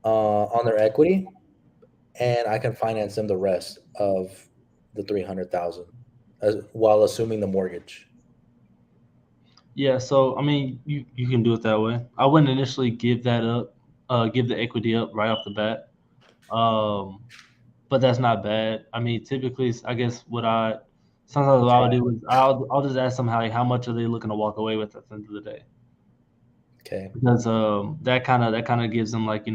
on their equity, and I can finance them the rest of the 300,000 while assuming the mortgage. Yeah, so you can do it that way. I wouldn't initially give that up, give the equity up right off the bat. Um, but that's not bad. I mean, typically, I guess sometimes what I would Okay. do is I'll just ask them how much are they looking to walk away with at the end of the day, Okay. because that kind of gives them like,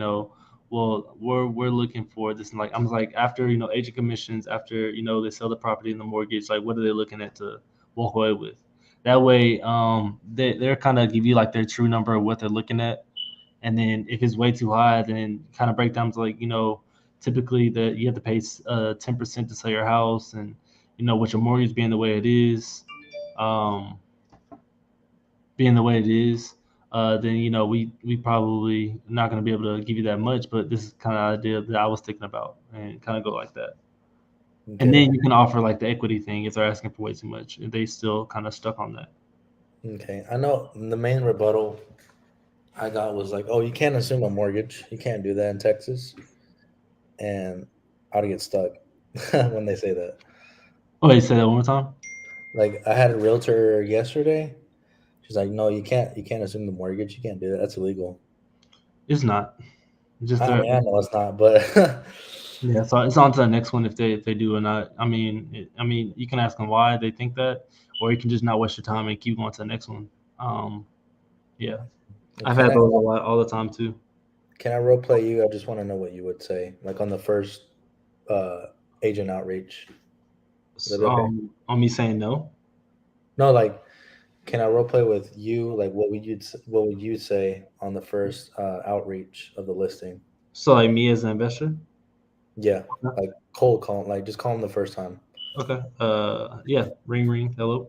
well, we're looking for this, and like I'm like, after agent commissions, after they sell the property and the mortgage, like what are they looking at to walk away with? That way, they're kind of give you like their true number of what they're looking at, and then if it's way too high, then kind of break down to like, typically that you have to pay 10% to sell your house, and with your mortgage being the way it is, um, then we probably not going to be able to give you that much. But this is kind of idea that I was thinking about, and kind of go like that. And Okay. then you can offer like the equity thing if they're asking for way too much, if they still kind of stuck on that. Okay. I know the main rebuttal I got was like, "Oh, you can't assume a mortgage. You can't do that in Texas." And I'd get stuck when they say that. Oh, wait, say that one more time. Like I had a realtor yesterday. She's like, "No, you can't assume the mortgage. You can't do that. That's illegal." It's not. It's just I mean, I know it's not, but yeah. So it's on to the next one if they do or not. You can ask them why they think that, or you can just not waste your time and keep going to the next one. Um, yeah, I've can had I those a lot all the time too. can I role play you? I just want to know what you would say, like on the first uh, agent outreach. Would that be So, okay? on me saying no. No, like, can I role play with you? Like, what would you say on the first outreach of the listing? So like me as an investor. Yeah, like cold call, like just call them the first time. Okay. Yeah. Ring ring. Hello.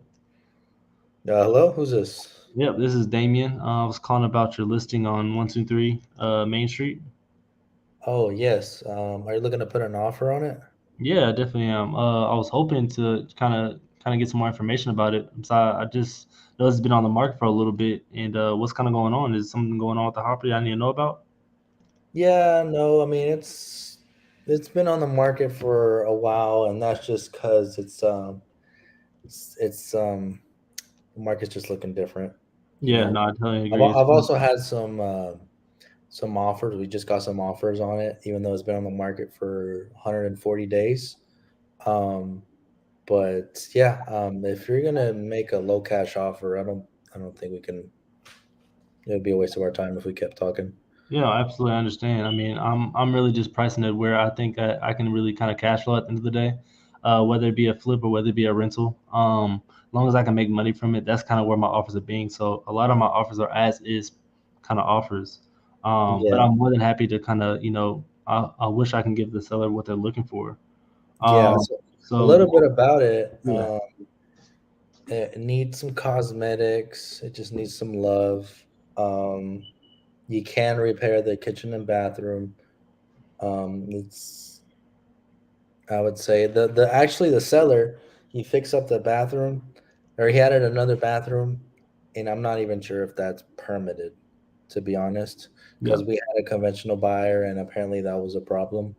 Hello, who's this? Yep. This is Damien. I was calling about your listing on 123 Main Street. Oh yes. Are you looking to put an offer on it? Yeah, I definitely am. I was hoping to kind of get some more information about it. So I just know it's been on the market for a little bit, and what's kind of going on? Is something going on with the property I need to know about? Yeah, no, I mean it's been on the market for a while, and that's just because it's the market's just looking different. You Yeah, know, no, I totally I've agree. I've also had some offers. We just got some offers on it, even though it's been on the market for 140 days. Um, But yeah, if you're gonna make a low cash offer, I don't think we can. It would be a waste of our time if we kept talking. Yeah, I absolutely understand. I mean, I'm really just pricing it where I think I can really kind of cash flow at the end of the day, whether it be a flip or whether it be a rental. As long as I can make money from it, that's kind of where my offers are being. So a lot of my offers are as is kind of offers. But Yeah, I'm more than happy to kind of, I wish I can give the seller what they're looking for. yeah. Um, So a so little bit about it. yeah, It needs some cosmetics. It just needs some love. Um, you can repair the kitchen and bathroom. It's I would say the actually the seller he fixed up the bathroom, or he added another bathroom, and I'm not even sure if that's permitted, to be honest, yeah. because we had a conventional buyer and apparently that was a problem.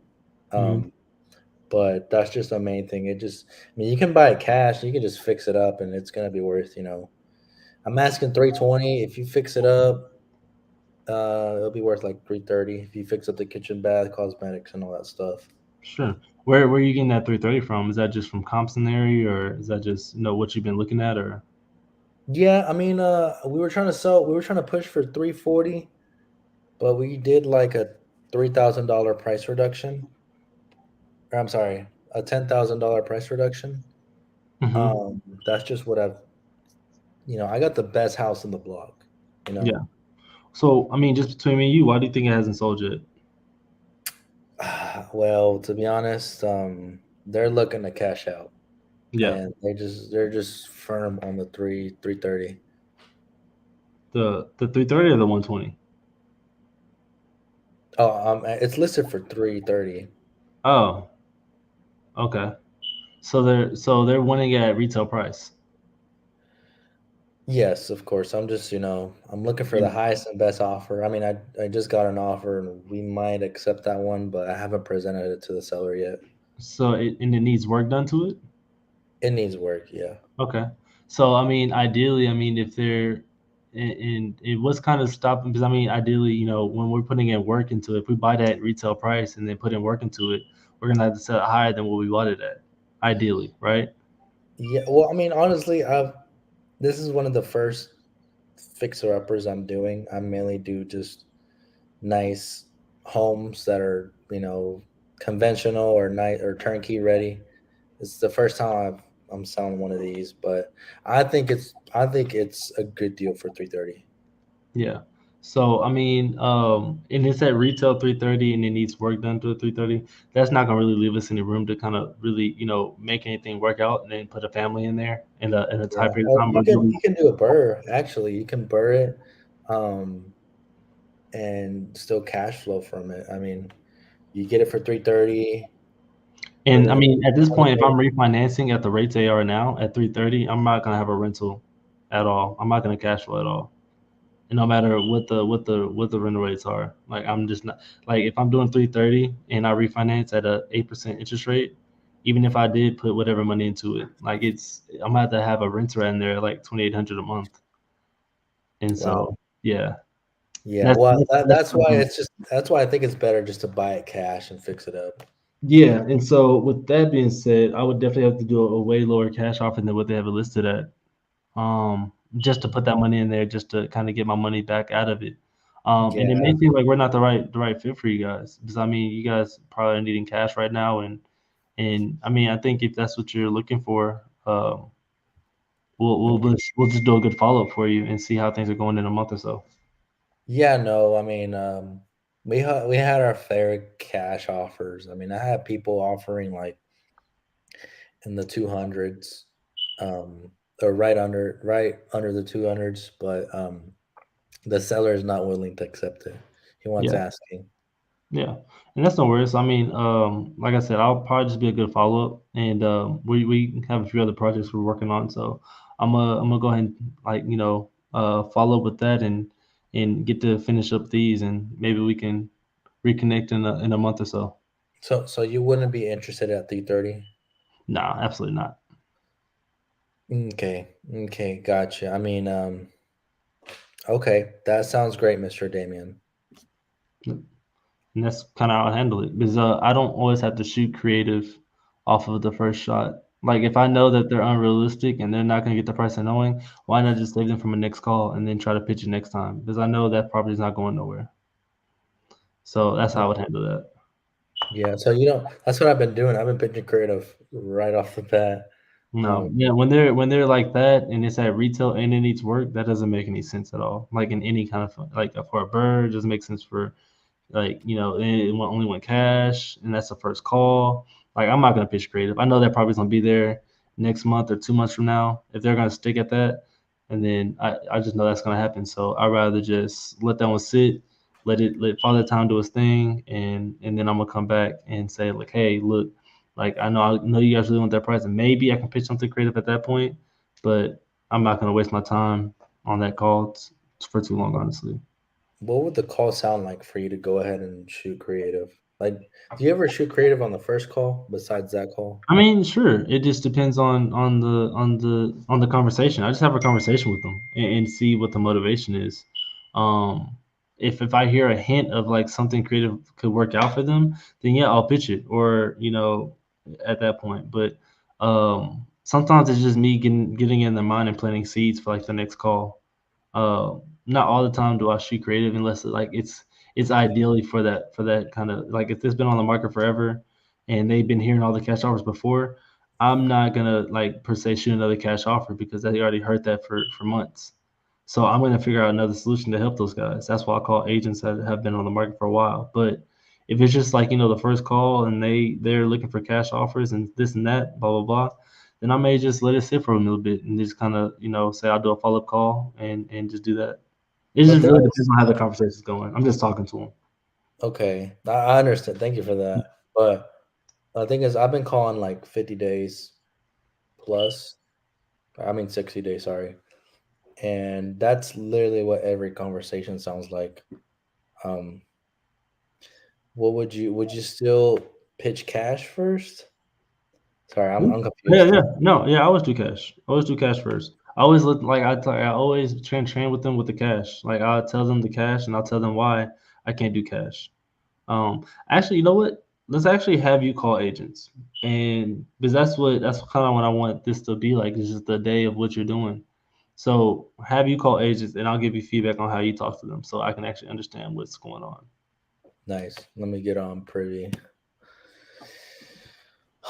Hmm. Um, but that's just the main thing. It just, I mean, you can buy it cash, you can just fix it up, and it's gonna be worth, I'm asking 320. If you fix it up, it'll be worth like 330 if you fix up the kitchen, bath, cosmetics, and all that stuff. Sure. Where are you getting that 330 from? Is that just from comps in the area, or is that just what you've been looking at, or? Yeah, I mean, we were trying to push for 340, but we did like a $3,000 price reduction. Or I'm sorry, a $10,000 price reduction. Hmm. That's just what I got the best house in the block, you know. Yeah. So, I mean, just between me and you, why do you think it hasn't sold yet? Well, to be honest, they're looking to cash out, Yeah. and they're just firm on the 330. The 330 or the 120? Oh, it's listed for 330. Oh, okay. So they're wanting it at retail price. Yes, of course. I'm looking for the Yeah. highest and best offer. I mean, I just got an offer and we might accept that one, but I haven't presented it to the seller yet. So it needs work done to it. It needs work, yeah. Okay. So I mean, ideally, I mean, if they're and it was kind of stopping because I mean, ideally, when we're putting in work into it, if we buy that at retail price and then put in work into it, we're gonna have to sell it higher than what we bought it at. Ideally, right? Yeah, well, I mean, honestly, this is one of the first fixer uppers I'm doing. I mainly do just nice homes that are, conventional or night or turnkey ready. It's the first time I'm selling one of these, but I think it's a good deal for 330. Yeah. So I mean, and it's at retail 330, and it needs work done to a 330. That's not gonna really leave us any room to kind of really, make anything work out, and then put a family in there in a time Yeah. period of Oh, time you where can really, you can do a burr. Actually, you can burr it, um, and still cash flow from it. I mean, you get it for 330, put and I in mean, at this point, if 20K. I'm refinancing at the rates they are now at 330, I'm not gonna have a rental at all. I'm not gonna cash flow at all. And no matter what the rental rates are, like I'm just not like if I'm doing 330 and I refinance at a 8% interest rate, even if I did put whatever money into it, like I'm gonna have to have a renter in there like 2,800 a month. And Wow. so yeah, Yeah. that's Well, that's, that's that's why I think it's better just to buy it cash and fix it up. yeah. And so with that being said, I would definitely have to do a way lower cash offer than what they have it listed at. Just to put that money in there, just to kind of get my money back out of it. And it Yeah. may seem like we're not the right fit for you guys because I mean, you guys probably are needing cash right now, and I mean, I think if that's what you're looking for, we'll just do a good follow up for you and see how things are going in a month or so. Yeah. No, I mean, we had our fair cash offers. I mean, I had people offering like in the 200s, or right under the 200s, but the seller is not willing to accept it. He wants Yeah, asking. yeah, and that's no worries. I mean, like I said, I'll probably just be a good follow up, and we have a few other projects we're working on, so I'm gonna go ahead and like follow up with that and get to finish up these, and maybe we can reconnect in a month or so. So you wouldn't be interested at 330? Nah, absolutely not. Okay. Okay, gotcha. I mean, okay, that sounds great, Mr. Damien. And that's kind of how I handle it because I don't always have to shoot creative off of the first shot. Like if I know that they're unrealistic and they're not going to get the price of knowing, why not just save them from a next call and then try to pitch it next time? Because I know that property's not going nowhere. So that's how I would handle that. Yeah, so that's what I've been doing. I've been pitching creative right off the bat. No, yeah, when they're like that and it's at retail and it needs work, that doesn't make any sense at all. Like in any kind of like for a bird, it doesn't make sense for like only went cash and that's the first call. Like I'm not gonna pitch creative. I know that probably gonna be there next month or 2 months from now if they're gonna stick at that, and then I just know that's gonna happen. So I'd rather just let that one sit, let Father Time do his thing, and then I'm gonna come back and say like, hey, look, like I know you guys really want that price, and maybe I can pitch something creative at that point, but I'm not gonna waste my time on that call for too long, honestly. What would the call sound like for you to go ahead and shoot creative? Like, do you ever shoot creative on the first call besides that call? I mean, sure. It just depends on the conversation. I just have a conversation with them and see what the motivation is. Um, if I hear a hint of like something creative could work out for them, then yeah, I'll pitch it. Or at that point. But sometimes it's just me getting in their mind and planting seeds for like the next call. Not all the time do I shoot creative unless it's ideally for that kind of like if it's been on the market forever and they've been hearing all the cash offers before, I'm not gonna like per se shoot another cash offer because they already heard that for months. So I'm gonna figure out another solution to help those guys. That's why I call agents that have been on the market for a while. But if it's just like the first call and they're looking for cash offers and this and that, blah blah blah, then I may just let it sit for a little bit and just kind of say I'll do a follow up call and just do that. It But just there really was depends on how the conversation's going. I'm just talking to them. okay. I understand. Thank you for that. But the thing is, I've been calling like 50 days plus. I mean 60 days, sorry. And that's literally what every conversation sounds like. Um, what would you still pitch cash first? Sorry, I'm Yeah, confused. yeah, no, yeah. I always do cash. I always do cash first. I always look like I always train with them with the cash. Like I'll tell them the cash and I'll tell them why I can't do cash. Actually, you know what? Let's actually have you call agents, and because that's kind of what I want this to be like. It's just the day of what you're doing. So have you call agents, and I'll give you feedback on how you talk to them, so I can actually understand what's going on. Nice. Let me get on Privy.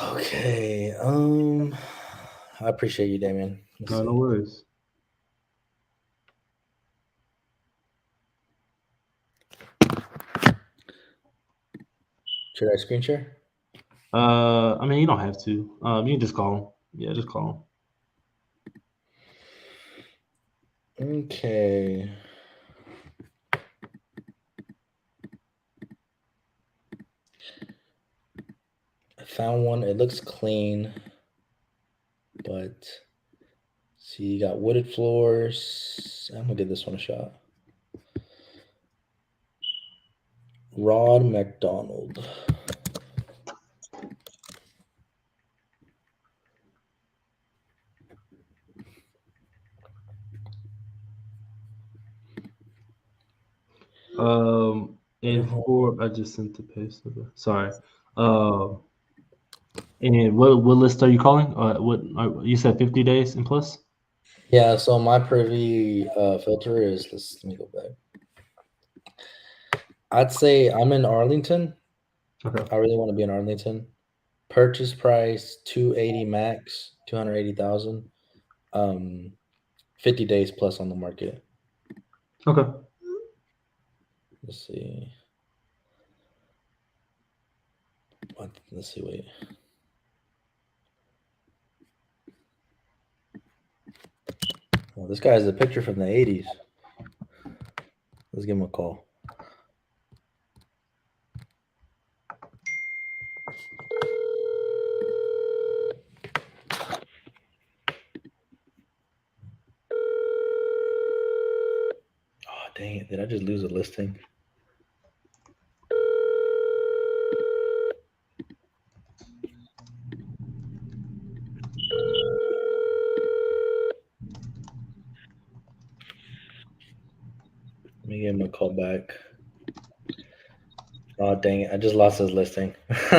Okay. I appreciate you, Damien. Let's No, see. no worries. Should I screen share? I mean, you don't have to. You can just call them. Yeah, just call them. Okay. I found one. It looks clean, but see, you got wooded floors. I'm gonna give this one a shot. Rod McDonald. And for I just sent the paste of it. Sorry. And what list are you calling? What you said 50 days and plus? Yeah, so my Privy filter is let me go back. I'd say I'm in Arlington. Okay. I really want to be in Arlington. Purchase price 280 max, 280,000. 50 days plus on the market. Okay. Let's see. Let's see. Wait. Well, this guy has a picture from the 80s. Let's give him a call. Oh, dang it. Did I just lose a listing? Let me give him a call back. Oh, dang it. I just lost his listing. All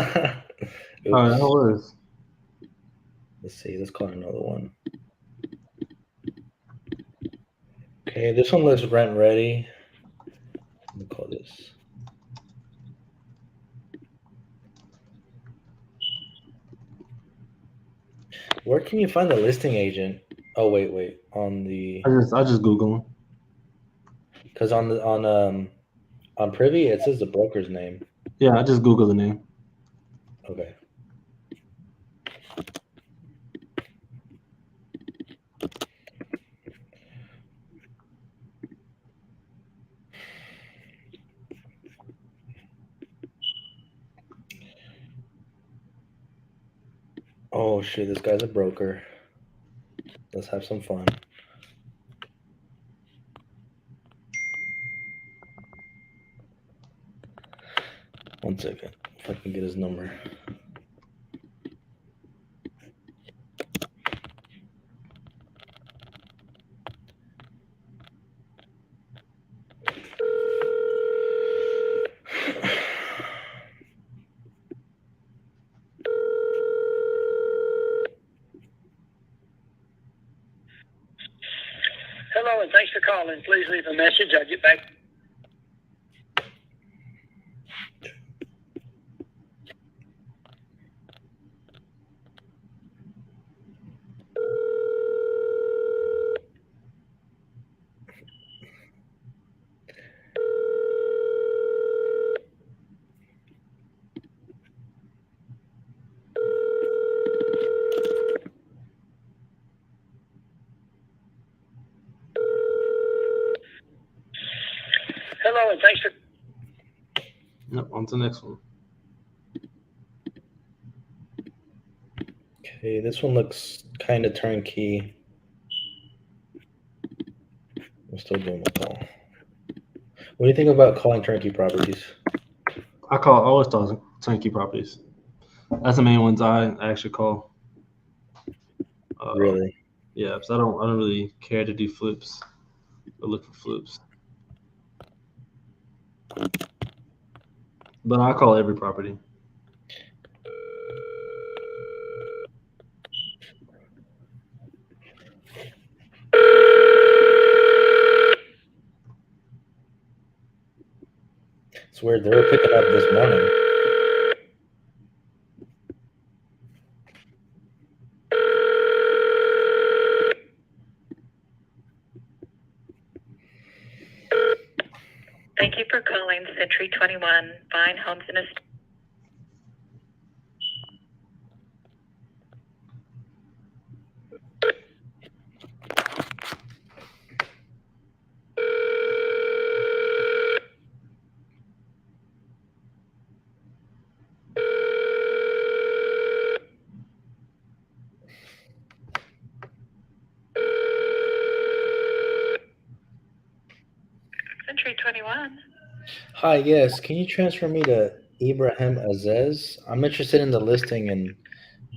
right, no worries. Let's see. Let's call another one. Okay, this one looks rent ready. Let me call this. Where can you find the listing agent? Oh wait. On the I just Google them. because on Privy it says the broker's name. Yeah, I just Google the name. Okay. Oh shit, this guy's a broker. Let's have some fun. One second. If I can get his number. Hello, and thanks for calling. Please leave a message. I'll get back. Hello, and thanks for. Yep, on to the next one. Okay, this one looks kind of turnkey. I'm still doing my call. What do you think about calling turnkey properties? I always call turnkey properties. That's the main ones I actually call. Really? Yeah, so I don't really care to do flips or look for flips. But I call every property. It's weird. They were picking up this morning. Thank you for calling Century 21 Fine Homes and Estates. Century 21. Hi, yes. Can you transfer me to Ibrahim Aziz? I'm interested in the listing in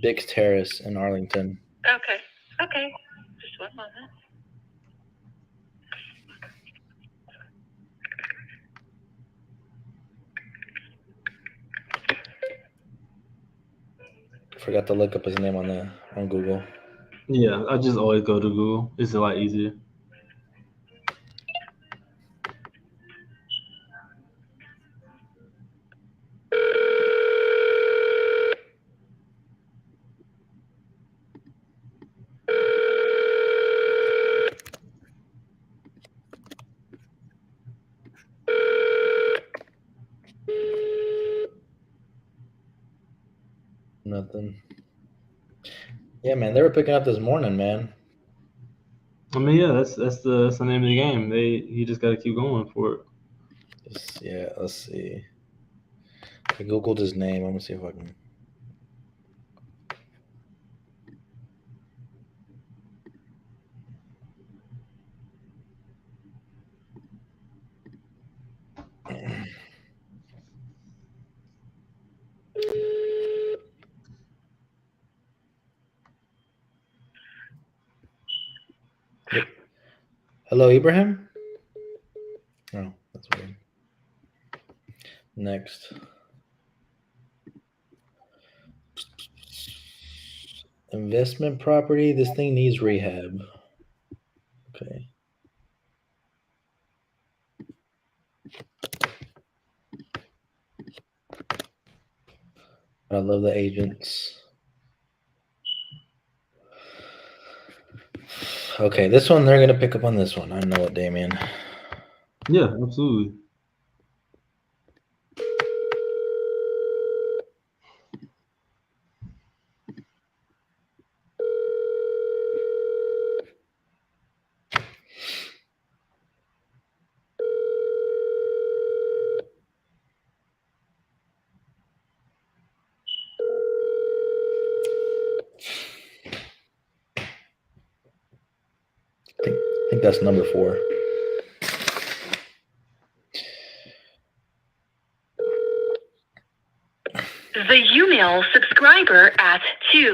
Bix Terrace in Arlington. Okay. Just one moment. Forgot to look up his name on Google. Yeah, I just always go to Google. It's a lot easier. Nothing. Yeah, man, they were picking up this morning, man. I mean, yeah, that's the name of the game. You just got to keep going for it. Let's see. I Googled his name. I'm gonna see if I can. Yep. Hello, Ibrahim? Oh, that's weird. Next. Investment property. This thing needs rehab. Okay. I love the agents. Okay, this one, they're going to pick up on this one. I know it, Damien. Yeah, absolutely. I think that's number 4. The Umail subscriber at 2.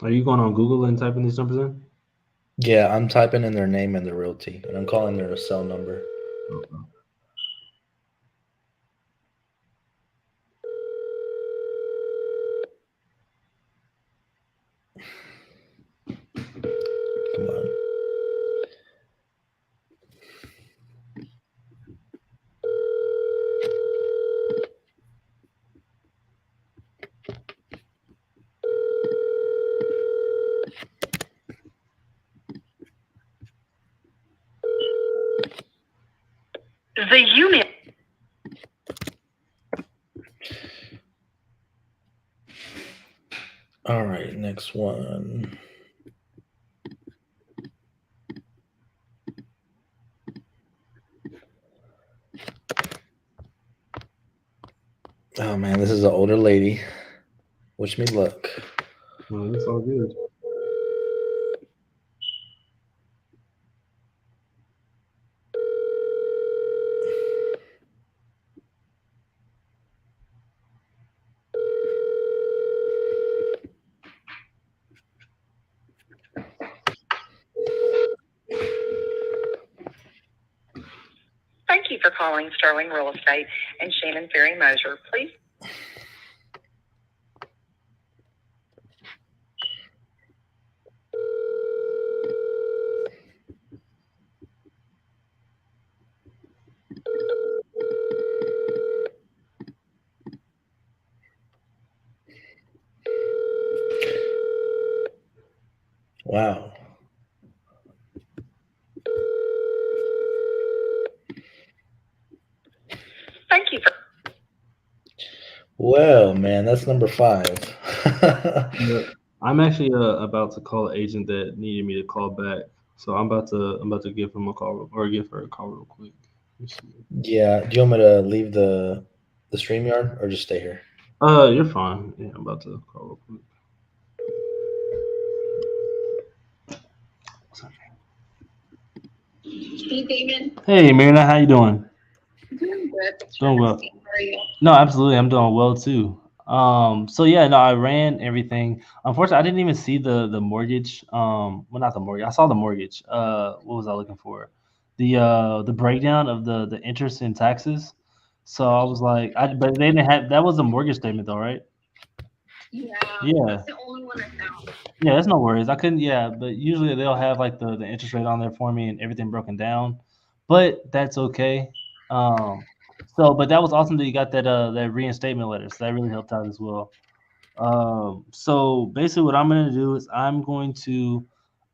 Are you going on Google and typing these numbers in? Yeah, I'm typing in their name and their realty, and I'm calling their cell number. Okay. Come on. The Umail. All right, next one. Oh man, this is an older lady. Wish me luck. Well, that's all good. Thank you for calling Sterling Real Estate and Shannon Ferry Mosier. Please. Wow. Thank you for. Well, man, that's number 5. Yeah. I'm actually about to call an agent that needed me to call back, so I'm about to give him a call or give her a call real quick. Yeah. Do you want me to leave the StreamYard or just stay here? You're fine. Yeah, I'm about to call real quick. Hey, David. Hey, Marina, how you doing? Doing good. Doing well. How are you? No, absolutely, I'm doing well too. So yeah, no, I ran everything. Unfortunately, I didn't even see the mortgage. Well, not the mortgage. I saw the mortgage. What was I looking for? The breakdown of the interest and taxes. So I was like, but they didn't have that was a mortgage statement though, right? Yeah. Yeah. That's the only one I found. Yeah, that's no worries. I couldn't. Yeah, but usually they'll have like the interest rate on there for me and everything broken down, but that's okay. But that was awesome that you got that reinstatement letter. So that really helped out as well. So basically, what I'm going to do is I'm going to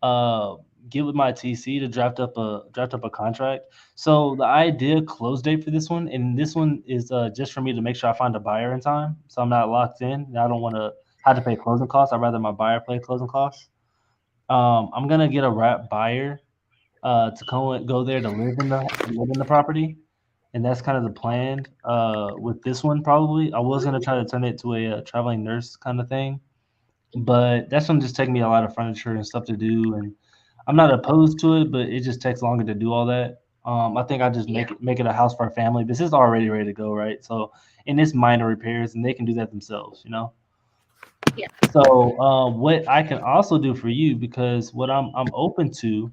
uh get with my TC to draft up a contract. So the idea close date for this one, and this one is just for me to make sure I find a buyer in time, so I'm not locked in. And I don't want to have to pay closing costs. I'd rather my buyer pay closing costs. I'm gonna get a wrap buyer to go there to live in the property, and that's kind of the plan with this one. Probably I was gonna try to turn it to a traveling nurse kind of thing, but that's gonna just take me a lot of furniture and stuff to do, and I'm not opposed to it, but it just takes longer to do all that. I think I just make it a house for a family. This is already ready to go, right? So, and it's minor repairs, and they can do that themselves, you know. Yeah. So, what I can also do for you, because what I'm open to,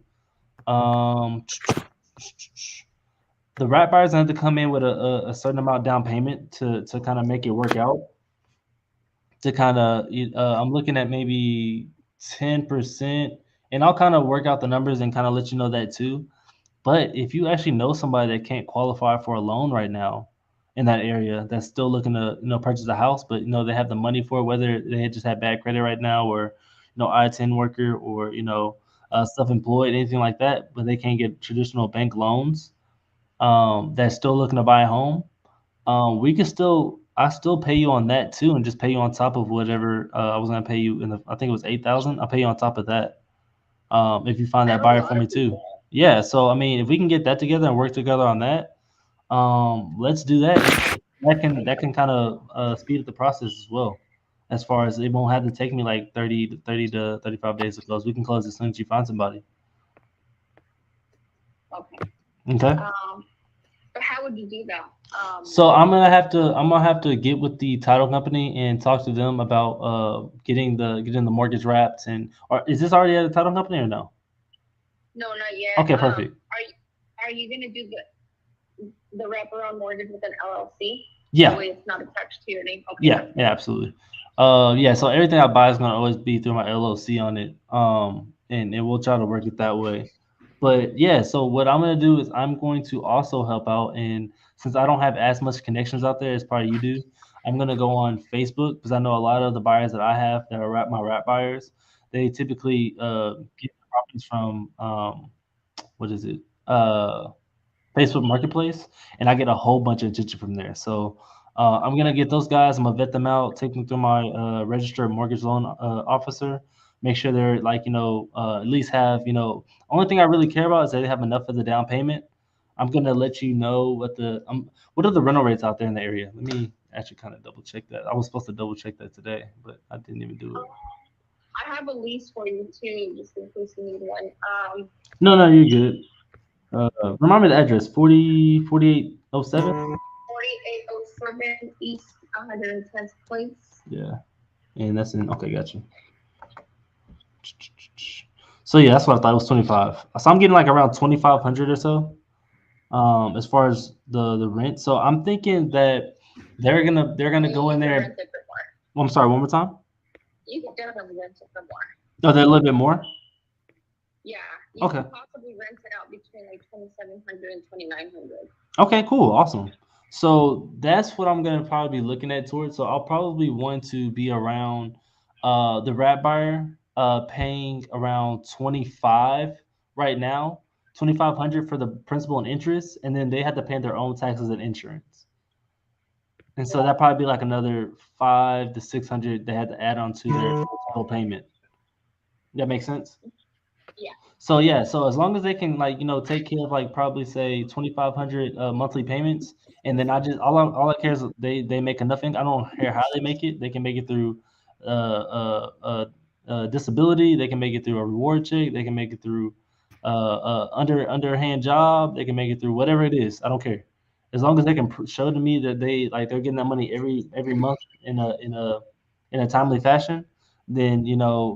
um, the rat buyers have to come in with a certain amount down payment to kind of make it work out. to kind of. I'm looking at maybe 10%, and I'll kind of work out the numbers and kind of let you know that too. But if you actually know somebody that can't qualify for a loan right now in that area, that's still looking to purchase a house, but they have the money for it, whether they just have bad credit right now, or I-10 worker, or self-employed, anything like that, but they can't get traditional bank loans, that's still looking to buy a home, we can still I still pay you on that too, and just pay you on top of whatever I was gonna pay you I think it was 8,000. I'll pay you on top of that. If you find that buyer for me too. Yeah, so I mean, if we can get that together and work together on that, let's do that. That can kind of speed up the process as well. As far as it won't have to take me like 30 to 35 days to close. We can close as soon as you find somebody. Okay. Okay. But how would you do that? So I'm gonna have to get with the title company and talk to them about getting the mortgage wrapped. And is this already at a title company or no? No, not yet. Okay, perfect. Are you gonna do the wraparound mortgage with an LLC? Yeah. That way it's not attached to your name. Okay. Yeah, absolutely. Yeah, so everything I buy is gonna always be through my LLC on it. And we'll try to work it that way. But yeah, so what I'm gonna do is I'm going to also help out, and since I don't have as much connections out there as probably you do, I'm gonna go on Facebook, because I know a lot of the buyers that I have that are my wrap buyers, they typically get properties from what is it? Facebook Marketplace, and I get a whole bunch of attention from there. So I'm gonna get those guys. I'm gonna vet them out, take them through my registered mortgage loan officer, make sure they're like at least have Only thing I really care about is that they have enough for the down payment. I'm gonna let you know what are the rental rates out there in the area. Let me actually kind of double check that. I was supposed to double check that today, but I didn't even do it. I have a lease for you too, just in case you need one. No, you're good. Remind me the address. 4807. 4807 East 110th Place. Yeah, and that's in. Okay, gotcha. So yeah, that's what I thought. It was 25. So I'm getting like around 2,500 or so. As far as the rent. So I'm thinking that they're gonna go in there. Well, I'm sorry. One more time. You can definitely rent it for more. Oh, they're a little bit more. Yeah. Okay. Can possibly rent it out between like 2,700 and 2,900. Okay, cool, awesome. So that's what I'm gonna probably be looking at towards. So I'll probably want to be around the rat buyer paying around 25 right now, 2,500 for the principal and interest, and then they have to pay their own taxes and insurance. And so that probably be like another 500 to 600 they had to add on to their total payment. That makes sense? Yeah. So yeah, so as long as they can take care of like probably say 2,500 monthly payments, and then all I care is they make enough income. I don't care how they make it. They can make it through disability. They can make it through a reward check. They can make it through underhand job. They can make it through whatever it is. I don't care, as long as they can show to me that they're getting that money every month in a timely fashion. Then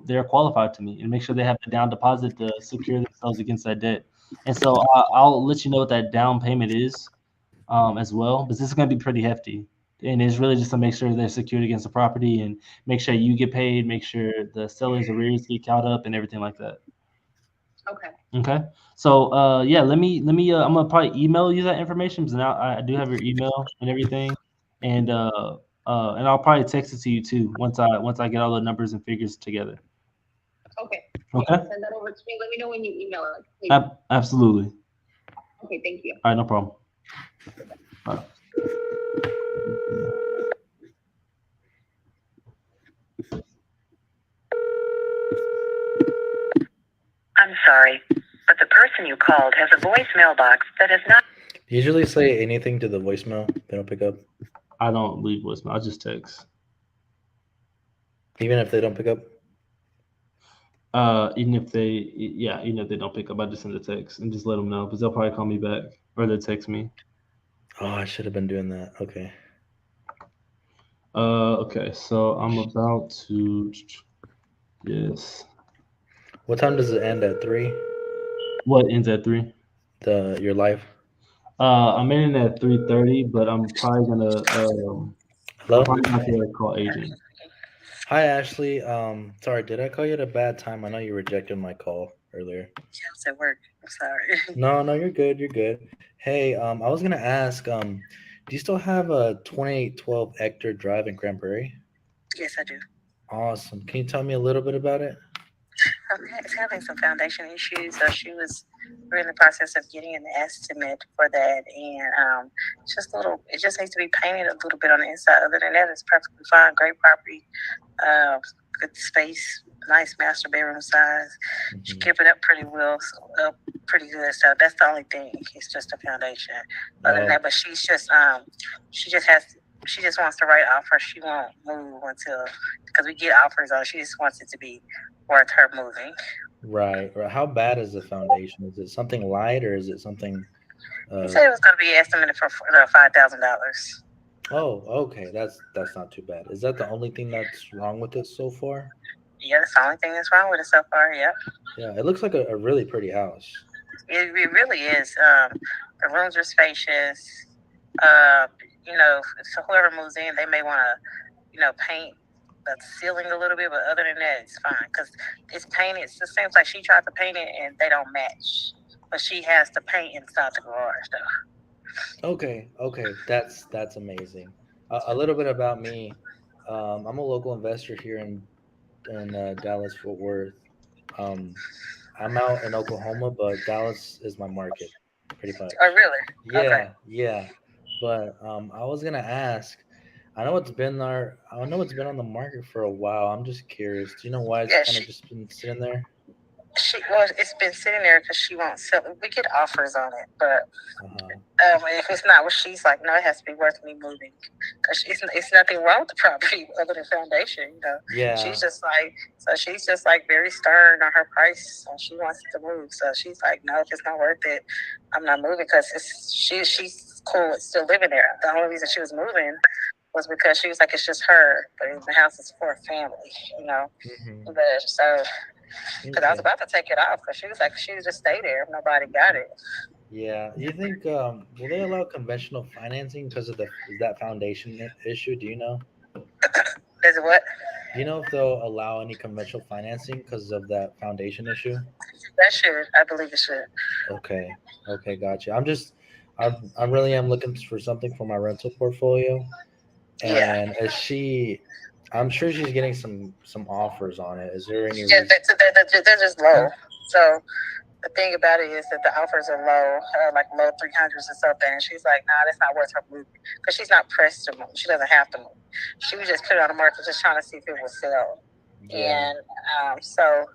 they're qualified to me, and make sure they have the down deposit to secure themselves against that debt. And so I'll let you know what that down payment is as well, but this is going to be pretty hefty, and it's really just to make sure they're secured against the property, and make sure you get paid, make sure the seller's arrears get caught up, and everything like that. Okay. So yeah, let me I'm gonna probably email you that information, because now I do have your email and everything, and I'll probably text it to you too once I get all the numbers and figures together. Okay. Okay. Send that over to me. Let me know when you email it. Please. Absolutely. Okay, thank you. All right, no problem. All right. I'm sorry, but the person you called has a voicemail box that has not. Usually say anything to the voicemail. They don't pick up. I don't leave voicemail. I just text. Even if they don't pick up? Even if they don't pick up, I just send a text and just let them know, because they'll probably call me back or they'll text me. Oh, I should have been doing that. Okay. Okay, so I'm about to. Yes. What time does it end at? 3? What ends at 3? Your live? I'm in at 3:30, but I'm probably gonna. Hello? I'm probably not gonna call agent. Hi, Ashley. Sorry, did I call you at a bad time? I know you rejected my call earlier. Yeah, I was at work. I'm sorry. No, you're good. You're good. Hey, I was gonna ask, do you still have a 2812 Hector Drive in Grand Prairie? Yes, I do. Awesome. Can you tell me a little bit about it? Okay, it's having some foundation issues, so we're in the process of getting an estimate for that, and it's just a little. It just needs to be painted a little bit on the inside. Other than that, it's perfectly fine. Great property, uh, good space, nice master bedroom size. She kept it up pretty well, so up pretty good. So that's the only thing. It's just a foundation. Other than Oh, that, but she just wants the right offer. She won't move until because we get offers on. She just wants it to be worth her moving. right. Right. How bad is the foundation? Is it something light or is it something? He Uh, said it was going to be estimated for $5,000. oh, okay. That's not too bad. Is that the only thing that's wrong with it so far? Yeah, that's the only thing that's wrong with it so far. Yep, Yeah, it looks like a really pretty house. it really is. The rooms are spacious. Uh, so whoever moves in, they may want to, paint the ceiling a little bit, but other than that, it's fine because it's painted. It just seems like she tried to paint it and they don't match, but she has to paint inside the garage though. Okay, that's amazing. A little bit about me. I'm a local investor here in Dallas Fort Worth. Um, I'm out in Oklahoma, but Dallas is my market, pretty Oh, much. really? Okay. Yeah. But I was gonna ask. I know it's been there. I know it's been on the market for a while. I'm just curious. Do you know why it's Yeah, kind of just been sitting there? it's been sitting there because she won't sell it. We get offers on it, but Uh huh. if it's not what she's like, no, it has to be worth me moving because it's nothing wrong with the property other than foundation. Yeah. She's just like very stern on her price, and she wants it to move. So she's like, no, if it's not worth it, I'm not moving because she's cool with still living there. The only reason she was moving was because she was like, it's just her, but the house is for a family, you know. Hmm. But so because I was Okay. about to take it off, because she was like, she would just stay there if nobody got it. Yeah. You think will they allow conventional financing because of the is that foundation issue? Do you know? Is it what? Do you know if they'll allow any conventional financing because of that foundation issue? That should. I believe it should. Okay. Okay, gotcha. I really am looking for something for my rental portfolio, Yeah. and I'm sure she's getting some offers on it. Is there any Yeah, reason? they're just low. So the thing about it is that the offers are low, like low 300s or something. And she's like, nah, that's not worth her moving. Because she's not pressed to move. She doesn't have to move. She would just put it on the market just trying to see if it would sell. Yeah. And so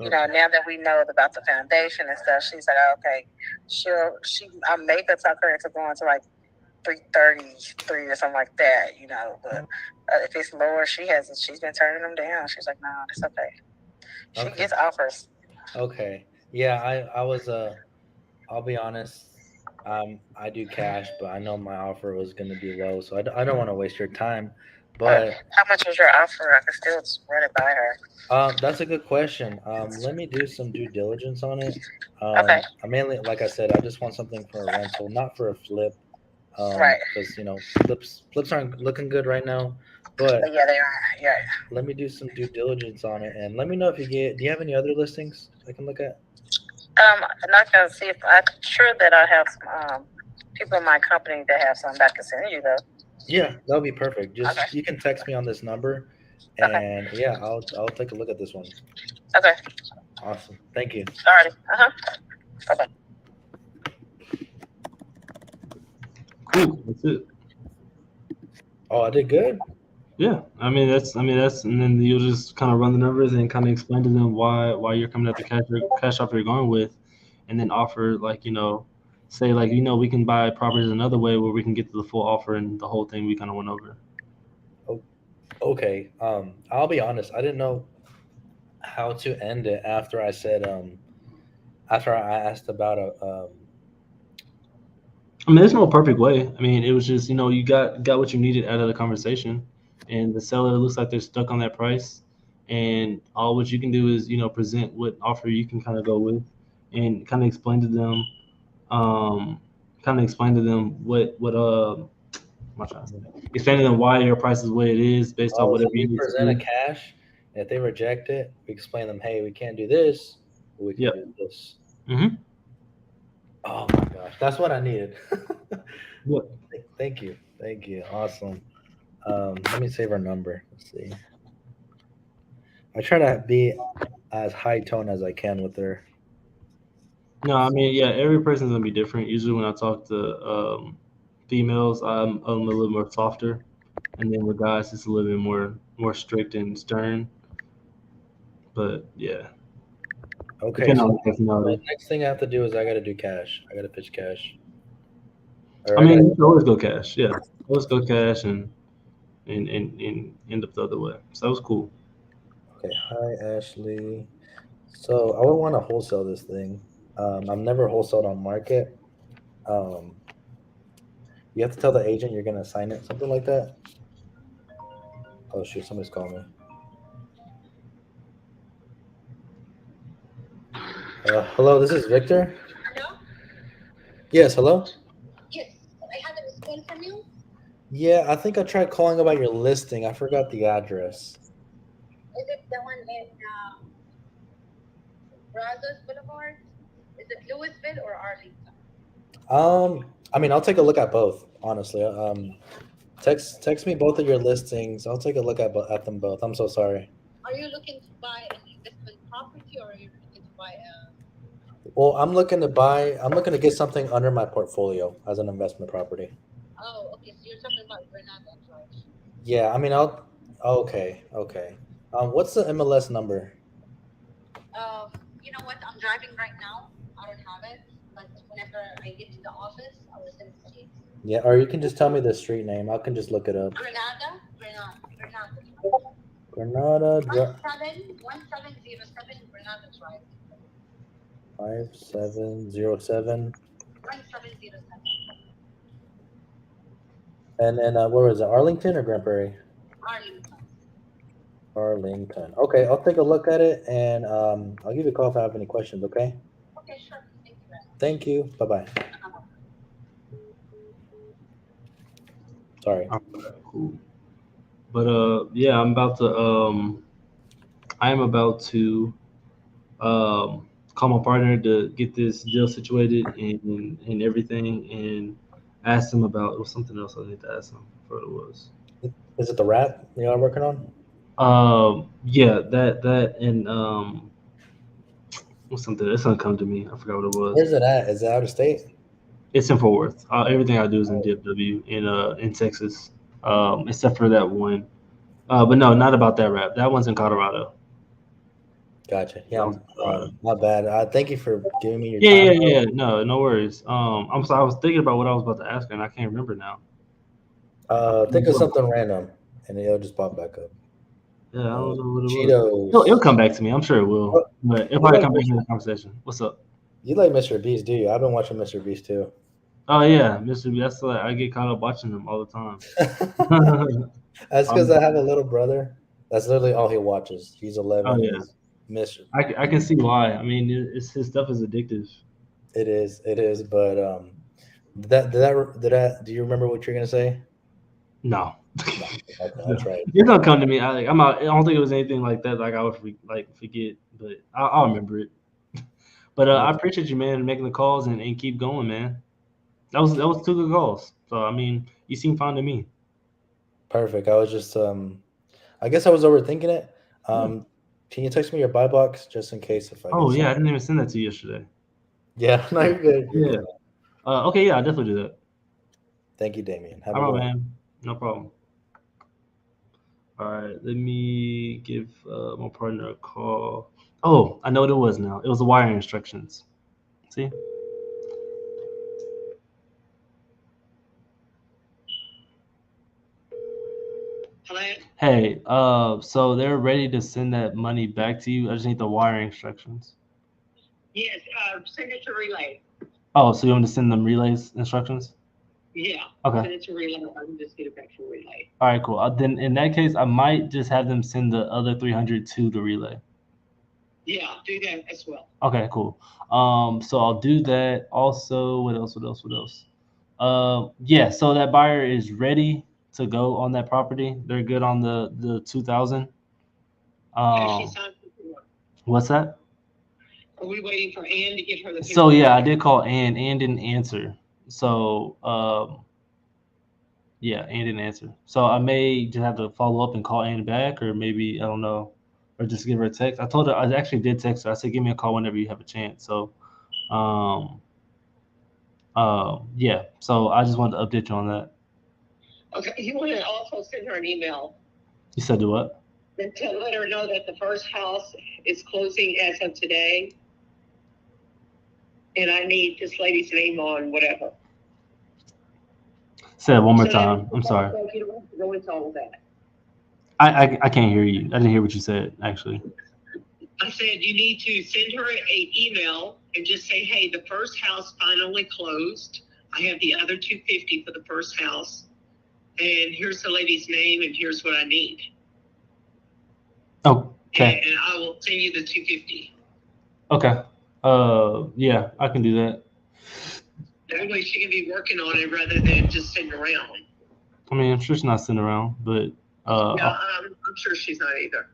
Okay. now that we know about the foundation and stuff, she's like, okay, I may could talk her into going to like 333 or something like that, but if it's lower, she's been turning them down. She's like, no, it's okay. She Okay. gets offers. Okay. Yeah, I was I'll be honest. I do cash, but I know my offer was going to be low, so I don't want to waste your time. But How much was your offer? I can still run it by her. that's a good question. Let me do some due diligence on it. Okay. I mainly, like I said, I just want something for a rental, not for a flip. Right. Because flips aren't looking good right now. But But yeah, they are. Yeah. let me do some due diligence on it, and let me know if you get. Do you have any other listings I can look at? I'm not gonna see if I'm sure that I have some people in my company that have some that I can send you though. Yeah, that'll be perfect. Just Okay. you can text me on this number, Okay. and yeah, I'll take a look at this one. Okay. Awesome. Thank you. Alrighty. Bye bye. Cool. That's it. Oh, I did good. Yeah. That's, and then you'll just kind of run the numbers and kind of explain to them why you're coming at the cash offer you're going with, and then offer say we can buy properties another way where we can get to the full offer and the whole thing we kind of went over. Okay. I'll be honest. I didn't know how to end it after I said after I asked about a There's no perfect way. It was just you got what you needed out of the conversation, and the seller looks like they're stuck on that price, and all what you can do is present what offer you can kind of go with, and kind of explain to them, what am I trying to say? Explaining them why your price is the way it is based on Oh, so whatever we you need to present a do. cash, and if they reject it, we explain them, hey, we can't do this, but we can Yep. do this. Mm-hmm. Oh my gosh, that's what I needed. Yep. Thank you. Awesome. Let me save our number. Let's see. I try to be as high tone as I can with her. No, I mean, yeah, every person's gonna be different. Usually, when I talk to females, I'm a little more softer, and then with guys, it's a little bit more strict and stern. But yeah, Okay, depending on so the the personality. next thing I have to do is I got to do cash. I got to pitch cash. Or I I mean, got you can always go cash. Yeah, always go cash and end up the other way. So that was cool. okay. Hi, Ashley. So I would want to wholesale this thing. I've never wholesaled on market. Um, you have to tell the agent you're gonna sign it, something like that. Oh shoot, somebody's calling me. Hello, this is Victor. Hello? Yes, hello. Yes, I had a response from you. Yeah, I think I tried calling about your listing. I forgot the address. Is it the one in Brazos Boulevard? Is it Louisville or Arlington? I mean, I'll take a look at both. Honestly, text me both of your listings. I'll take a look at them both. I'm so sorry. Are you looking to buy an investment property or are you looking to buy a? Well, I'm looking to get something under my portfolio as an investment property. Oh, okay. So you're talking about Granada, right? Yeah, I mean, okay. What's the MLS number? You know what? I'm driving right now. I don't have it, but whenever I get to the office, I will send it to you. Yeah, or you can just tell me the street name. I can just look it up. Granada. 1707 Granada Drive. 5707. 1707. And then where was it? Arlington or Grand Prairie? Arlington. Arlington. Okay, I'll take a look at it and I'll give you a call if I have any questions. Okay. Okay, sure. Thank you. Thank you. Bye bye. Sorry. All right, cool. But yeah, I am about to call my partner to get this deal situated and everything, and ask him about. It was something else I need to ask him. I forgot what it was. Is it the wrap you're working on? Yeah, that and what's something that's gonna come to me. I forgot what it was. Where's it at? Is it out of state? It's in Fort Worth. Everything I do is in DFW in Texas, except for that one. But no, not about that rap. That one's in Colorado. Gotcha. Yeah, my bad. Thank you for giving me your Yeah, time. yeah. No worries. I'm sorry. I was thinking about what I was about to ask her, and I can't remember now. Think of something random, and it'll just pop back up. Yeah, I don't know what it Cheetos. was. It'll come back to me. I'm sure it will. Oh, But it'll probably come back in the conversation. What's up? You like Mr. Beast, do you? I've been watching Mr. Beast too. Oh yeah, Mr. B. That's like I get caught up watching them all the time. That's because I have a little brother. That's literally all he watches. He's 11. Oh yeah, Mr. I can see why. I mean, his stuff is addictive. It is. But do you remember what you're gonna say? No. Okay, that's right. It's gonna come to me. I don't think it was anything like that. Like I would forget, but I'll remember it. But I appreciate you, man, making the calls and keep going, man. That was 2 good calls. So I mean, you seem fine to me. Perfect. I was just I guess I was overthinking it. Can you text me your buy box just in case if I? Oh yeah, I didn't even send that to you yesterday. Yeah, no, you're good. Yeah. Okay, yeah, I'll definitely do that. Thank you, Damien. Have All right, man. No problem. All right, let me give my partner a call. Oh, I know what it was now. It was the wiring instructions. See? Hello? Hey, so they're ready to send that money back to you. I just need the wiring instructions. Yes, send it to Relay. Oh, so you want me to send them relays instructions? Yeah. Okay. Send it to Relay. I can just get it back to Relay. All right, cool. Then in that case, I might just have them send the other 300 to the relay. Yeah, do that as well. Okay, cool. So I'll do that. Also, what else? Yeah. So that buyer is ready to go on that property. They're good on the 2000. Has she signed the paperwork? What's that? Are we waiting for Ann to get her the paperwork? So yeah, I did call Ann. Ann didn't answer. So yeah, Ann didn't answer. So I may just have to follow up and call Ann back, or maybe I don't know, or just give her a text. I told her, I actually did text her. I said, give me a call whenever you have a chance. So yeah. So I just wanted to update you on that. Okay, you want to also send her an email You said do what? and let her know that the first house is closing as of today. And I need this lady's name on whatever. Say that one more So time. that- I'm sorry. You don't have to go into all of that. I can't hear you. I didn't hear what you said, actually. I said you need to send her an email and just say, hey, the first house finally closed. I have the other 250 for the first house. And here's the lady's name and here's what I need. Okay. And I will send you the 250. Okay. Yeah, I can do that. That way she can be working on it rather than just sitting around. I mean, I'm sure she's not sitting around, but Yeah, I'm sure she's not either.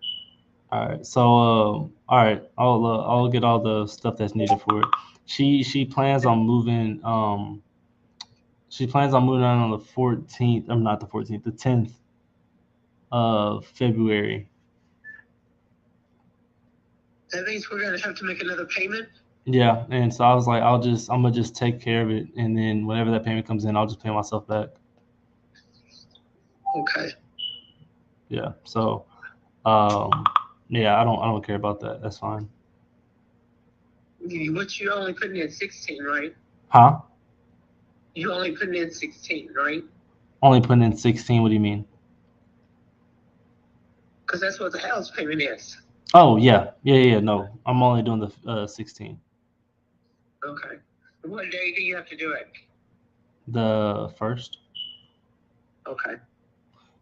all right. So all right, I'll get all the stuff that's needed for it. She plans on moving. She plans on moving on the 14th. I'm not the 14th. The 10th of February. That means we're gonna have to make another payment. Yeah, and so I was like, I'm gonna just take care of it, and then whenever that payment comes in, I'll just pay myself back. Okay. Yeah. So, yeah, I don't care about that. That's fine. What you only putting in 16, right? Huh? You only putting in 16, right? Only putting in 16. What do you mean? Because that's what the house payment is. Oh yeah. No, I'm only doing the 16. Okay. What day do you have to do it? The 1st. Okay.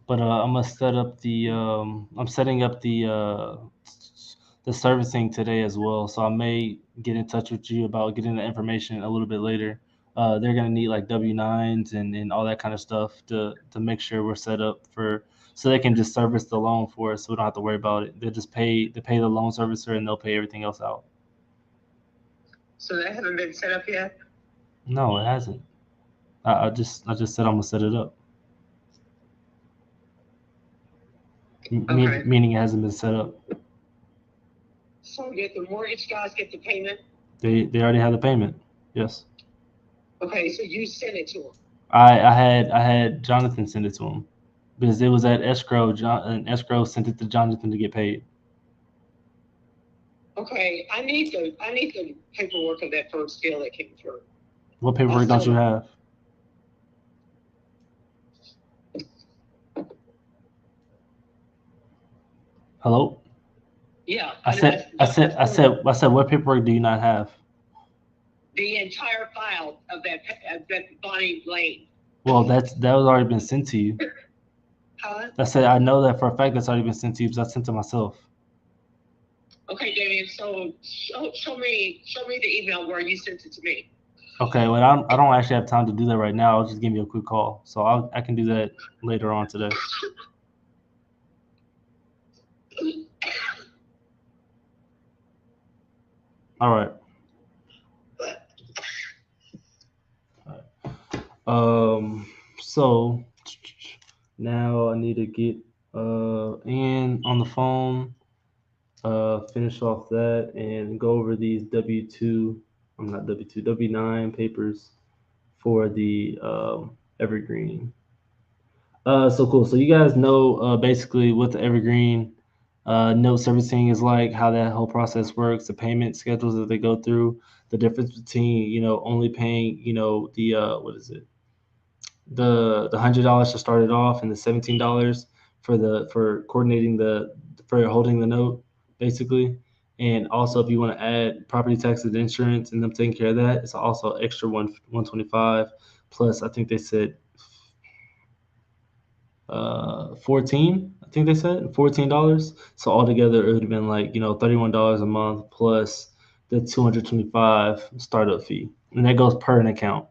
But I'm gonna set up the I'm setting up the servicing today as well. So I may get in touch with you about getting the information a little bit later. They're gonna need like W-9s and all that kind of stuff to make sure we're set up so they can just service the loan for us, so we don't have to worry about it. They pay the loan servicer and they'll pay everything else out. So that haven't been set up yet? No, it hasn't. I just said I'm gonna set it up. Okay. Meaning it hasn't been set up. So did the mortgage guys get the payment? They already have the payment. Yes. Okay, so you sent it to them. I had Jonathan send it to him because it was at escrow. And escrow sent it to Jonathan to get paid. Okay, I need the paperwork of that first deal that came through. What paperwork don't you have? Hello? Yeah. I said what paperwork do you not have? The entire file of that Bonnie Lane. Well, that was already been sent to you. Huh? I said I know that for a fact that's already been sent to you because I sent it myself. Okay, Damian. So show me the email where you sent it to me. Okay, well I don't actually have time to do that right now. I'll just give you a quick call, so I can do that later on today. All right. So now I need to get Ann on the phone, finish off that, and go over these W9 papers for the Evergreen. So cool. So you guys know basically what the Evergreen note servicing is like, how that whole process works, the payment schedules that they go through, the difference between only paying the what is it, the $100 to start it off and the $17 for coordinating for holding the note basically. And also if you want to add property taxes and insurance and them taking care of that, it's also extra 125 plus I think they said 14. I think they said $14. So altogether it would have been like $31 a month plus the $225 startup fee, and that goes per an account.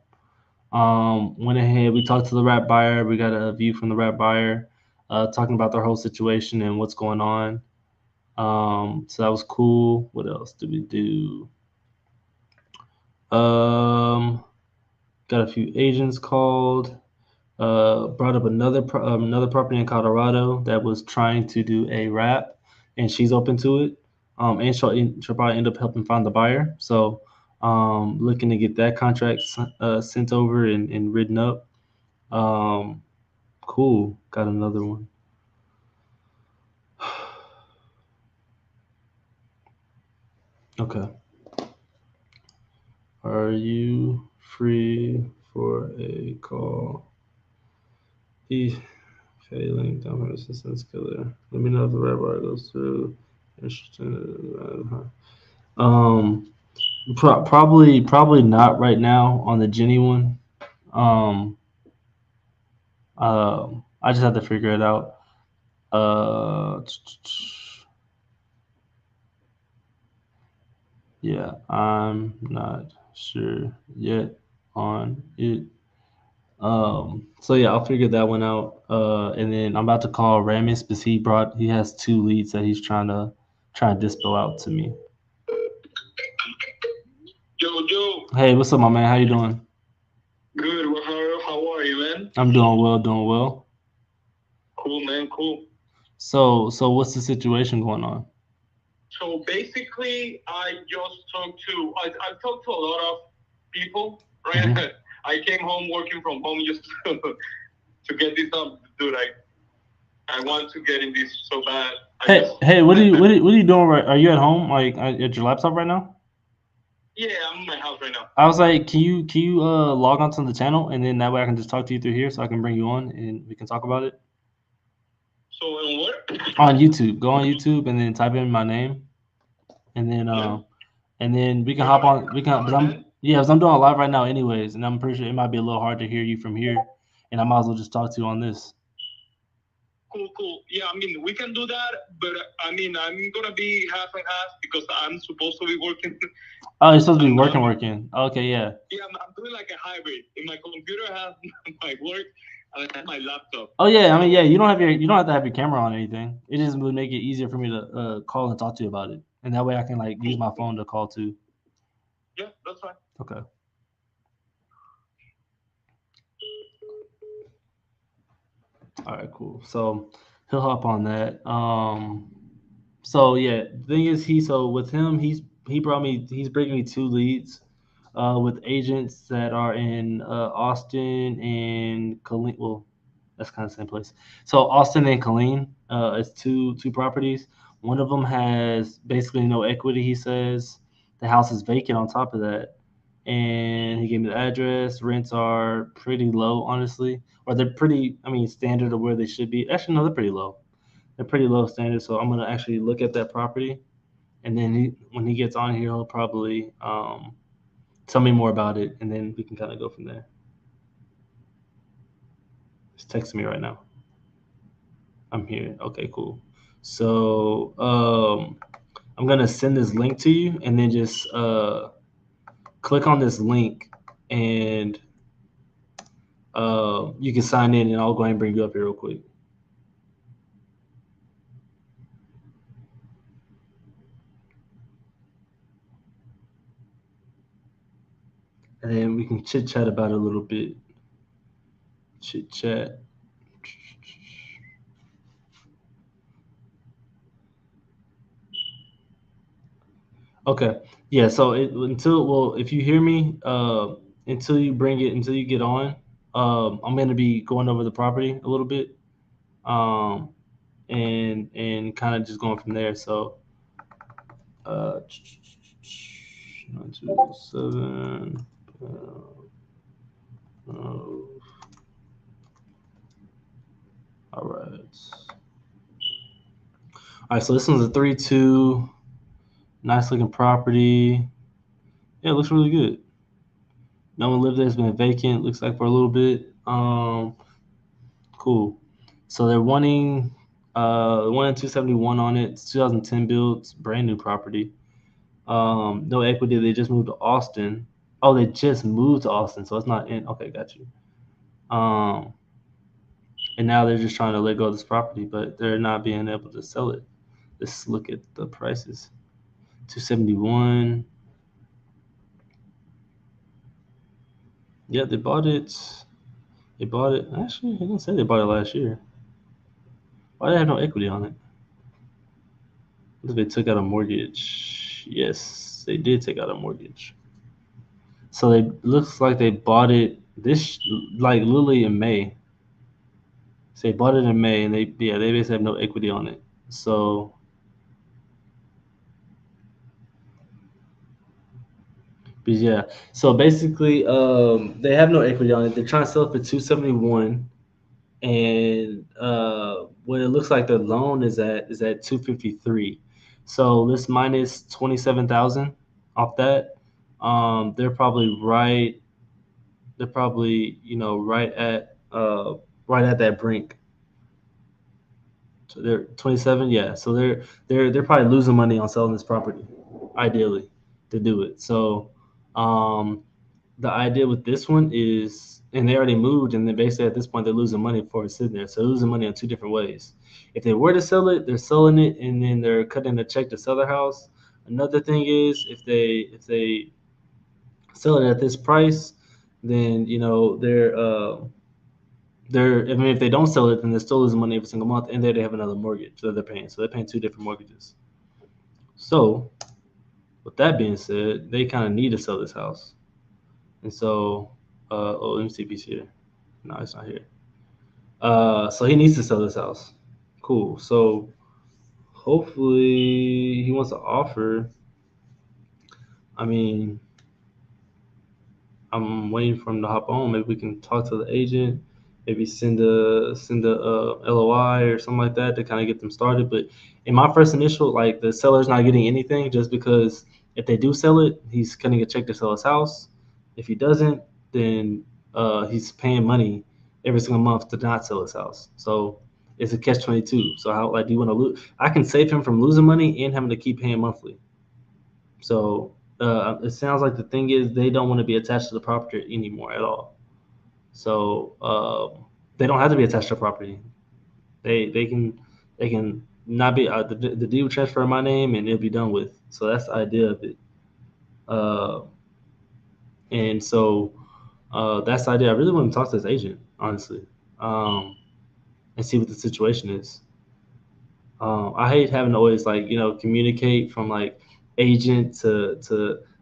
Went ahead. We talked to the rat buyer. We got a view from the rat buyer, talking about their whole situation and what's going on. So that was cool. What else did we do? Got a few agents called. Brought up another property in Colorado that was trying to do a wrap, and she's open to it. And she'll probably end up helping find the buyer. So, looking to get that contract sent over and written up. Cool. Got another one. Okay. Are you free for a call? Failing down assistance killer. Let me know if the red bar goes through. Probably not right now on the Jenny one. I just have to figure it out. Yeah, I'm not sure yet on it. So yeah, I'll figure that one out. And then I'm about to call Ramis because he has 2 leads that he's trying to dispo out to me. Joe. Hey, what's up, my man? How you doing? Good. How are you, man? I'm doing well. Cool, man. Cool. So what's the situation going on? So basically, I talked to a lot of people, right? Mm-hmm. I came home working from home just to get this done, dude. I want to get in this so bad. Hey, what are you doing? Right? Are you at home, like at your laptop right now? Yeah, I'm in my house right now. I was like, can you log onto the channel, and then that way I can just talk to you through here, so I can bring you on and we can talk about it. So on what? On YouTube. Go on YouTube and then type in my name, and then we can hop on. Because I'm doing a live right now, anyways, and I'm pretty sure it might be a little hard to hear you from here, and I might as well just talk to you on this. Cool. Yeah, I mean, we can do that, but I mean, I'm gonna be half and half because I'm supposed to be working. Oh, you're supposed to be working. Okay, yeah. Yeah, I'm doing like a hybrid. In my computer has my work, and I have my laptop. Oh yeah, I mean, yeah, you don't have to have your camera on or anything. It just would make it easier for me to call and talk to you about it, and that way I can like use my phone to call too. Yeah, that's fine. Okay. All right, cool. So he'll hop on that. So yeah, the thing is, with him, he's bringing me 2 leads, with agents that are in Austin and Killeen. Well, that's kind of the same place. So Austin and Killeen, is two properties. One of them has basically no equity. He says the house is vacant on top of that. And he gave me the address. Rents are pretty low, honestly, or they're pretty, standard of where they should be. Actually, no, they're pretty low. They're pretty low standard. So I'm gonna actually look at that property, and then when he gets on here, he'll probably tell me more about it, and then we can kind of go from there. He's texting me right now. I'm here. Okay, cool. So I'm gonna send this link to you, and then just click on this link, and you can sign in, and I'll go ahead and bring you up here real quick. And then we can chit chat about it a little bit. Chit chat. Okay. Yeah. So if you hear me, until you get on, I'm going to be going over the property a little bit, and kind of just going from there. So, 927. All right. So this one's a 3-2. Nice looking property. Yeah, it looks really good. No one lived there. It's been vacant, looks like, for a little bit. Cool. So they're wanting 271 on it. It's 2010 built, brand new property. No equity. They just moved to Austin. Oh, they just moved to Austin, so it's not in. Okay, got you. And now they're just trying to let go of this property, but they're not being able to sell it. Let's look at the prices. 271. Yeah, they bought it. They bought it. Actually, I didn't say they bought it last year. Why do they have no equity on it? They took out a mortgage. Yes, they did take out a mortgage. So it looks like they bought it this like literally in May. So they bought it in May, and they basically have no equity on it. So but yeah, so basically, they have no equity on it. They're trying to sell it for 271, and what it looks like the loan is at 253. So let's minus 27,000 off that. They're probably right. They're probably right at that brink. So they're 27, yeah. So they're probably losing money on selling this property, ideally, to do it. So the idea with this one is, and they already moved, and then basically at this point they're losing money for it sitting there. So they're losing money on two different ways. If they were to sell it, they're selling it, and then they're cutting a check to sell their house. Another thing is if they sell it at this price, then I mean, if they don't sell it, then they're still losing money every single month, and they have another mortgage that they're paying. So they're paying two different mortgages. So, with that being said, they kind of need to sell this house. And so, let me see if he's here. No, it's not here. So he needs to sell this house. Cool. So, hopefully, he wants to offer. I mean, I'm waiting for him to hop on. Maybe we can talk to the agent. Maybe send a LOI or something like that to kind of get them started. But in my first initial, like the seller's not getting anything just because if they do sell it, he's cutting a check to sell his house. If he doesn't, then he's paying money every single month to not sell his house. So it's a catch-22. So how do you want to lose? I can save him from losing money and having to keep paying monthly. So it sounds like the thing is they don't want to be attached to the property anymore at all. So they don't have to be attached to property. They can not be the deed will transfer in my name and it'll be done with. So that's the idea of it. And so that's the idea. I really want to talk to this agent, honestly, and see what the situation is. I hate having to always communicate from agent to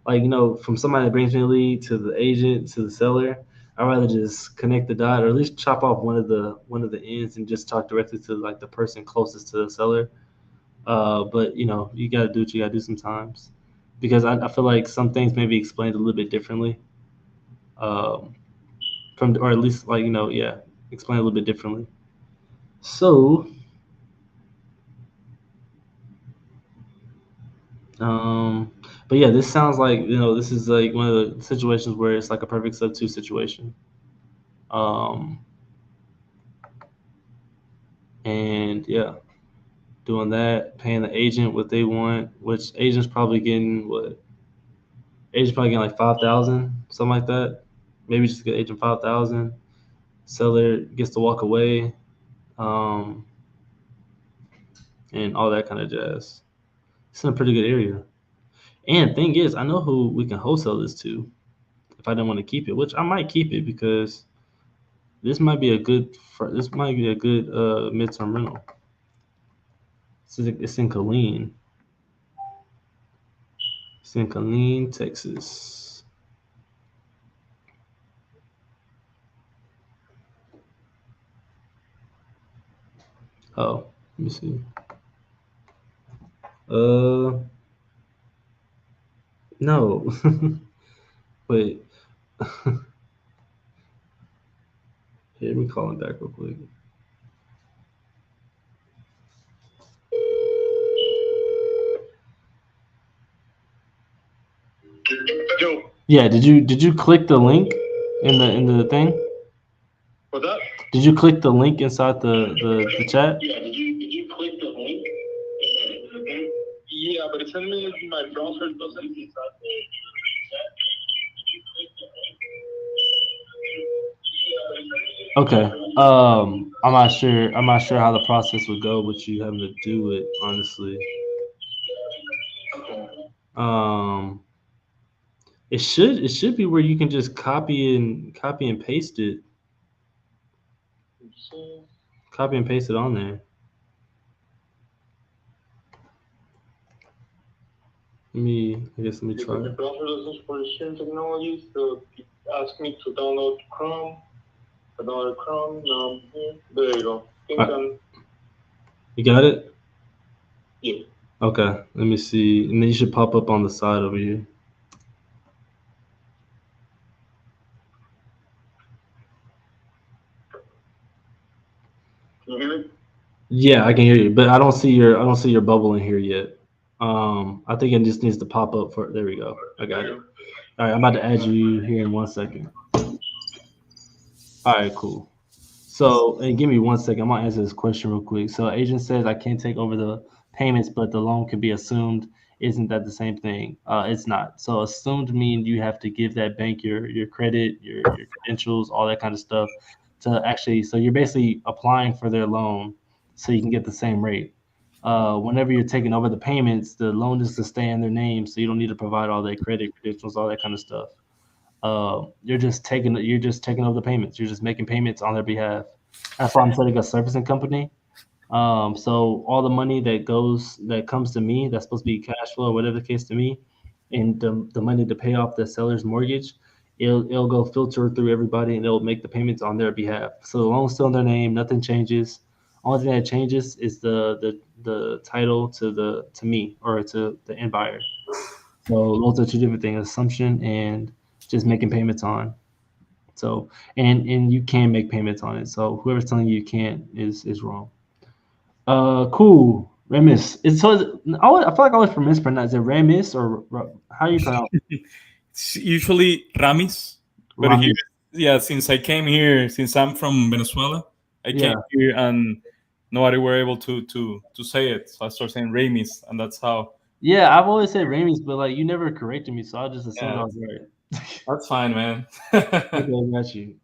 from somebody that brings me a lead to the agent to the seller. I'd rather just connect the dot or at least chop off one of the ends and just talk directly to the person closest to the seller. But you got to do what you got to do sometimes because I feel like some things may be explained a little bit differently. Or at least explain a little bit differently. So. But yeah, this sounds like this is like one of the situations where it's like a perfect sub-2 situation. And yeah, doing that, paying the agent what they want, which agent's probably getting Agent's probably getting like 5,000, something like that. Maybe just get agent 5,000. Seller gets to walk away, and all that kind of jazz. It's in a pretty good area. And thing is, I know who we can wholesale this to if I didn't want to keep it, which I might keep it because this might be a good midterm rental. It's in Killeen. It's in Killeen, Texas. Oh, let me see. No. Wait. Here, let me call him back real quick. Joe. Yeah, did you click the link in the thing? What's that? Did you click the link inside the chat? Yeah, did you click the link? Yeah, but it's in my browser doesn't inside the chat. Okay. I'm not sure. I'm not sure how the process would go with you having to do it. Honestly. Um, it should be where you can just copy and paste it. Copy and paste it on there. Let me try. The browser doesn't support sharing technology, so it asked me to download Chrome. I downloaded Chrome. Now I'm here. There you go. You got it? Yeah. Okay. Let me see. And then you should pop up on the side over here. Can you hear me? Yeah, I can hear you, but I don't see your bubble in here yet. I think it just needs to pop up for. There we go. I got it. All right, I'm about to add you here in 1 second. All right, cool. So, and give me 1 second. I'm gonna answer this question real quick. So, agent says I can't take over the payments, but the loan can be assumed. Isn't that the same thing? It's not. So, assumed means you have to give that bank your credit, your credentials, all that kind of stuff to actually. So, you're basically applying for their loan so you can get the same rate. Whenever you're taking over the payments, the loan is to stay in their name, so you don't need to provide all their credit credentials, all that kind of stuff. You're just taking over the payments. You're just making payments on their behalf. That's why I'm setting a servicing company. So all the money that comes to me, that's supposed to be cash flow, or whatever the case to me, and the money to pay off the seller's mortgage, it'll go filter through everybody and it'll make the payments on their behalf. So the loan's still in their name, nothing changes. Only thing that changes is the title to me or to the end buyer. So those are two different things: assumption and just making payments on. So and you can make payments on it. So whoever's telling you can't is wrong. Cool. Remis. I feel like I always mispronounce it. Remis or how you pronounce it? It's usually Ramis, but Ramis. here, since I came here, since I'm from Venezuela, I came here and nobody were able to say it, so I started saying Ramis, and that's how. Yeah, I've always said Ramis, but like you never corrected me, so I just assumed I was right. That's fine, man. Okay, got you.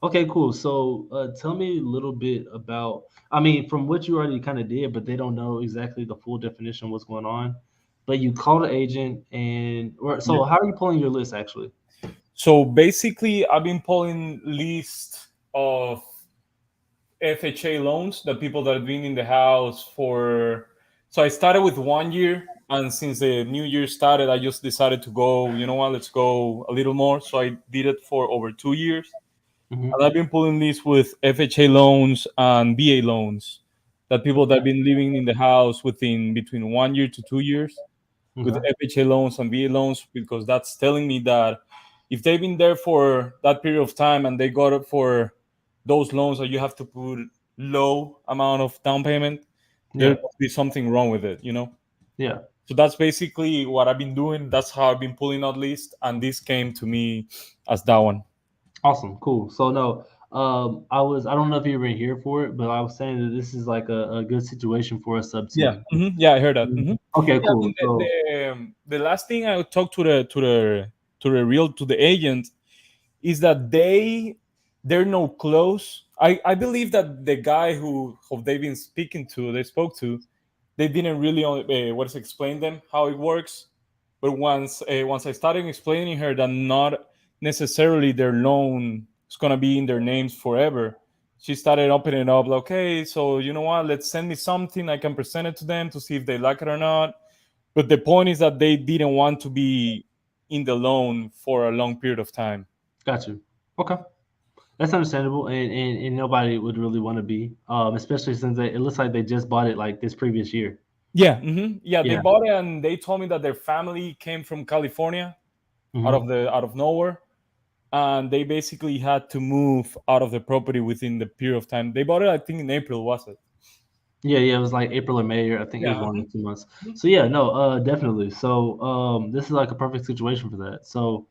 Okay, cool. So, tell me a little bit about. I mean, from what you already kind of did, but they don't know exactly the full definition of what's going on. But you call the agent, so how are you pulling your list actually? So basically, I've been pulling list of FHA loans, the people that have been in the house for. So I started with 1 year, and since the new year started, I just decided to go. You know what? Let's go a little more. So I did it for over 2 years. Mm-hmm. And I've been pulling this with FHA loans and VA loans, that people that have been living in the house between 1 year to 2 years with FHA loans and VA loans, because that's telling me that if they've been there for that period of time and they got it for those loans that you have to put low amount of down payment, there must be something wrong with it, you know? Yeah. So that's basically what I've been doing. That's how I've been pulling out list, and this came to me as that one. Awesome, cool. So no, I don't know if you were here for it, but I was saying that this is like a good situation for a sub team. Yeah, yeah, I heard that. Okay, cool. The last thing I talked to the agent is that they're no close. I believe that the guy who they've been they spoke to, they didn't really explain them how it works. But once I started explaining her that not necessarily their loan is gonna be in their names forever, she started opening it up. Like, okay, so you know what? Let's send me something. I can present it to them to see if they like it or not. But the point is that they didn't want to be in the loan for a long period of time. Got you. Okay. That's understandable, and nobody would really want to be, especially since it looks like they just bought it like this previous year. Yeah, they bought it, and they told me that their family came from California, out of nowhere, and they basically had to move out of the property within the period of time. They bought it, I think, in April, was it? Yeah, it was like April or May, or I think it was 1 or 2 months. So yeah, no, definitely. So this is like a perfect situation for that. So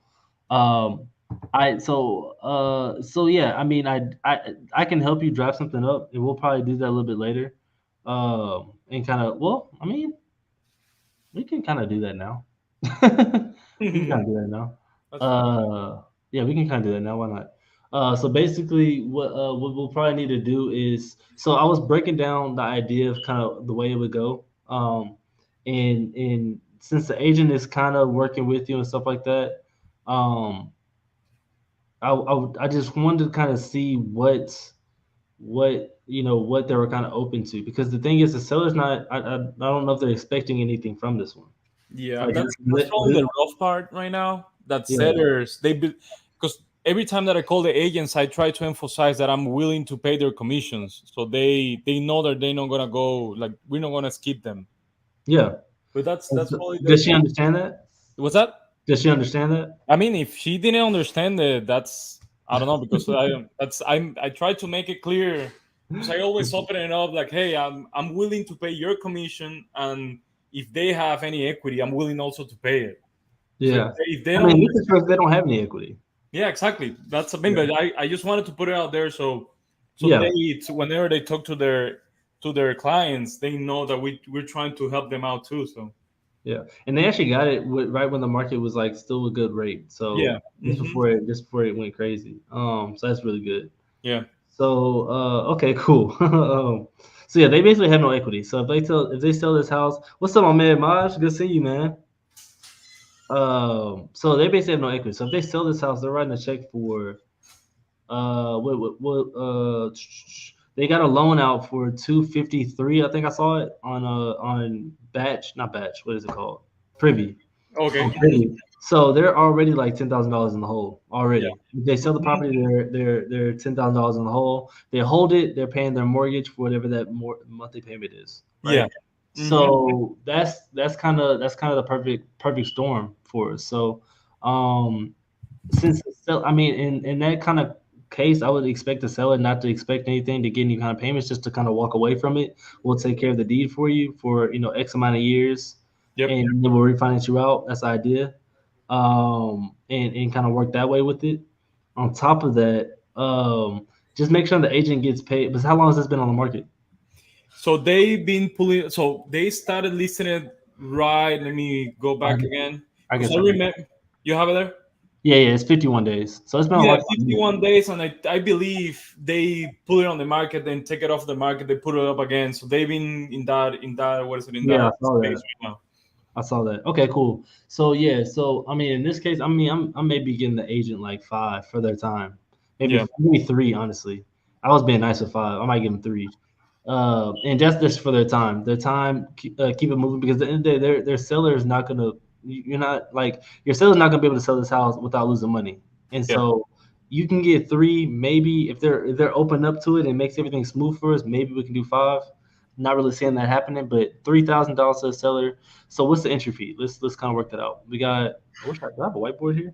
yeah, I mean, I can help you draft something up, and we'll probably do that a little bit later. And kind of, well, I mean, we can kind of do that now. We can kind of do that now. Yeah, we can kind of do that now. Why not? So basically, what we'll probably need to do is, so I was breaking down the idea of kind of the way it would go, and since the agent is kind of working with you and stuff like that, um, I just wanted to kind of see what what they were kind of open to, because the thing is the seller's not, I don't know if they're expecting anything from this one. Yeah, Like, that's probably the rough part right now. That Yeah. sellers because every time that I call the agents, I try to emphasize that I'm willing to pay their commissions, so they know that they're not gonna go, like, we're not gonna skip them. Yeah. But that's probably Does she understand that? What's that? Does she understand that? I mean, if she didn't understand it, that's, I don't know, because I try to make it clear, because I always open it up like, hey, I'm willing to pay your commission, and if they have any equity, I'm willing also to pay it. Yeah. So if they I don't, mean, this is because they don't have any equity. yeah, exactly. That's a thing. But I just wanted to put it out there so Yeah. whenever they talk to their clients, they know that we're trying to help them out too. So Yeah, and they actually got it right when the market was like still a good rate. So Yeah. just Mhm. before it went crazy. So that's really good. yeah. So okay, cool. So yeah, they basically have no equity. So if they sell this house, what's up, my man Maj? Good seeing you, man. So they basically have no equity. So if they sell this house, they're writing a check for they got a loan out for 253. I think I saw it on Batch, not Batch. What is it called? Privy. Okay. On Privy. So they're already like $10,000 in the hole already. Yeah. If they sell the property, they're $10,000 in the hole. They hold it. They're paying their mortgage for whatever that monthly payment is. Right? Yeah. So that's kind of the perfect storm for us. So since I mean, in that kind of case, I would expect the seller not to expect anything to get any kind of payments, just to kind of walk away from it. We'll take care of the deed for you for X amount of years, Yep. and then we'll refinance you out. That's the idea, and kind of work that way with it. On top of that, just make sure the agent gets paid. Because how long has this been on the market? So they've been pulling. So they started listing it right. Let me go back again. I guess 'Cause I remember you have it there. Yeah, it's 51 days. So it's been a Yeah, long time. 51 days, and I believe they put it on the market, then take it off the market, they put it up again. So they've been in that what is it in Yeah, that I saw space that. right now. I saw that. Okay, cool. So yeah, so I mean, in this case, I mean, I may be getting the agent like 5 for their time, Yeah. maybe 3. Honestly, I was being nice with 5. I might give them 3, and that's just for their time. Their time, keep it moving, because at the end of the day, their seller is not gonna. You're not like your seller's not gonna be able to sell this house without losing money, and Yeah. so you can get 3. Maybe if they're open up to it and makes everything smooth for us, maybe we can do 5. Not really seeing that happening, but $3,000 to the seller. So what's the entry fee? Let's kind of work that out. We got. Do I have a whiteboard here?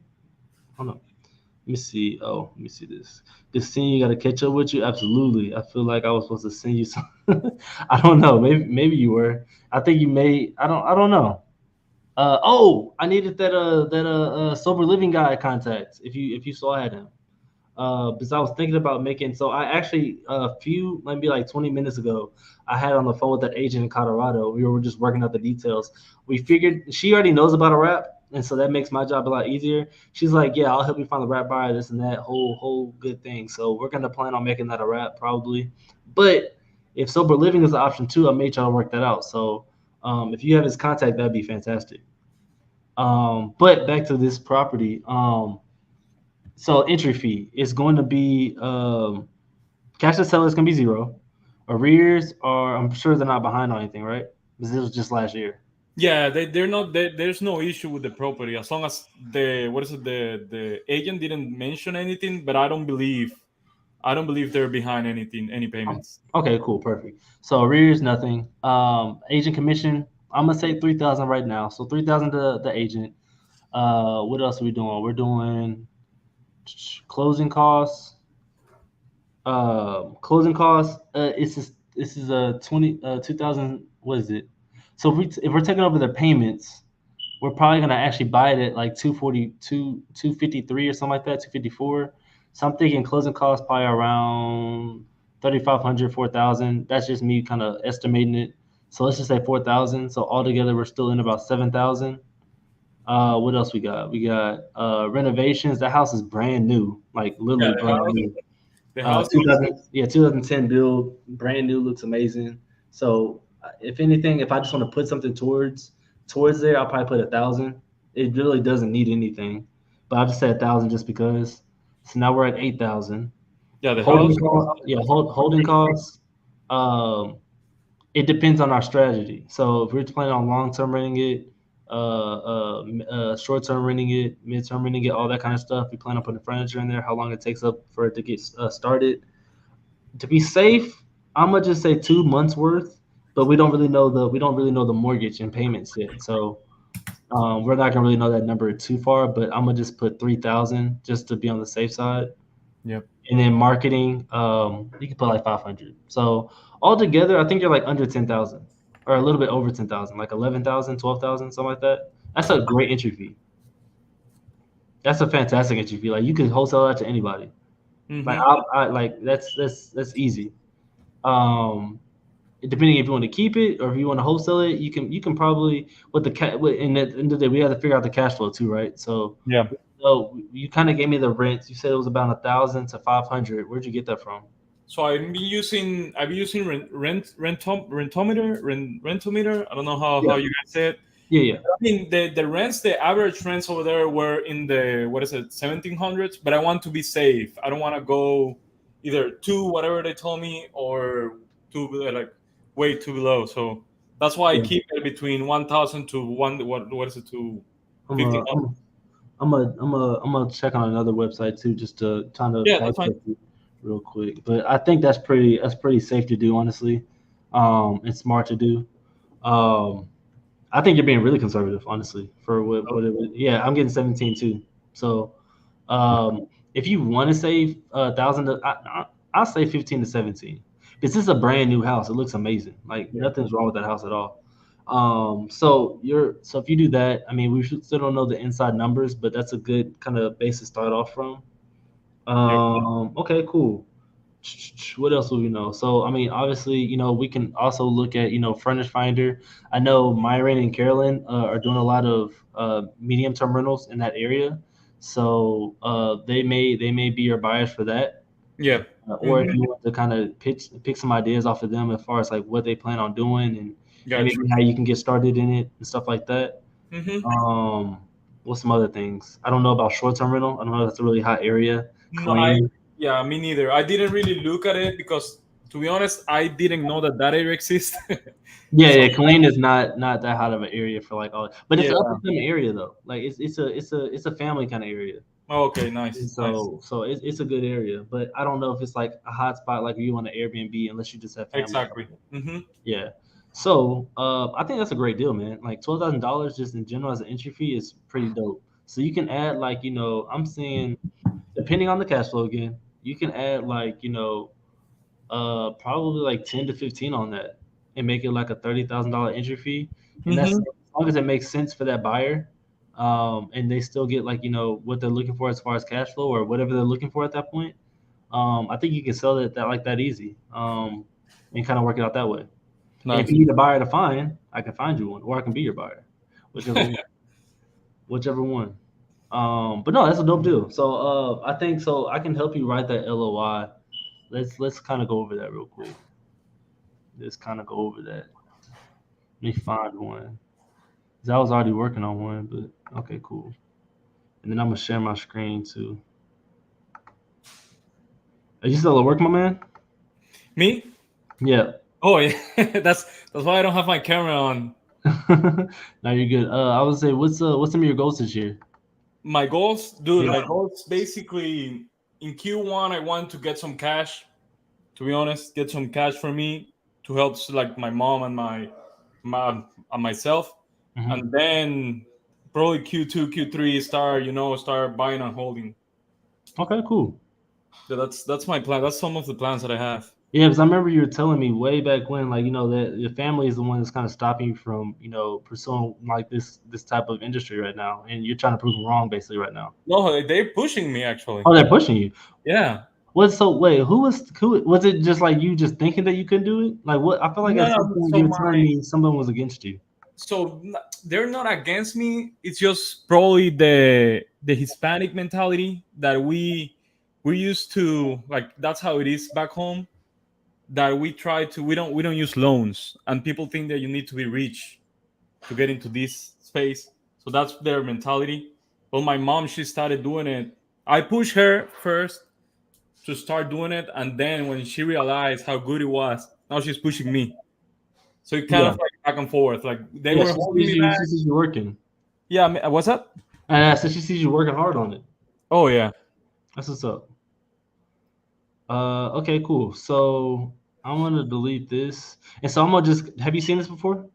Hold on. Let me see. Oh, let me see this. Just seeing you got to catch up with you. Absolutely. I feel like I was supposed to send you some. I don't know. Maybe you were. I think you may. I don't know. I needed that sober living guy contact. If you saw I had him. Because I was thinking about making. So I actually maybe like 20 minutes ago, I had on the phone with that agent in Colorado. We were just working out the details. We figured she already knows about a wrap, and so that makes my job a lot easier. She's like, "Yeah, I'll help you find the wrap buyer, this and that whole good thing." So we're gonna plan on making that a wrap probably. But if sober living is an option too, I may try to work that out. So if you have his contact, that'd be fantastic. But back to this property. So entry fee is going to be cash to seller is going to be 0. Arrears are, I'm sure they're not behind on anything, right? Because this was just last year. Yeah, they're not. There's no issue with the property as long as the agent didn't mention anything. But I don't believe they're behind any payments. Okay, cool, perfect. So arrears, nothing. Agent commission, I'm gonna say 3,000 right now. So 3,000 to the agent. What else are we doing? We're doing closing costs. Closing costs. This is a 2,000. What is it? So if we're taking over their payments, we're probably gonna actually buy it at like 242, 253 or something like that, 254. So I'm thinking closing costs probably around 3,500, 4,000. That's just me kind of estimating it. So let's just say 4,000. So altogether, we're still in about 7,000. What else we got? We got renovations. That house is brand new, like literally the brand house, new. the house 2010 build, brand new, looks amazing. So if anything, if I just want to put something towards there, I'll probably put 1,000. It really doesn't need anything, but I'll just say 1,000 just because. So now we're at 8,000. yeah, the Holding house. costs, holding costs. It depends on our strategy. So if we're planning on long term renting it, short term renting it, mid term renting it, all that kind of stuff. We plan on putting furniture in there. How long it takes up for it to get started. To be safe, I'm gonna just say 2 months worth, but we don't really know the mortgage and payments yet. So we're not gonna really know that number too far. But I'm gonna just put 3,000 just to be on the safe side. Yep. And then marketing, you can put like 500. So altogether, I think you're like under 10,000 or a little bit over 10,000, like 11,000, 12,000, something like that. That's a great entry fee. That's a fantastic entry fee. Like you can wholesale that to anybody. Like I like that's easy. Depending if you want to keep it or if you want to wholesale it, you can probably in the end of the day we have to figure out the cash flow too, right? So yeah. So you kind of gave me the rents. You said it was about 1,000 to 500. Where'd you get that from? So I've been using rentometer. I don't know how you guys say it. Yeah. I mean the rents, the average rents over there were in the 1700s. But I want to be safe. I don't want to go either to whatever they told me or to like way too below. So that's why I keep it between 1,000 to 1,500. I'm gonna check on another website too, just to kind of that's fine. Real quick. But I think that's pretty safe to do, honestly. It's smart to do. I think you're being really conservative, honestly, for what it was. Yeah, I'm getting 17 too. So if you want to save 1,000, I'll say 15 to 17. Because this is a brand new house. It looks amazing. Like nothing's wrong with that house at all. So if you do that, I mean, we still don't know the inside numbers, but that's a good kind of base to start off from. Okay, cool. What else will we know? So, I mean, obviously, we can also look at, Furnish Finder. I know Myron and Carolyn are doing a lot of medium term rentals in that area. So they may be your buyers for that. Yeah. Or if you want to kind of pick some ideas off of them as far as like what they plan on doing and maybe how you can get started in it and stuff like that. What's some other things? I don't know about short-term rental. I don't know if that's a really hot area. Me neither. I didn't really look at it because, to be honest, I didn't know that area exists. Killeen is not that hot of an area for like all, but it's an up-and-coming area though. Like it's a family kind of area. Oh, okay, nice. So it's a good area, but I don't know if it's like a hot spot like you want an Airbnb unless you just have family. Exactly. Yeah. So I think that's a great deal, man. Like $12,000 just in general as an entry fee is pretty dope. So you can add like, I'm seeing, depending on the cash flow again, you can add like, probably like 10 to 15 on that and make it like a $30,000 entry fee. And that's as long as it makes sense for that buyer. And they still get like, what they're looking for as far as cash flow or whatever they're looking for at that point. I think you can sell it that easy and kind of work it out that way. Nice. If you need a buyer to find, I can find you one, or I can be your buyer, whichever one. But no, that's a dope deal. So I think so. I can help you write that LOI. Let's kind of go over that real quick. Let's kind of go over that. Let me find one. I was already working on one, but okay, cool. And then I'm gonna share my screen too. Are you still at work, my man? Me? Yeah. Oh yeah, that's why I don't have my camera on. No, you're good. I would say, what's some of your goals this year? My goals, dude. Yeah. My goals basically in Q1, I want to get some cash. To be honest, get some cash for me to help like my mom and and myself, and then probably Q2, Q3 start buying and holding. Okay, cool. So that's my plan. That's some of the plans that I have. Yeah, because I remember you were telling me way back when, like, that your family is the one that's kind of stopping you from, pursuing like this type of industry right now, and you're trying to prove them wrong basically right now. No, they're pushing me actually. Oh, they're pushing you. Yeah. Who was it? Just like you just thinking that you couldn't do it? Like what? I feel like you were telling me someone was against you. so they're not against me. It's just probably the Hispanic mentality that we're used to. Like that's how it is back home. That we don't use loans, and people think that you need to be rich to get into this space. So that's their mentality. Well, my mom, she started doing it. I pushed her first to start doing it, and then when she realized how good it was, now she's pushing me. So it kind of like back and forth. Like they were holding me back. She sees you working. Yeah, I mean, what's up? And I said she sees you working hard on it. Oh yeah, that's what's up. Okay, cool. So I'm gonna delete this, and so I'm gonna just. Have you seen this before?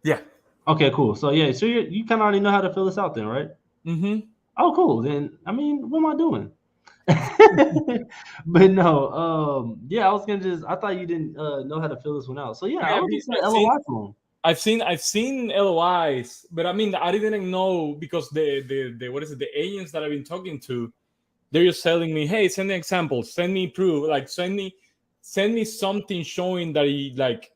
Yeah. Okay, cool. So yeah, so you kind of already know how to fill this out, then, right? Mm-hmm. Oh, cool. Then I mean, what am I doing? But no, yeah, I was gonna just. I thought you didn't know how to fill this one out. So yeah, I would just say LOI to them. I've seen LOIs, but I mean, I didn't know because the what is it? The agents that I've been talking to, they're just telling me, hey, send me examples, send me proof, like send me something showing that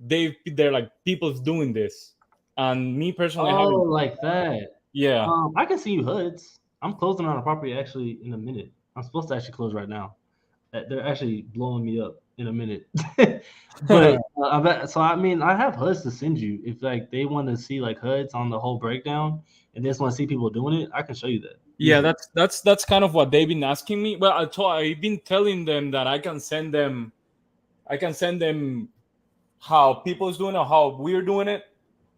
they're like people's doing this, and me personally, like that. Yeah. I can see you HUDs. I'm closing on a property actually in a minute. I'm supposed to actually close right now. They're actually blowing me up in a minute. But so I mean, I have HUDs to send you if like they want to see like HUDs on the whole breakdown and they just want to see people doing it. I can show you that. Yeah, that's kind of what they've been asking me. But I've been telling them that I can send them how people's doing it, how we're doing it,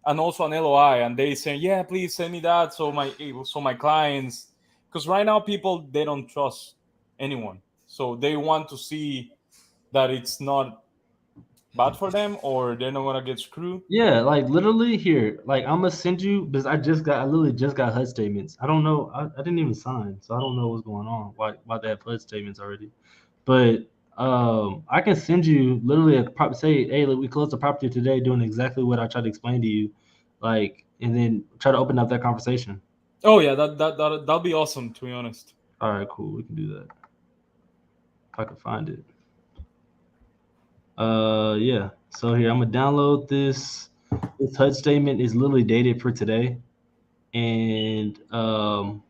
and also an LOI. And they say, yeah, please send me that so my clients, because right now people, they don't trust anyone, so they want to see that it's not bad for them or they're not gonna get screwed. Yeah, like literally here, like I'm gonna send you because I literally just got HUD statements. I don't know, I didn't even sign, so I don't know what's going on. Why they have HUD statements already? But I can send you literally say, hey, look, we closed the property today, doing exactly what I tried to explain to you, like, and then try to open up that conversation. Oh yeah, that'll be awesome, to be honest. All right, cool, we can do that if I can find it. Yeah, so here I'm gonna download this. This HUD statement is literally dated for today, and who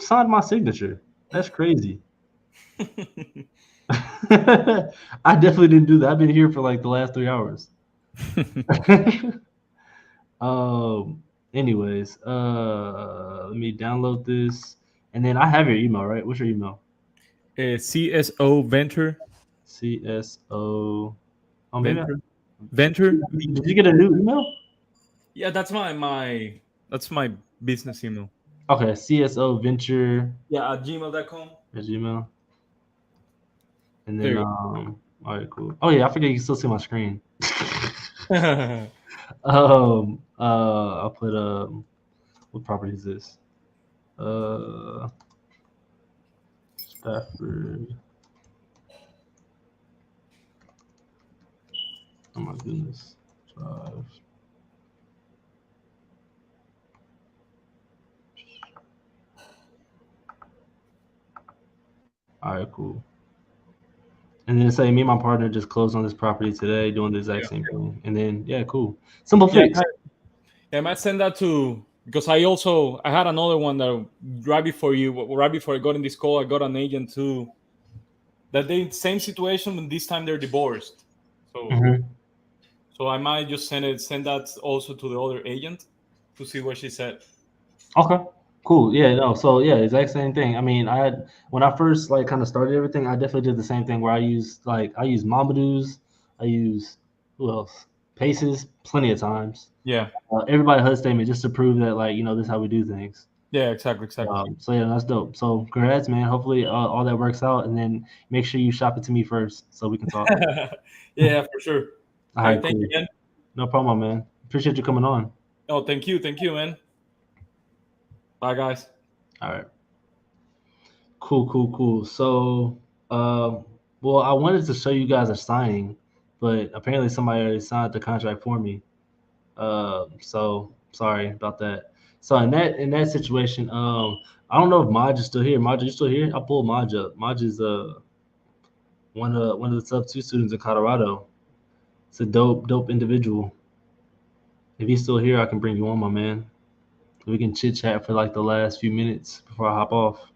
signed my signature? That's crazy. I definitely didn't do that. I've been here for like the last 3 hours. Anyways, let me download this, and then I have your email, right? What's your email? CSO Venture. CSO. Oh, Venture. Did you get a new email? Yeah, that's my business email. Okay, CSO Venture. Yeah, at gmail.com. At Gmail. And then all right, cool. Oh yeah, I forget you can still see my screen. I'll put what property is this? Stafford. Oh my goodness. Drive. All right, cool. And then say me and my partner just closed on this property today, doing the exact same thing. And then cool. Simple fix. I might send that to, because I had another one that right before I got in this call, I got an agent too. That they same situation, but this time they're divorced. So so I might just send that also to the other agent to see what she said. Okay. Cool. Yeah, no. So yeah, exact same thing. I mean, when I first like kind of started everything, I definitely did the same thing where I use Mamadoos, I use who else? Paces, plenty of times. Yeah. Everybody HUD statement just to prove that this is how we do things. Yeah, exactly. So yeah, that's dope. So congrats, man. Hopefully all that works out, and then make sure you shop it to me first so we can talk. Yeah, for sure. All right, thank cool. you again. No problem, man. Appreciate you coming on. Oh, thank you, man. Bye, guys. All right. Cool. So, well, I wanted to show you guys a signing, but apparently somebody already signed the contract for me. So sorry about that. So in that situation, I don't know if Maj is still here. Maj, are you still here? I pulled Maj up. Maj is one of the sub 2 students in Colorado. It's a dope individual. If he's still here, I can bring you on, my man. We can chit chat for like the last few minutes before I hop off.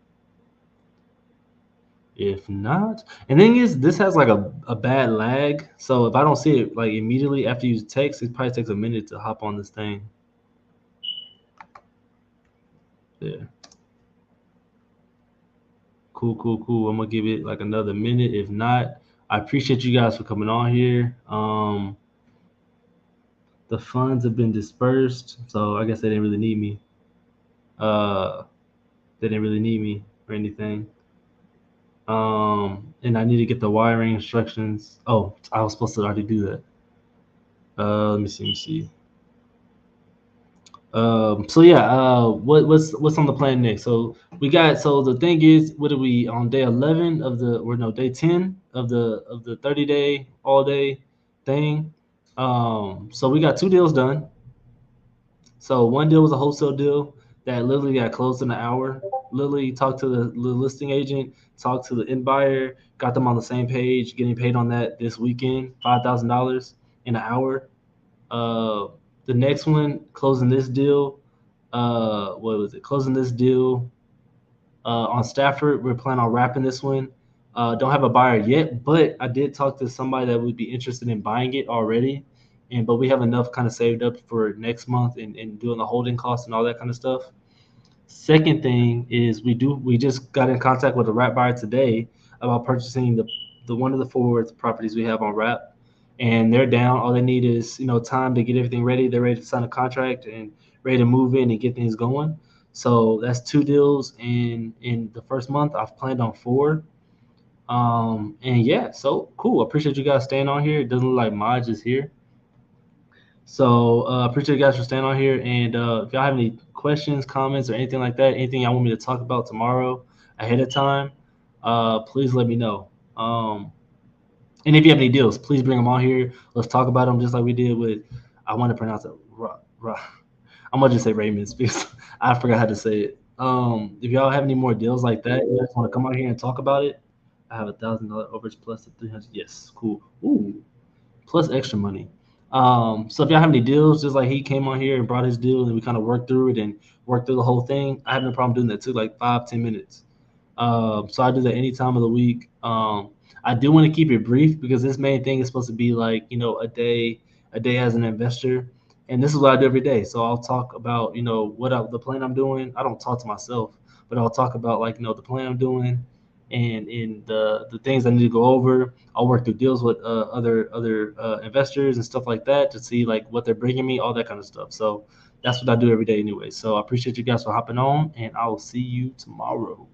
If not, and the thing is, this has like a bad lag. So if I don't see it like immediately after you text, it probably takes a minute to hop on this thing. Yeah. Cool. I'm gonna give it like another minute. If not, I appreciate you guys for coming on here. The funds have been dispersed, so I guess they didn't really need me. They didn't really need me or anything. And I need to get the wiring instructions. Oh, I was supposed to already do that. Let me see. So yeah, what's on the plan next? So the thing is, what are we on day 11 of day 10 of the 30-day all day thing? So we got 2 deals done. So one deal was a wholesale deal that literally got closed in an hour. Literally talked to the listing agent, talked to the end buyer, got them on the same page, getting paid on that this weekend, $5,000 in an hour. The next one, closing this deal. Closing this deal on Stafford. We're planning on wrapping this one. Don't have a buyer yet, but I did talk to somebody that would be interested in buying it already. But we have enough kind of saved up for next month and doing the holding costs and all that kind of stuff. Second thing is we just got in contact with a wrap buyer today about purchasing the one of the 4 properties we have on wrap, and they're down. All they need is time to get everything ready. They're ready to sign a contract and ready to move in and get things going. So that's 2 deals in the first month. I've planned on 4. And yeah, so cool. Appreciate you guys staying on here. It doesn't look like Maj is here. So appreciate you guys for staying on here. And if y'all have any questions, comments, or anything like that, anything y'all want me to talk about tomorrow ahead of time, please let me know. And if you have any deals, please bring them on here. Let's talk about them just like we did with, I want to pronounce it, I'm going to just say Raymond's because I forgot how to say it. If y'all have any more deals like that, you guys want to come out here and talk about it, I have $1,000 overage plus the 300. Yes, cool. Ooh, plus extra money. So if y'all have any deals, just like he came on here and brought his deal and we kind of worked through it and worked through the whole thing, I have no problem doing that. It took like 5-10 minutes. So I do that any time of the week. I do want to keep it brief because this main thing is supposed to be like, a day as an investor. And this is what I do every day. So I'll talk about, the plan I'm doing. I don't talk to myself, but I'll talk about like, the plan I'm doing and the things I need to go over. I'll work through deals with other investors and stuff like that to see like what they're bringing me, all that kind of stuff. So that's what I do every day anyway. So I appreciate you guys for hopping on, and I will see you tomorrow.